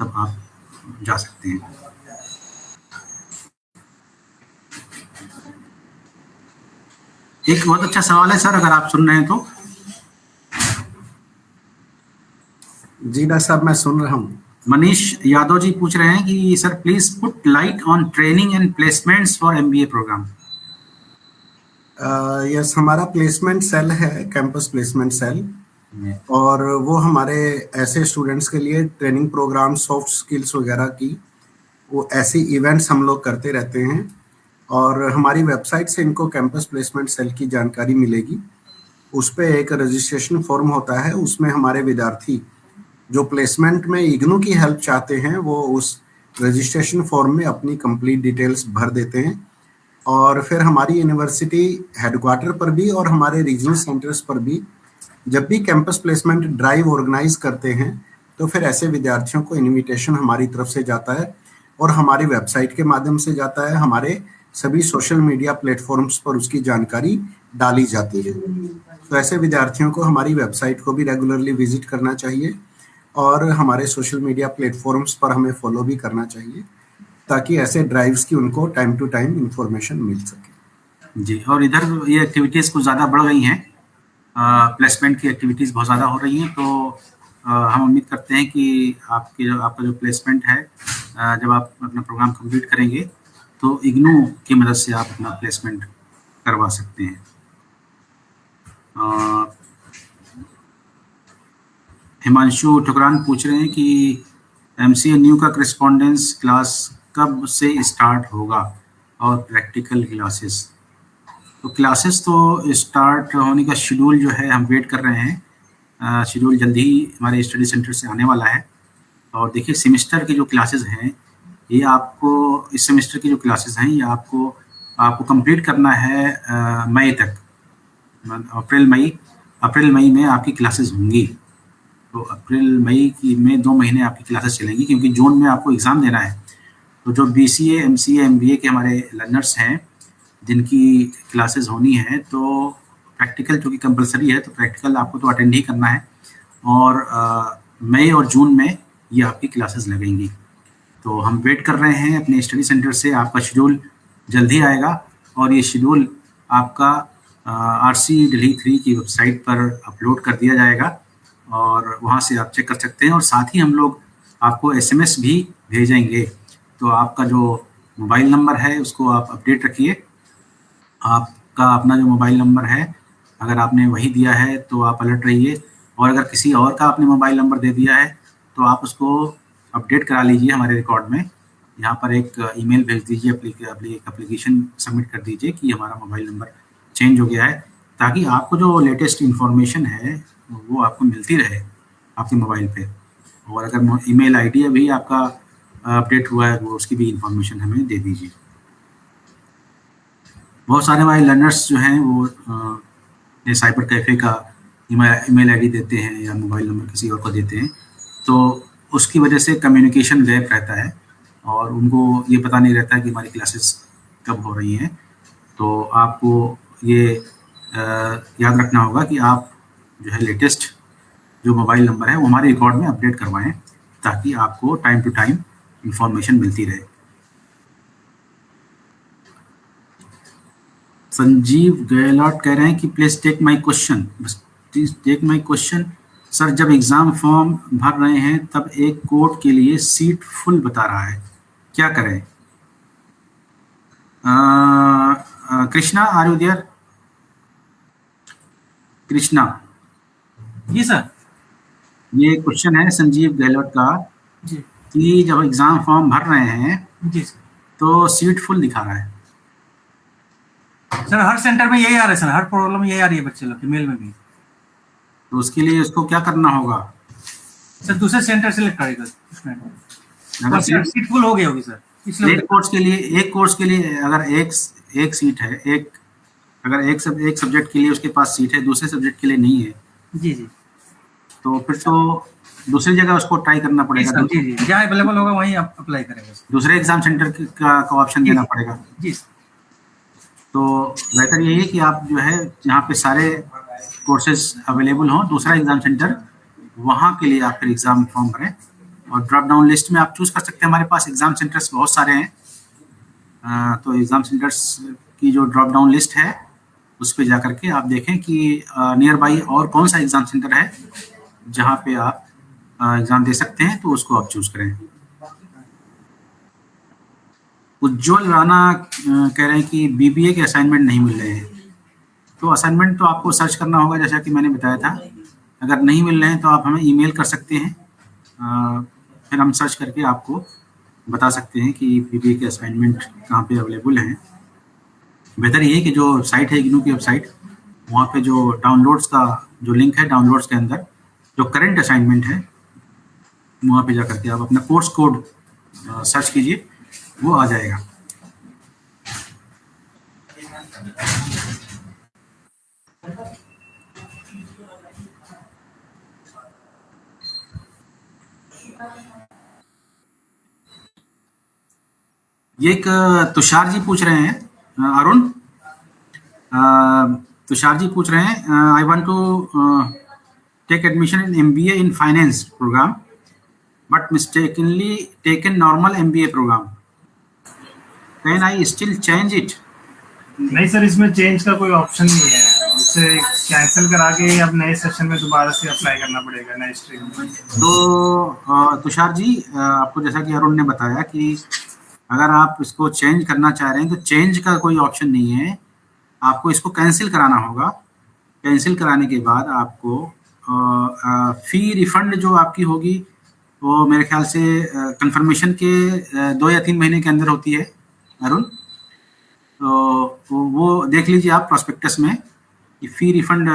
तब आप जा सकते हैं। एक बहुत अच्छा सवाल है सर, अगर आप सुन रहे हैं तो। जी डॉक्टर साहब, मैं सुन रहा हूँ। मनीष यादव जी पूछ रहे हैं कि sir please put light on training and placements for MBA programme. Yes, हमारा प्लेसमेंट सेल है, कैंपस प्लेसमेंट सेल, और वो हमारे ऐसे स्टूडेंट्स के लिए ट्रेनिंग प्रोग्राम, सॉफ्ट स्किल्स वगैरह की वो ऐसे इवेंट्स हम लोग करते रहते हैं, और हमारी वेबसाइट से इनको कैंपस प्लेसमेंट सेल की जानकारी मिलेगी। उस पर एक रजिस्ट्रेशन फॉर्म होता है, उसमें हमारे विद्यार्थी जो प्लेसमेंट में इग्नू की हेल्प चाहते हैं वो उस रजिस्ट्रेशन फॉर्म में अपनी कंप्लीट डिटेल्स भर देते हैं, और फिर हमारी यूनिवर्सिटी हेडक्वार्टर पर भी और हमारे रीजनल सेंटर्स पर भी जब भी कैंपस प्लेसमेंट ड्राइव ऑर्गेनाइज करते हैं तो फिर ऐसे विद्यार्थियों को इनविटेशन हमारी तरफ से जाता है, और हमारी वेबसाइट के माध्यम से जाता है, हमारे सभी सोशल मीडिया प्लेटफॉर्म्स पर उसकी जानकारी डाली जाती है। तो ऐसे विद्यार्थियों को हमारी वेबसाइट को भी रेगुलरली विजिट करना चाहिए, और हमारे सोशल मीडिया प्लेटफॉर्म्स पर हमें फॉलो भी करना चाहिए, ताकि ऐसे ड्राइव्स की उनको टाइम टू टाइम इंफॉर्मेशन मिल सके। जी, और इधर ये एक्टिविटीज़ कुछ ज़्यादा बढ़ गई हैं, प्लेसमेंट की एक्टिविटीज़ बहुत ज़्यादा हो रही हैं, तो हम उम्मीद करते हैं कि आपका जो प्लेसमेंट है, जब आप अपना प्रोग्राम कंप्लीट करेंगे तो इग्नू की मदद से आप अपना प्लेसमेंट करवा सकते हैं। हिमांशु ठुकरान पूछ रहे हैं कि एमसीए न्यू का करस्पॉन्डेंस क्लास कब से स्टार्ट होगा और प्रैक्टिकल क्लासेस। तो क्लासेस तो स्टार्ट होने का शेड्यूल जो है हम वेट कर रहे हैं, शेड्यूल जल्दी ही हमारे स्टडी सेंटर से आने वाला है। और देखिए, सेमेस्टर की जो क्लासेस हैं ये आपको, इस सेमेस्टर की जो क्लासेस हैं ये आपको कंप्लीट करना है मई तक, अप्रैल मई में आपकी क्लासेस होंगी। तो अप्रैल मई में 2 महीने आपकी क्लासेस चलेंगी, क्योंकि जून में आपको एग्ज़ाम देना है। तो जो बीसीए, एमसीए, एमबीए के हमारे लर्नर्स हैं जिनकी क्लासेस होनी है, तो प्रैक्टिकल चूँकि कंपलसरी है तो प्रैक्टिकल आपको तो अटेंड ही करना है, और मई और जून में ये आपकी क्लासेस लगेंगी। तो हम वेट कर रहे हैं अपने स्टडी सेंटर से, आपका शेड्यूल जल्द ही आएगा, और ये शेड्यूल आपका RC दिल्ली 3 की वेबसाइट पर अपलोड कर दिया जाएगा, और वहाँ से आप चेक कर सकते हैं। और साथ ही हम लोग आपको SMS भी भेजेंगे। तो आपका जो मोबाइल नंबर है उसको आप अपडेट रखिए, आपका अपना जो मोबाइल नंबर है अगर आपने वही दिया है तो आप अलर्ट रहिए, और अगर किसी और का आपने मोबाइल नंबर दे दिया है तो आप उसको अपडेट करा लीजिए हमारे रिकॉर्ड में। यहाँ पर एक ईमेल भेज दीजिए, एक एप्लीकेशन सबमिट कर दीजिए कि हमारा मोबाइल नंबर चेंज हो गया है, ताकि आपको जो लेटेस्ट इन्फॉर्मेशन है वो आपको मिलती रहे आपके मोबाइल पे। और अगर ईमेल आईडी अभी आपका अपडेट हुआ है वो उसकी भी इंफॉर्मेशन हमें दे दीजिए। बहुत सारे हमारे लर्नर्स जो हैं वो साइबर कैफ़े का ईमेल आईडी देते हैं या मोबाइल नंबर किसी और को देते हैं, तो उसकी वजह से कम्युनिकेशन गैप रहता है और उनको ये पता नहीं रहता कि हमारी क्लासेस कब हो रही हैं। तो आपको ये याद रखना होगा कि आप जो है लेटेस्ट जो मोबाइल नंबर है वो हमारे रिकॉर्ड में अपडेट करवाएं, ताकि आपको टाइम टू टाइम इंफॉर्मेशन मिलती रहे। संजीव गहलोत कह रहे हैं कि please take my question, please take my question. Sir, जब एग्जाम फॉर्म भर रहे हैं तब एक कोड के लिए सीट फुल बता रहा है, क्या करें? Krishna, are you there? Krishna ji sir. ये क्वेश्चन है संजीव गहलोत का जी कि जब एग्जाम फॉर्म भर रहे हैं जी सर, तो सीट फुल दिखा रहा है। सर हर सेंटर में यही आ रहा है सर, हर प्रॉब्लम यही आ रही है बच्चे लोग की, मेल में भी। तो उसके लिए उसको क्या करना होगा? सर दूसरे सेंटर सेलेक्ट करेगा उसमें, अगर सीट फुल हो गई होगी सर, इसलिए। एक कोर्स के लिए अगर एक सीट है, अगर एक सब्जेक्ट के लिए उसके पास सीट है, दूसरे सब्जेक्ट के लिए नहीं है, जी जी तो फिर तो दूसरी जगह उसको ट्राई करना जी पड़ेगा। सर, जी जी, जहाँ अवेलेबल होगा वहीं आप अप्लाई करेंगे सर। दूसरे एग्जाम सेंटर का ऑप्शन देना पड़ेगा। जी सर। तो बेहतर यही है कि आप जो है जहाँ पे सारे कोर्सेज अवेलेबल हों, दूसरा एग्जाम सेंटर, वहाँ के लिए आप फिर एग्जाम फॉर्म भरें। और ड्रॉप डाउन लिस्ट में आप चूज कर सकते हैं। हमारे पास एग्जाम सेंटर्स बहुत सारे हैं, तो एग्जाम सेंटर्स की जो ड्रॉप डाउन लिस्ट है उस पर जा करके आप देखें कि नियर बाई और कौन सा एग्जाम सेंटर है जहाँ पे आप एग्जाम दे सकते हैं, तो उसको आप चूज करें। उज्ज्वल राणा कह रहे हैं कि बीबीए के असाइनमेंट नहीं मिल रहे हैं। तो असाइनमेंट तो आपको सर्च करना होगा, जैसा कि मैंने बताया था। अगर नहीं मिल रहे हैं तो आप हमें ईमेल कर सकते हैं, फिर हम सर्च करके आपको बता सकते हैं कि बीबीए के असाइनमेंट कहाँ पे अवेलेबल हैं। बेहतर ये है कि जो वेबसाइट है इग्नू की वेबसाइट, वहाँ पे जो डाउनलोड्स का जो लिंक है, डाउनलोड्स के अंदर जो करंट असाइनमेंट है वहाँ पे जा करके आप अपना कोर्स कोड सर्च कीजिए, वो आ जाएगा। ये एक तुषार जी पूछ रहे हैं, अरुण तुषार जी पूछ रहे हैं, I want to take admission in MBA in finance programme but mistakenly taken normal MBA programme, can I still change it? नहीं सर, इसमें चेंज का कोई ऑप्शन नहीं है, उसे कैंसिल करा के अब नए सेशन में दोबारा से अप्लाई करना पड़ेगा नए स्ट्रीम में। तो तुषार जी, आपको जैसा कि अरुण ने बताया कि अगर आप इसको चेंज करना चाह रहे हैं तो चेंज का कोई ऑप्शन नहीं है, आपको इसको कैंसिल कराना होगा। कैंसिल कराने के बाद आपको फी रिफंड जो आपकी होगी वो मेरे ख्याल से कंफर्मेशन के 2 या 3 महीने के अंदर होती है अरुण। तो वो देख लीजिए आप प्रोस्पेक्टस में कि फी रिफंड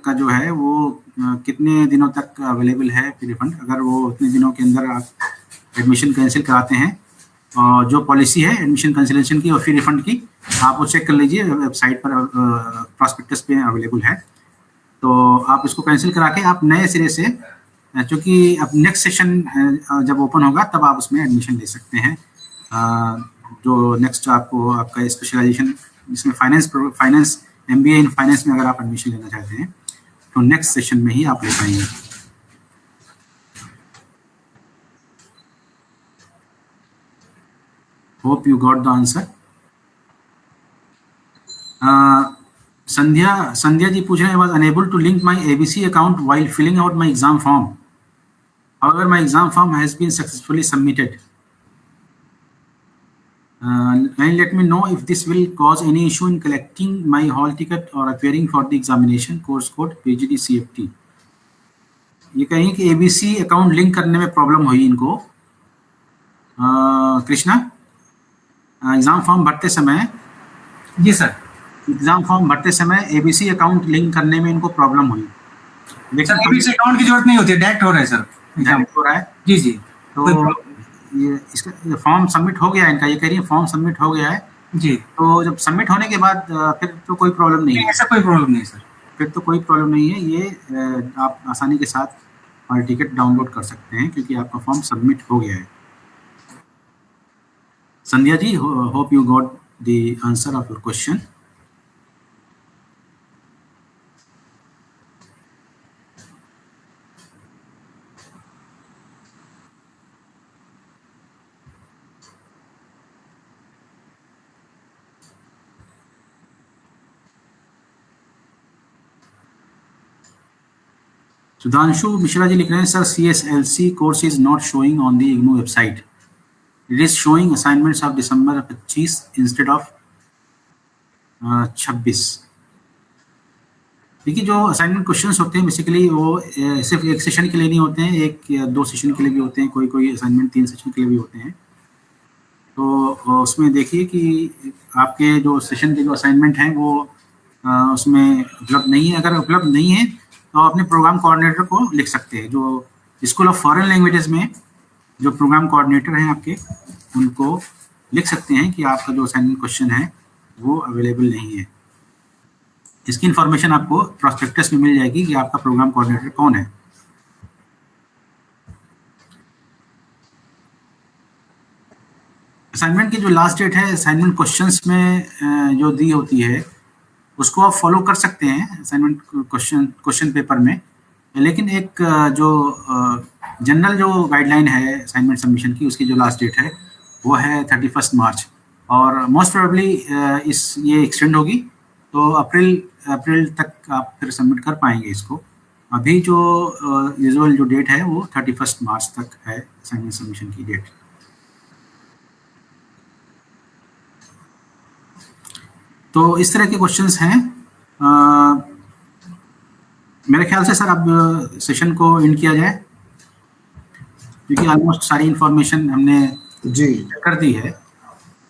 का जो है वो कितने दिनों तक अवेलेबल है फी रिफंड। अगर वो उतने दिनों के अंदर आप एडमिशन कैंसिल कराते हैं, जो पॉलिसी है एडमिशन कैंसिलेशन की और फी रिफंड की, आप वो चेक कर लीजिए, वेबसाइट पर प्रोस्पेक्टस पे अवेलेबल है। तो आप इसको कैंसिल करा के आप नए सिरे से, क्योंकि अब नेक्स्ट सेशन जब ओपन होगा तब आप उसमें एडमिशन ले सकते हैं। जो नेक्स्ट आपको आपका स्पेशलाइजेशन जिसमें फाइनेंस एमबीए इन फाइनेंस में अगर आप एडमिशन लेना चाहते हैं तो नेक्स्ट सेशन में ही आप ले पाएंगे। Hope you got the answer. Sandhya ji पूछ रहे हैं, I was enable to link my ABC account while filling out my exam form, however my exam form has been successfully submitted, and let me know if this will cause any issue in collecting my hall ticket or appearing for the examination, course code PGD CFT। ये कहें कि ABC account link करने में problem हुई इनको। Krishna, exam form भरते समय, जी sir, exam form भरते समय एबीसी अकाउंट लिंक करने में इनको प्रॉब्लम हुई। सर एबीसी अकाउंट की जरूरत नहीं होती है, डायरेक्ट हो रहा है सर, हो रहा है जी जी। तो ये इसका फॉर्म सबमिट हो गया है इनका, ये कह रही है फॉर्म सबमिट हो गया है जी। तो जब सबमिट होने के बाद फिर तो कोई प्रॉब्लम नहीं है, ऐसा कोई प्रॉब्लम नहीं सर, फिर तो कोई प्रॉब्लम नहीं है। ये आप आसानी के साथ हॉल टिकट डाउनलोड कर सकते हैं क्योंकि आपका फॉर्म सबमिट हो गया है। Sandhya ji, hope you got the answer of your question. Sudhanshu Mishra ji लिख रहे हैं, sir CSLC course is not showing on the IGNOU website, it is showing assignments of December 25 instead of 26। देखिए जो असाइनमेंट क्वेश्चंस होते हैं बेसिकली वो सिर्फ एक सेशन के लिए नहीं होते हैं, 1 या 2 सेशन के लिए भी होते हैं, कोई असाइनमेंट 3 सेशन के लिए भी होते हैं। तो उसमें देखिए कि आपके जो सेशन के जो असाइनमेंट हैं वो उसमें उपलब्ध नहीं है। अगर उपलब्ध नहीं है तो आप अपने प्रोग्राम कोऑर्डिनेटर को लिख सकते हैं। जो स्कूल ऑफ फॉरेन लैंग्वेजेस में जो प्रोग्राम कोऑर्डिनेटर हैं आपके, उनको लिख सकते हैं कि आपका जो असाइनमेंट क्वेश्चन है वो अवेलेबल नहीं है। इसकी इंफॉर्मेशन आपको प्रोस्पेक्टस में मिल जाएगी कि आपका प्रोग्राम कोऑर्डिनेटर कौन है। असाइनमेंट की जो लास्ट डेट है असाइनमेंट क्वेश्चंस में जो दी होती है उसको आप फॉलो कर सकते हैं असाइनमेंट क्वेश्चन पेपर में, लेकिन एक जो जनरल जो गाइडलाइन है असाइनमेंट सबमिशन की, उसकी जो लास्ट डेट है वो है 31 मार्च, और मोस्ट प्रोबेबली ये एक्सटेंड होगी, तो अप्रैल तक आप फिर सबमिट कर पाएंगे इसको। अभी जो यूजुअल जो डेट है वो 31 मार्च तक है असाइनमेंट सबमिशन की डेट। तो इस तरह के क्वेश्चंस हैं। मेरे ख्याल से सर अब सेशन को एंड किया जाए, क्योंकि ऑलमोस्ट सारी इंफॉर्मेशन हमने जी कर दी है,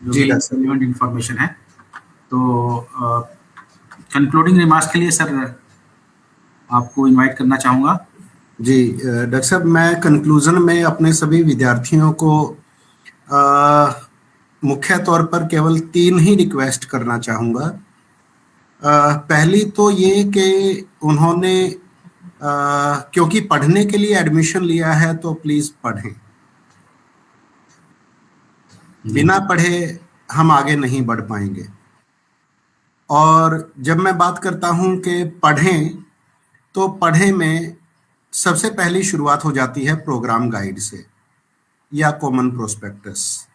जो जी रिलेवेंट इंफॉर्मेशन है। तो कंक्लूडिंग रिमार्क्स के लिए सर आपको इनवाइट करना चाहूँगा। जी डॉक्टर साहब, मैं कंक्लूजन में अपने सभी विद्यार्थियों को मुख्य तौर पर केवल 3 ही रिक्वेस्ट करना चाहूँगा। पहली तो ये कि उन्होंने क्योंकि पढ़ने के लिए एडमिशन लिया है तो प्लीज पढ़ें। बिना पढ़े हम आगे नहीं बढ़ पाएंगे। और जब मैं बात करता हूं कि पढ़ें, तो पढ़े में सबसे पहली शुरुआत हो जाती है प्रोग्राम गाइड से या कॉमन प्रोस्पेक्टस।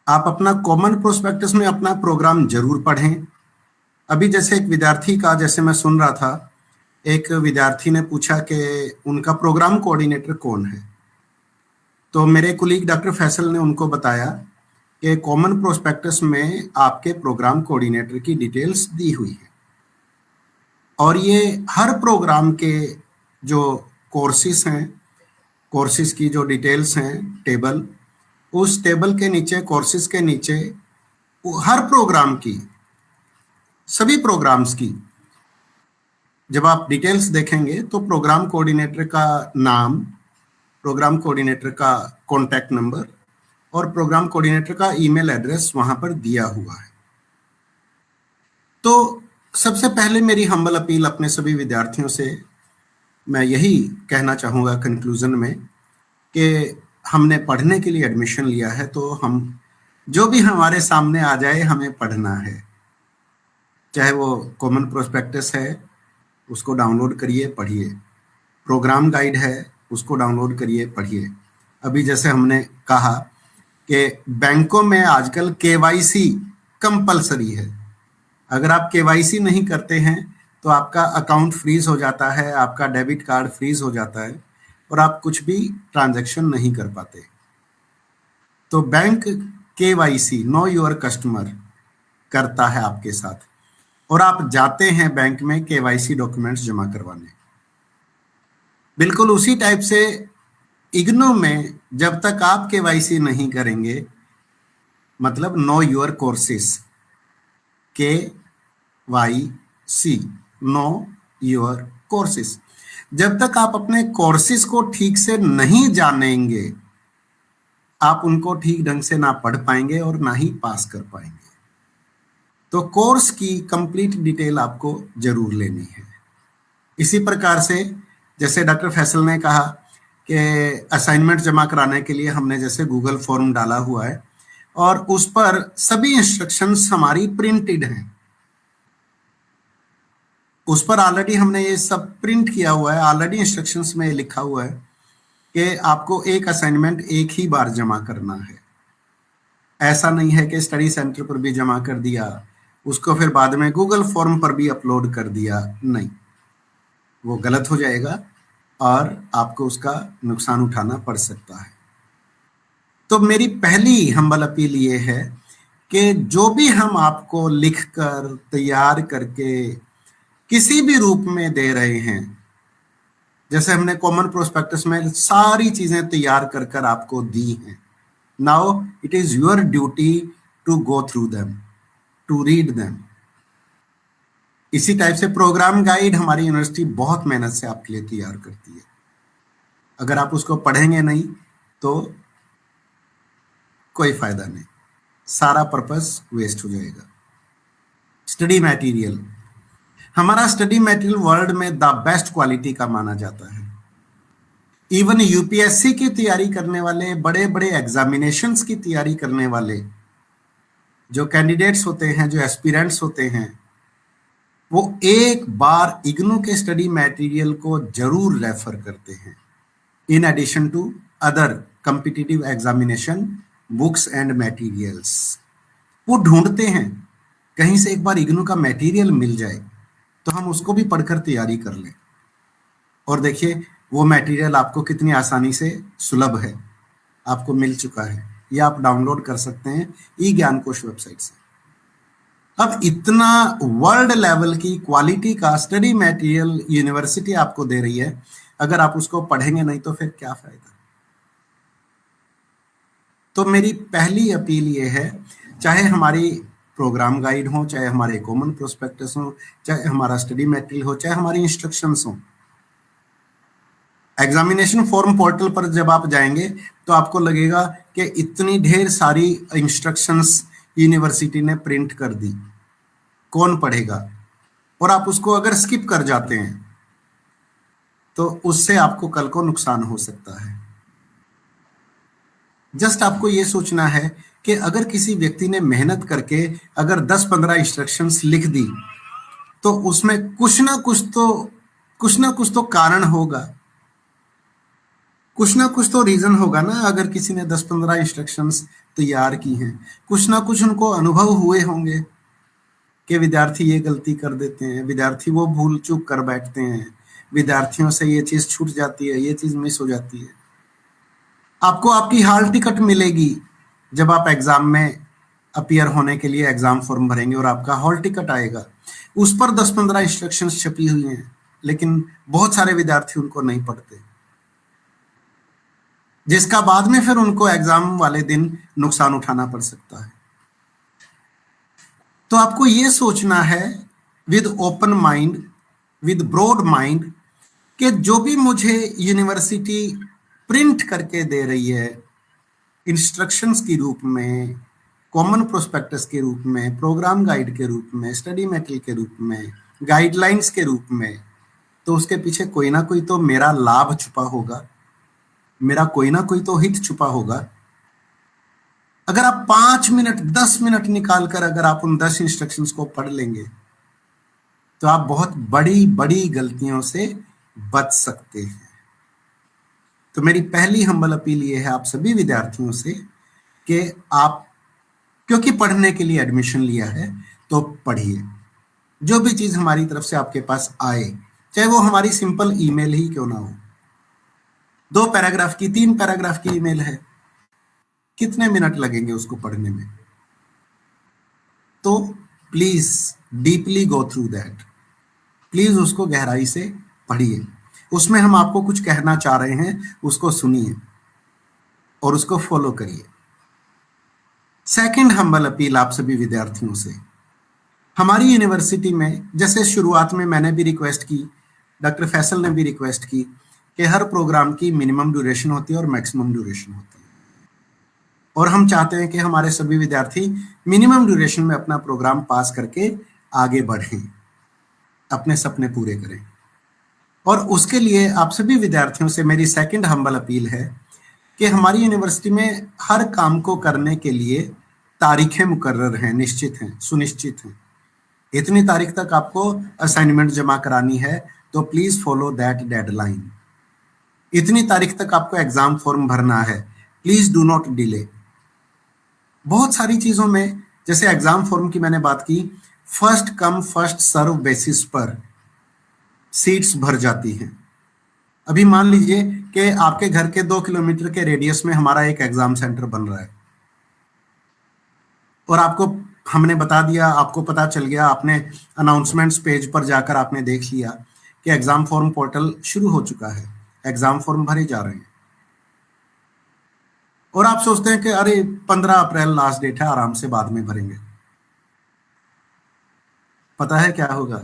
आप अपना कॉमन प्रोस्पेक्टस में अपना प्रोग्राम जरूर पढ़ें। अभी जैसे एक विद्यार्थी का, जैसे मैं सुन रहा था, एक विद्यार्थी ने पूछा कि उनका प्रोग्राम कोऑर्डिनेटर कौन है, तो मेरे कुलीग डॉक्टर फैसल ने उनको बताया कि कॉमन प्रोस्पेक्टस में आपके प्रोग्राम कोऑर्डिनेटर की डिटेल्स दी हुई है, और ये हर प्रोग्राम के जो कोर्सेस हैं, कोर्सेस की जो डिटेल्स हैं टेबल, उस टेबल के नीचे, कोर्सेस के नीचे हर प्रोग्राम की, सभी प्रोग्राम्स की जब आप डिटेल्स देखेंगे तो प्रोग्राम कोऑर्डिनेटर का नाम, प्रोग्राम कोऑर्डिनेटर का कॉन्टैक्ट नंबर और प्रोग्राम कोऑर्डिनेटर का ईमेल एड्रेस वहां पर दिया हुआ है। तो सबसे पहले मेरी हम्बल अपील अपने सभी विद्यार्थियों से मैं यही कहना चाहूँगा कंक्लूजन में कि हमने पढ़ने के लिए एडमिशन लिया है, तो हम जो भी हमारे सामने आ जाए हमें पढ़ना है। चाहे वो कॉमन प्रोस्पेक्टस है, उसको डाउनलोड करिए, पढ़िए। प्रोग्राम गाइड है, उसको डाउनलोड करिए, पढ़िए। अभी जैसे हमने कहा कि बैंकों में आजकल केवाईसी कंपलसरी है। अगर आप केवाईसी नहीं करते हैं तो आपका अकाउंट फ्रीज हो जाता है, आपका डेबिट कार्ड फ्रीज हो जाता है और आप कुछ भी ट्रांजैक्शन नहीं कर पाते। तो bank KYC, know your customer, करता है आपके साथ, और आप जाते हैं बैंक में केवाईसी डॉक्यूमेंट्स जमा करवाने। बिल्कुल उसी टाइप से इग्नू में जब तक आप केवाईसी नहीं करेंगे, मतलब know your courses, KYC, know your courses, जब तक आप अपने कोर्सेस को ठीक से नहीं जानेंगे, आप उनको ठीक ढंग से ना पढ़ पाएंगे और ना ही पास कर पाएंगे। तो कोर्स की कंप्लीट डिटेल आपको जरूर लेनी है। इसी प्रकार से जैसे डॉक्टर फैसल ने कहा कि असाइनमेंट जमा कराने के लिए हमने जैसे गूगल फॉर्म डाला हुआ है और उस पर सभी इंस्ट्रक्शंस हमारी प्रिंटेड हैं। उस पर ऑलरेडी हमने ये सब प्रिंट किया हुआ है, ऑलरेडी इंस्ट्रक्शंस में लिखा हुआ है कि आपको एक असाइनमेंट एक ही बार जमा करना है। ऐसा नहीं है कि स्टडी सेंटर पर भी जमा कर दिया, उसको फिर बाद में गूगल फॉर्म पर भी अपलोड कर दिया, नहीं, वो गलत हो जाएगा और आपको उसका नुकसान उठाना पड़ सकता है। तो मेरी पहली हम्बल अपील ये है कि जो भी हम आपको लिखकर तैयार करके किसी भी रूप में दे रहे हैं, जैसे हमने कॉमन प्रोस्पेक्टस में सारी चीजें तैयार कर आपको दी हैं, now it is your duty to go through them, to read them. इसी टाइप से प्रोग्राम गाइड हमारी यूनिवर्सिटी बहुत मेहनत से आपके लिए तैयार करती है। अगर आप उसको पढ़ेंगे नहीं तो कोई फायदा नहीं, सारा पर्पस वेस्ट हो जाएगा। स्टडी मटेरियल, हमारा स्टडी मटेरियल वर्ल्ड में द बेस्ट क्वालिटी का माना जाता है। इवन यूपीएससी की तैयारी करने वाले, बड़े बड़े एग्जामिनेशंस की तैयारी करने वाले जो कैंडिडेट्स होते हैं, जो एस्पिरेंट्स होते हैं, वो एक बार इग्नू के स्टडी मटेरियल को जरूर रेफर करते हैं, in addition to other competitive examination books and materials. वो ढूंढते हैं कहीं से एक बार इग्नू का मटेरियल मिल जाए तो हम उसको भी पढ़कर तैयारी कर लें। और देखिए वो मटेरियल आपको कितनी आसानी से सुलभ है, आपको मिल चुका है, ये आप डाउनलोड कर सकते हैं ई ज्ञान कोश वेबसाइट से। अब इतना वर्ल्ड लेवल की क्वालिटी का स्टडी मटेरियल यूनिवर्सिटी आपको दे रही है, अगर आप उसको पढ़ेंगे नहीं तो फिर क्या फायदा। तो मेरी पहली अपील ये है, चाहे हमारी प्रोग्राम गाइड हो, चाहे हमारे कॉमन प्रोस्पेक्टस हो, चाहे हमारा स्टडी मटेरियल हो, चाहे हमारी इंस्ट्रक्शंस हो, एग्जामिनेशन फॉर्म पोर्टल पर जब आप जाएंगे तो आपको लगेगा कि इतनी ढेर सारी इंस्ट्रक्शंस यूनिवर्सिटी ने प्रिंट कर दी, कौन पढ़ेगा। और आप उसको अगर स्किप कर जाते हैं तो उससे आपको कल को नुकसान हो सकता है। जस्ट आपको ये सोचना है कि अगर किसी व्यक्ति ने मेहनत करके अगर 10-15 इंस्ट्रक्शंस लिख दी तो उसमें कुछ ना कुछ तो कारण होगा, कुछ ना कुछ तो रीजन होगा ना। अगर किसी ने 10-15 इंस्ट्रक्शंस तैयार की हैं, कुछ ना कुछ उनको अनुभव हुए होंगे कि विद्यार्थी ये गलती कर देते हैं, विद्यार्थी वो भूल चूक कर बैठते हैं, विद्यार्थियों से ये चीज छूट जाती है, ये चीज मिस हो जाती है। आपको आपकी हॉल टिकट मिलेगी जब आप एग्जाम में अपीयर होने के लिए एग्जाम फॉर्म भरेंगे और आपका हॉल टिकट आएगा, उस पर 10-15 इंस्ट्रक्शंस छपी हुई हैं, लेकिन बहुत सारे विद्यार्थी उनको नहीं पढ़ते, जिसका बाद में फिर उनको एग्जाम वाले दिन नुकसान उठाना पड़ सकता है। तो आपको ये सोचना है with open mind, with broad mind, कि जो भी मुझे यूनिवर्सिटी प्रिंट करके दे रही है इंस्ट्रक्शंस के रूप में, कॉमन प्रोस्पेक्टस के रूप में, प्रोग्राम गाइड के रूप में, स्टडी मटेरियल के रूप में, गाइडलाइंस के रूप में, तो उसके पीछे कोई ना कोई तो मेरा लाभ छुपा होगा, मेरा कोई ना कोई तो हित छुपा होगा। अगर आप 5 मिनट 10 मिनट निकाल कर अगर आप उन 10 इंस्ट्रक्शंस को पढ़ लेंगे तो आप बहुत बड़ी बड़ी गलतियों से बच सकते हैं। तो मेरी पहली हम्बल अपील ये है आप सभी विद्यार्थियों से कि आप क्योंकि पढ़ने के लिए एडमिशन लिया है तो पढ़िए। जो भी चीज हमारी तरफ से आपके पास आए, चाहे वो हमारी सिंपल ईमेल ही क्यों ना हो, 2 पैराग्राफ की 3 पैराग्राफ की ईमेल है, कितने मिनट लगेंगे उसको पढ़ने में। तो please deeply go through that, please उसको गहराई से पढ़िए। उसमें हम आपको कुछ कहना चाह रहे हैं, उसको सुनिए और उसको फॉलो करिए। सेकंड हम्बल अपील आप सभी विद्यार्थियों से, हमारी यूनिवर्सिटी में जैसे शुरुआत में मैंने भी रिक्वेस्ट की, डॉक्टर फैसल ने भी रिक्वेस्ट की कि हर प्रोग्राम की मिनिमम ड्यूरेशन होती है और मैक्सिमम ड्यूरेशन होती है, और हम चाहते हैं कि हमारे सभी विद्यार्थी मिनिमम ड्यूरेशन में अपना प्रोग्राम पास करके आगे बढ़ें, अपने सपने पूरे करें। और उसके लिए आप सभी विद्यार्थियों से मेरी सेकंड हम्बल अपील है कि हमारी यूनिवर्सिटी में हर काम को करने के लिए तारीखें मुकर्रर हैं, निश्चित हैं, सुनिश्चित हैं। इतनी तारीख तक आपको असाइनमेंट जमा करानी है तो प्लीज फॉलो दैट डेडलाइन। इतनी तारीख तक आपको एग्जाम फॉर्म भरना है, प्लीज डू नॉट डिले। बहुत सारी चीजों में, जैसे एग्जाम फॉर्म की मैंने बात की, first come first serve basis पर सीट्स भर जाती हैं। अभी मान लीजिए कि आपके घर के 2 किलोमीटर के रेडियस में हमारा एक एग्जाम सेंटर बन रहा है और आपको हमने बता दिया, आपको पता चल गया, आपने अनाउंसमेंट्स पेज पर जाकर आपने देख लिया कि एग्जाम फॉर्म पोर्टल शुरू हो चुका है, एग्जाम फॉर्म भरे जा रहे हैं। और आप सोचते हैं कि अरे 15 अप्रैल लास्ट डेट है, आराम से बाद में भरेंगे। पता है क्या होगा?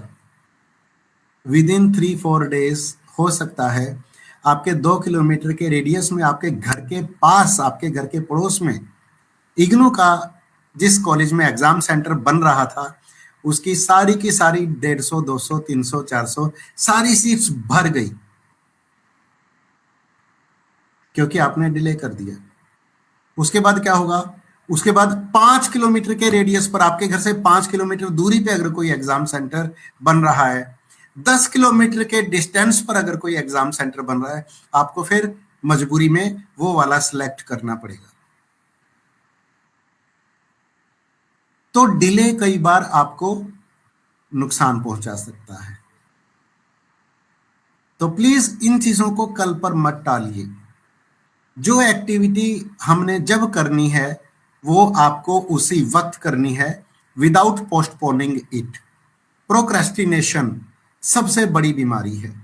विद इन 3-4 डेज हो सकता है आपके 2 किलोमीटर के रेडियस में, आपके घर के पास, आपके घर के पड़ोस में इग्नू का जिस कॉलेज में एग्जाम सेंटर बन रहा था उसकी सारी की सारी 150, 200, 300, 400 सारी सीट्स भर गई, क्योंकि आपने डिले कर दिया। उसके बाद क्या होगा? उसके बाद 5 किलोमीटर के रेडियस पर, आपके घर से 5 किलोमीटर दूरी पे अगर कोई एग्जाम सेंटर बन रहा है, 10 किलोमीटर के डिस्टेंस पर अगर कोई एग्जाम सेंटर बन रहा है, आपको फिर मजबूरी में वो वाला सिलेक्ट करना पड़ेगा। तो डिले कई बार आपको नुकसान पहुंचा सकता है। तो प्लीज इन चीजों को कल पर मत टालिए। जो एक्टिविटी हमने जब करनी है वो आपको उसी वक्त करनी है, विदाउट पोस्टपोनिंग इट। प्रोक्रेस्टिनेशन सबसे बड़ी बीमारी है।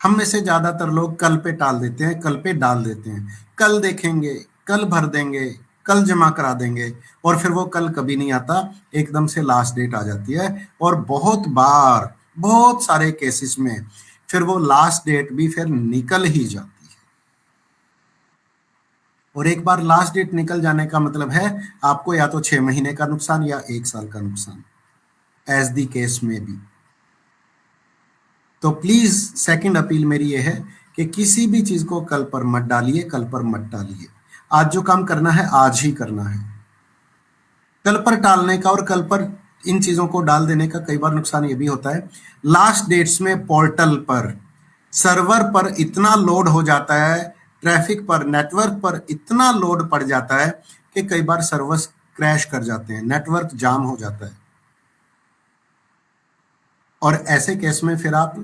हम में से ज्यादातर लोग कल पे टाल देते हैं, कल पे डाल देते हैं, कल देखेंगे, कल भर देंगे, कल जमा करा देंगे, और फिर वो कल कभी नहीं आता, एकदम से लास्ट डेट आ जाती है। और बहुत बार, बहुत सारे केसेस में फिर वो लास्ट डेट भी फिर निकल ही जाती है। और एक बार लास्ट डेट निकल जाने का मतलब है आपको या तो 6 महीने का नुकसान या 1 साल का नुकसान, एज दी केस में भी। तो प्लीज सेकंड अपील मेरी ये है कि किसी भी चीज को कल पर मत डालिए, कल पर मत डालिए। आज जो काम करना है आज ही करना है। कल पर टालने का और कल पर इन चीजों को डाल देने का कई बार नुकसान ये भी होता है, लास्ट डेट्स में पोर्टल पर, सर्वर पर इतना लोड हो जाता है, ट्रैफिक पर, नेटवर्क पर इतना लोड पड़ जाता है कि कई बार सर्वर्स क्रैश कर जाते हैं, नेटवर्क जाम हो जाता है। और ऐसे केस में फिर आप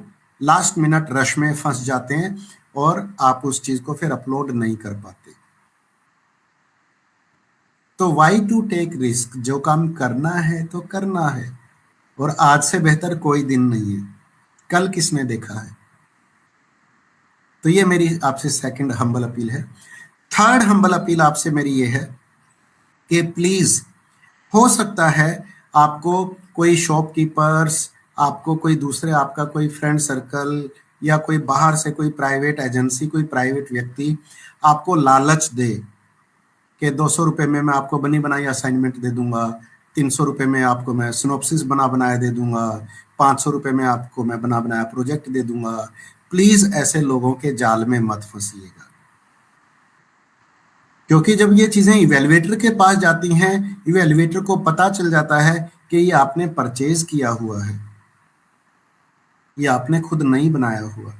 लास्ट मिनट रश में फंस जाते हैं और आप उस चीज को फिर अपलोड नहीं कर पाते। तो वाई टू टेक रिस्क? जो काम करना है तो करना है, और आज से बेहतर कोई दिन नहीं है। कल किसने देखा है? तो ये मेरी आपसे सेकंड हम्बल अपील है। थर्ड हम्बल अपील आपसे मेरी ये है कि प्लीज, हो सकता है आपको कोई शॉपकीपर्स, आपको कोई दूसरे, आपका कोई फ्रेंड सर्कल या कोई बाहर से कोई प्राइवेट एजेंसी, कोई प्राइवेट व्यक्ति आपको लालच दे कि 200 रुपये में मैं आपको बनी बनाई असाइनमेंट दे दूंगा, 300 रुपये में आपको मैं सिनॉप्सिस बना बनाया दे दूंगा, 500 रुपये में आपको मैं बना बनाया प्रोजेक्ट दे दूंगा। प्लीज ऐसे लोगों के जाल में मत फंसिएगा, क्योंकि जब ये चीजें इवेल्युएटर के पास जाती हैं, इवेल्युएटर को पता चल जाता है कि ये आपने परचेज किया हुआ है, ये आपने खुद नहीं बनाया हुआ।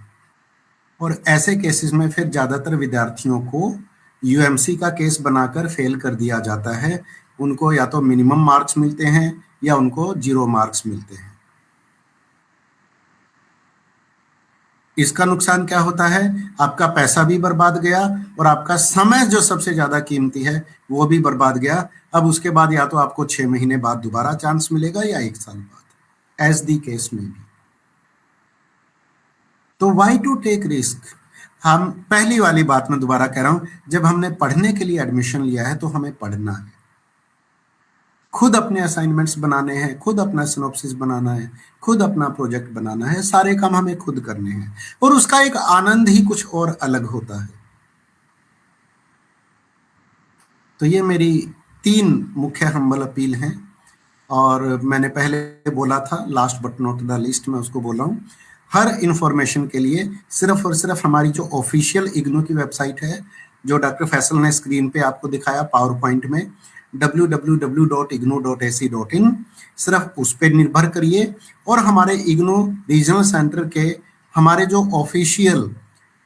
और ऐसे केसेस में फिर ज्यादातर विद्यार्थियों को यूएमसी का केस बनाकर फेल कर दिया जाता है। उनको या तो मिनिमम मार्क्स मिलते हैं या उनको 0 मार्क्स मिलते हैं। इसका नुकसान क्या होता है? आपका पैसा भी बर्बाद गया और आपका समय जो सबसे ज्यादा कीमती है वो भी बर्बाद गया। अब उसके बाद या तो आपको 6 महीने बाद दोबारा चांस मिलेगा या 1 साल बाद, एज दी केस में भी। तो वाई टू टेक रिस्क? हम पहली वाली बात में दोबारा कह रहा हूं, जब हमने पढ़ने के लिए एडमिशन लिया है तो हमें पढ़ना है, खुद अपने असाइनमेंट्स बनाने हैं, खुद अपना सिनॉप्सिस बनाना है, खुद अपना प्रोजेक्ट बनाना है, सारे काम हमें खुद करने हैं और उसका एक आनंद ही कुछ और अलग होता है। तो ये मेरी 3 मुख्य हम्बल अपील हैं। और मैंने पहले बोला था, last but not the list, मैं उसको बोला हूं, हर इंफॉर्मेशन के लिए सिर्फ और सिर्फ हमारी जो ऑफिशियल इग्नू की वेबसाइट है, जो डॉक्टर फैसल ने स्क्रीन पे आपको दिखाया पावर पॉइंट में, www.ignu.ac.in, सिर्फ उस पर निर्भर करिए। और हमारे इग्नू रीजनल सेंटर के हमारे जो ऑफिशियल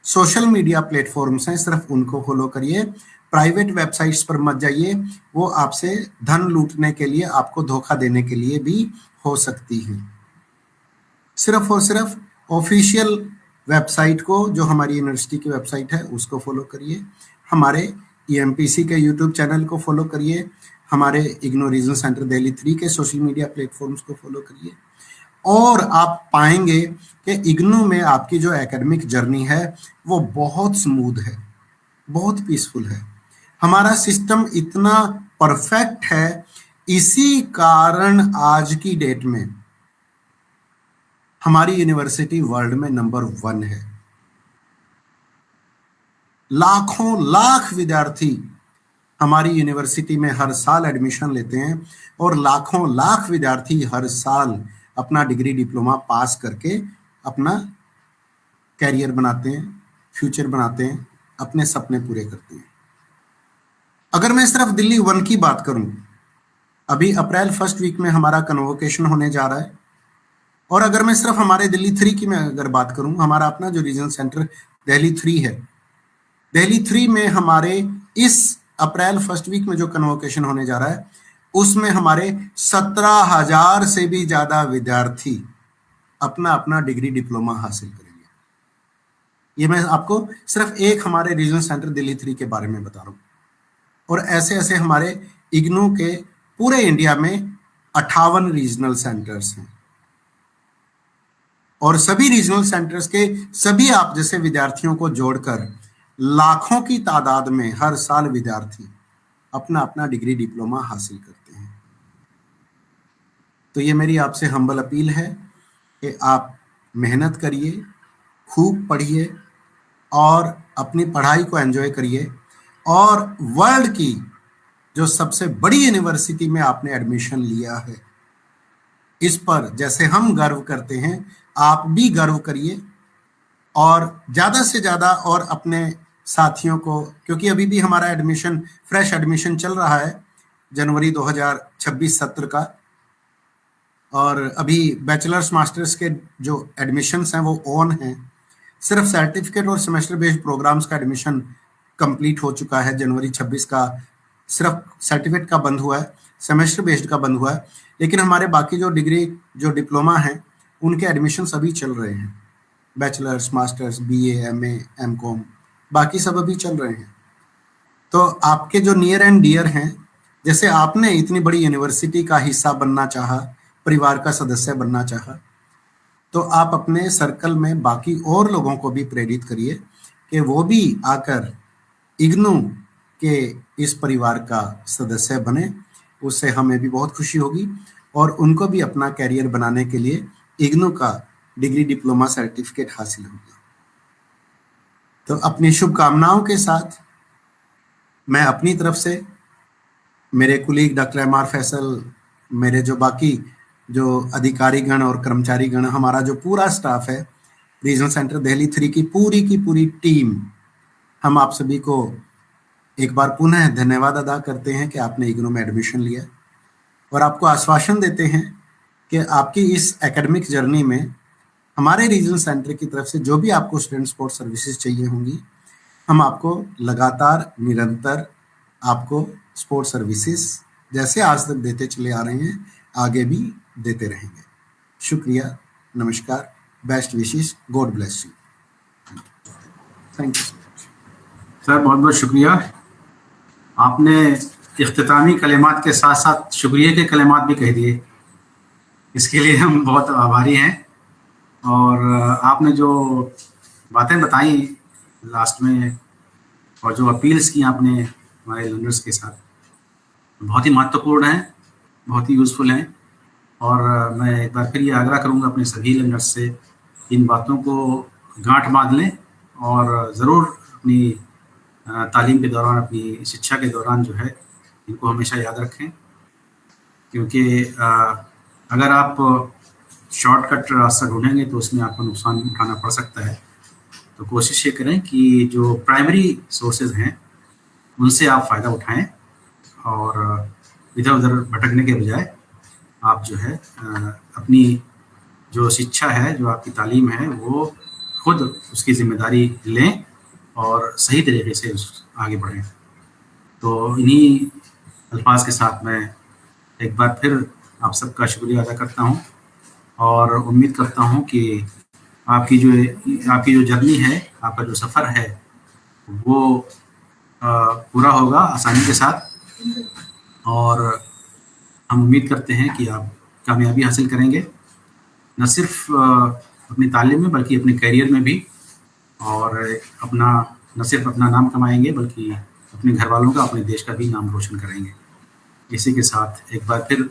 सोशल मीडिया प्लेटफॉर्म्स हैं, सिर्फ उनको फॉलो करिए। प्राइवेट वेबसाइट्स पर मत जाइए, वो आपसे धन लूटने के लिए, आपको धोखा देने के लिए भी हो सकती है। सिर्फ और सिर्फ ऑफिशियल वेबसाइट को, जो हमारी यूनिवर्सिटी की वेबसाइट है, उसको फॉलो करिए। हमारे EMPC के यूट्यूब चैनल को फॉलो करिए, हमारे इग्नू रीजनल सेंटर दिल्ली 3 के सोशल मीडिया प्लेटफॉर्म्स को फॉलो करिए। और आप पाएंगे कि इग्नू में आपकी जो एकेडमिक जर्नी है वो बहुत स्मूथ है, बहुत पीसफुल है। हमारा सिस्टम इतना परफेक्ट है, इसी कारण आज की डेट में हमारी यूनिवर्सिटी वर्ल्ड में नंबर 1 है। लाखों लाख विद्यार्थी हमारी यूनिवर्सिटी में हर साल एडमिशन लेते हैं और लाखों लाख विद्यार्थी हर साल अपना डिग्री डिप्लोमा पास करके अपना कैरियर बनाते हैं, फ्यूचर बनाते हैं, अपने सपने पूरे करते हैं। अगर मैं सिर्फ दिल्ली 1 की बात करूं, अभी अप्रैल फर्स्ट वीक में हमारा कन्वोकेशन होने जा रहा है। और अगर मैं सिर्फ हमारे दिल्ली 3 की मैं अगर बात करूं, हमारा अपना जो रीजनल सेंटर दिल्ली 3 है, दिल्ली 3 में हमारे इस अप्रैल फर्स्ट वीक में जो कन्वोकेशन होने जा रहा है, उसमें हमारे 17,000 से भी ज्यादा विद्यार्थी अपना अपना डिग्री डिप्लोमा हासिल करेंगे। ये मैं आपको सिर्फ एक हमारे रीजनल सेंटर दिल्ली 3 के बारे में बता रहा हूं। और ऐसे ऐसे हमारे इग्नू के पूरे इंडिया में 58 रीजनल सेंटर्स हैं और सभी रीजनल सेंटर्स के सभी आप जैसे विद्यार्थियों को जोड़कर लाखों की तादाद में हर साल विद्यार्थी अपना अपना डिग्री डिप्लोमा हासिल करते हैं। तो ये मेरी आपसे हम्बल अपील है कि आप मेहनत करिए, खूब पढ़िए और अपनी पढ़ाई को एंजॉय करिए और वर्ल्ड की जो सबसे बड़ी यूनिवर्सिटी में आपने एडमिशन लिया है, इस पर जैसे हम गर्व करते हैं आप भी गर्व करिए और ज़्यादा से ज़्यादा और अपने साथियों को, क्योंकि अभी भी हमारा एडमिशन फ्रेश एडमिशन चल रहा है जनवरी 2026 सत्र का, और अभी बैचलर्स मास्टर्स के जो एडमिशन्स हैं वो ऑन हैं। सिर्फ सर्टिफिकेट और सेमेस्टर बेस्ड प्रोग्राम्स का एडमिशन कंप्लीट हो चुका है। जनवरी 26 का सिर्फ सर्टिफिकेट का बंद हुआ है, सेमेस्टर बेस्ड का बंद हुआ है, लेकिन हमारे बाकी जो डिग्री जो डिप्लोमा हैं उनके एडमिशन अभी चल रहे हैं। Bachelors, masters, BA, MA, MCom, बाकी सब अभी चल रहे हैं। तो आपके जो नियर एंड डियर हैं, जैसे आपने इतनी बड़ी यूनिवर्सिटी का हिस्सा बनना चाहा, परिवार का सदस्य बनना चाहा, तो आप अपने सर्कल में बाकी और लोगों को भी प्रेरित करिए कि वो भी आकर इग्नू के इस परिवार का सदस्य बने। उससे हमें भी बहुत खुशी होगी और उनको भी अपना कैरियर बनाने के लिए इग्नू का डिग्री डिप्लोमा सर्टिफिकेट हासिल होगा। तो अपनी शुभकामनाओं के साथ मैं अपनी तरफ से, मेरे कुलीग डॉक्टर एम.आर. फैसल, मेरे जो बाकी जो अधिकारीगण और कर्मचारीगण, हमारा जो पूरा स्टाफ है रीजनल सेंटर दिल्ली 3 की पूरी टीम, हम आप सभी को एक बार पुनः धन्यवाद अदा करते हैं कि आपने इग्नू में एडमिशन लिया और आपको आश्वासन देते हैं कि आपकी इस एकेडमिक जर्नी में हमारे रीजनल सेंटर की तरफ से जो भी आपको स्टूडेंट सपोर्ट सर्विसेज चाहिए होंगी, हम आपको लगातार निरंतर आपको सपोर्ट सर्विसेज जैसे आज तक देते चले आ रहे हैं, आगे भी देते रहेंगे। शुक्रिया, नमस्कार, best wishes, God bless you, thank you sir. बहुत बहुत शुक्रिया। आपने इख्तितामी कलिमात के साथ साथ शुक्रिया के कलिमात भी कह दिए, इसके लिए हम बहुत आभारी हैं। और आपने जो बातें बताई लास्ट में और जो अपील्स की आपने हमारे लर्नर्स के साथ, बहुत ही महत्वपूर्ण हैं, बहुत ही यूज़फुल हैं। और मैं एक बार फिर ये आग्रह करूँगा अपने सभी लर्नर्स से, इन बातों को गांठ बांध लें और ज़रूर अपनी तालीम के दौरान, अपनी शिक्षा के दौरान जो है इनको हमेशा याद रखें, क्योंकि अगर आप शॉर्टकट रास्ता ढूंढेंगे तो उसमें आपको नुकसान उठाना पड़ सकता है। तो कोशिश ये करें कि जो प्राइमरी सोर्सेज हैं उनसे आप फ़ायदा उठाएं और इधर उधर भटकने के बजाय आप जो है अपनी जो शिक्षा है, जो आपकी तालीम है, वो खुद उसकी जिम्मेदारी लें और सही तरीके से आगे बढ़ें। तो इन्हीं अल्फाज के साथ मैं एक बार फिर आप सबका शुक्रिया अदा करता हूं और उम्मीद करता हूं कि आपकी जो जर्नी है, आपका जो सफ़र है, वो पूरा होगा आसानी के साथ। और हम उम्मीद करते हैं कि आप कामयाबी हासिल करेंगे, न सिर्फ अपनी तालीम में बल्कि अपने करियर में भी, और न सिर्फ अपना नाम कमाएंगे बल्कि अपने घर वालों का, अपने देश का भी नाम रोशन करेंगे। इसी के साथ एक बार फिर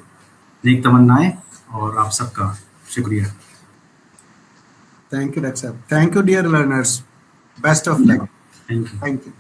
नेक तमन्नाएं और आप सबका शुक्रिया। थैंक यू डॉक्टर साहब। Thank you dear learners. Best of luck. Thank you. Thank you.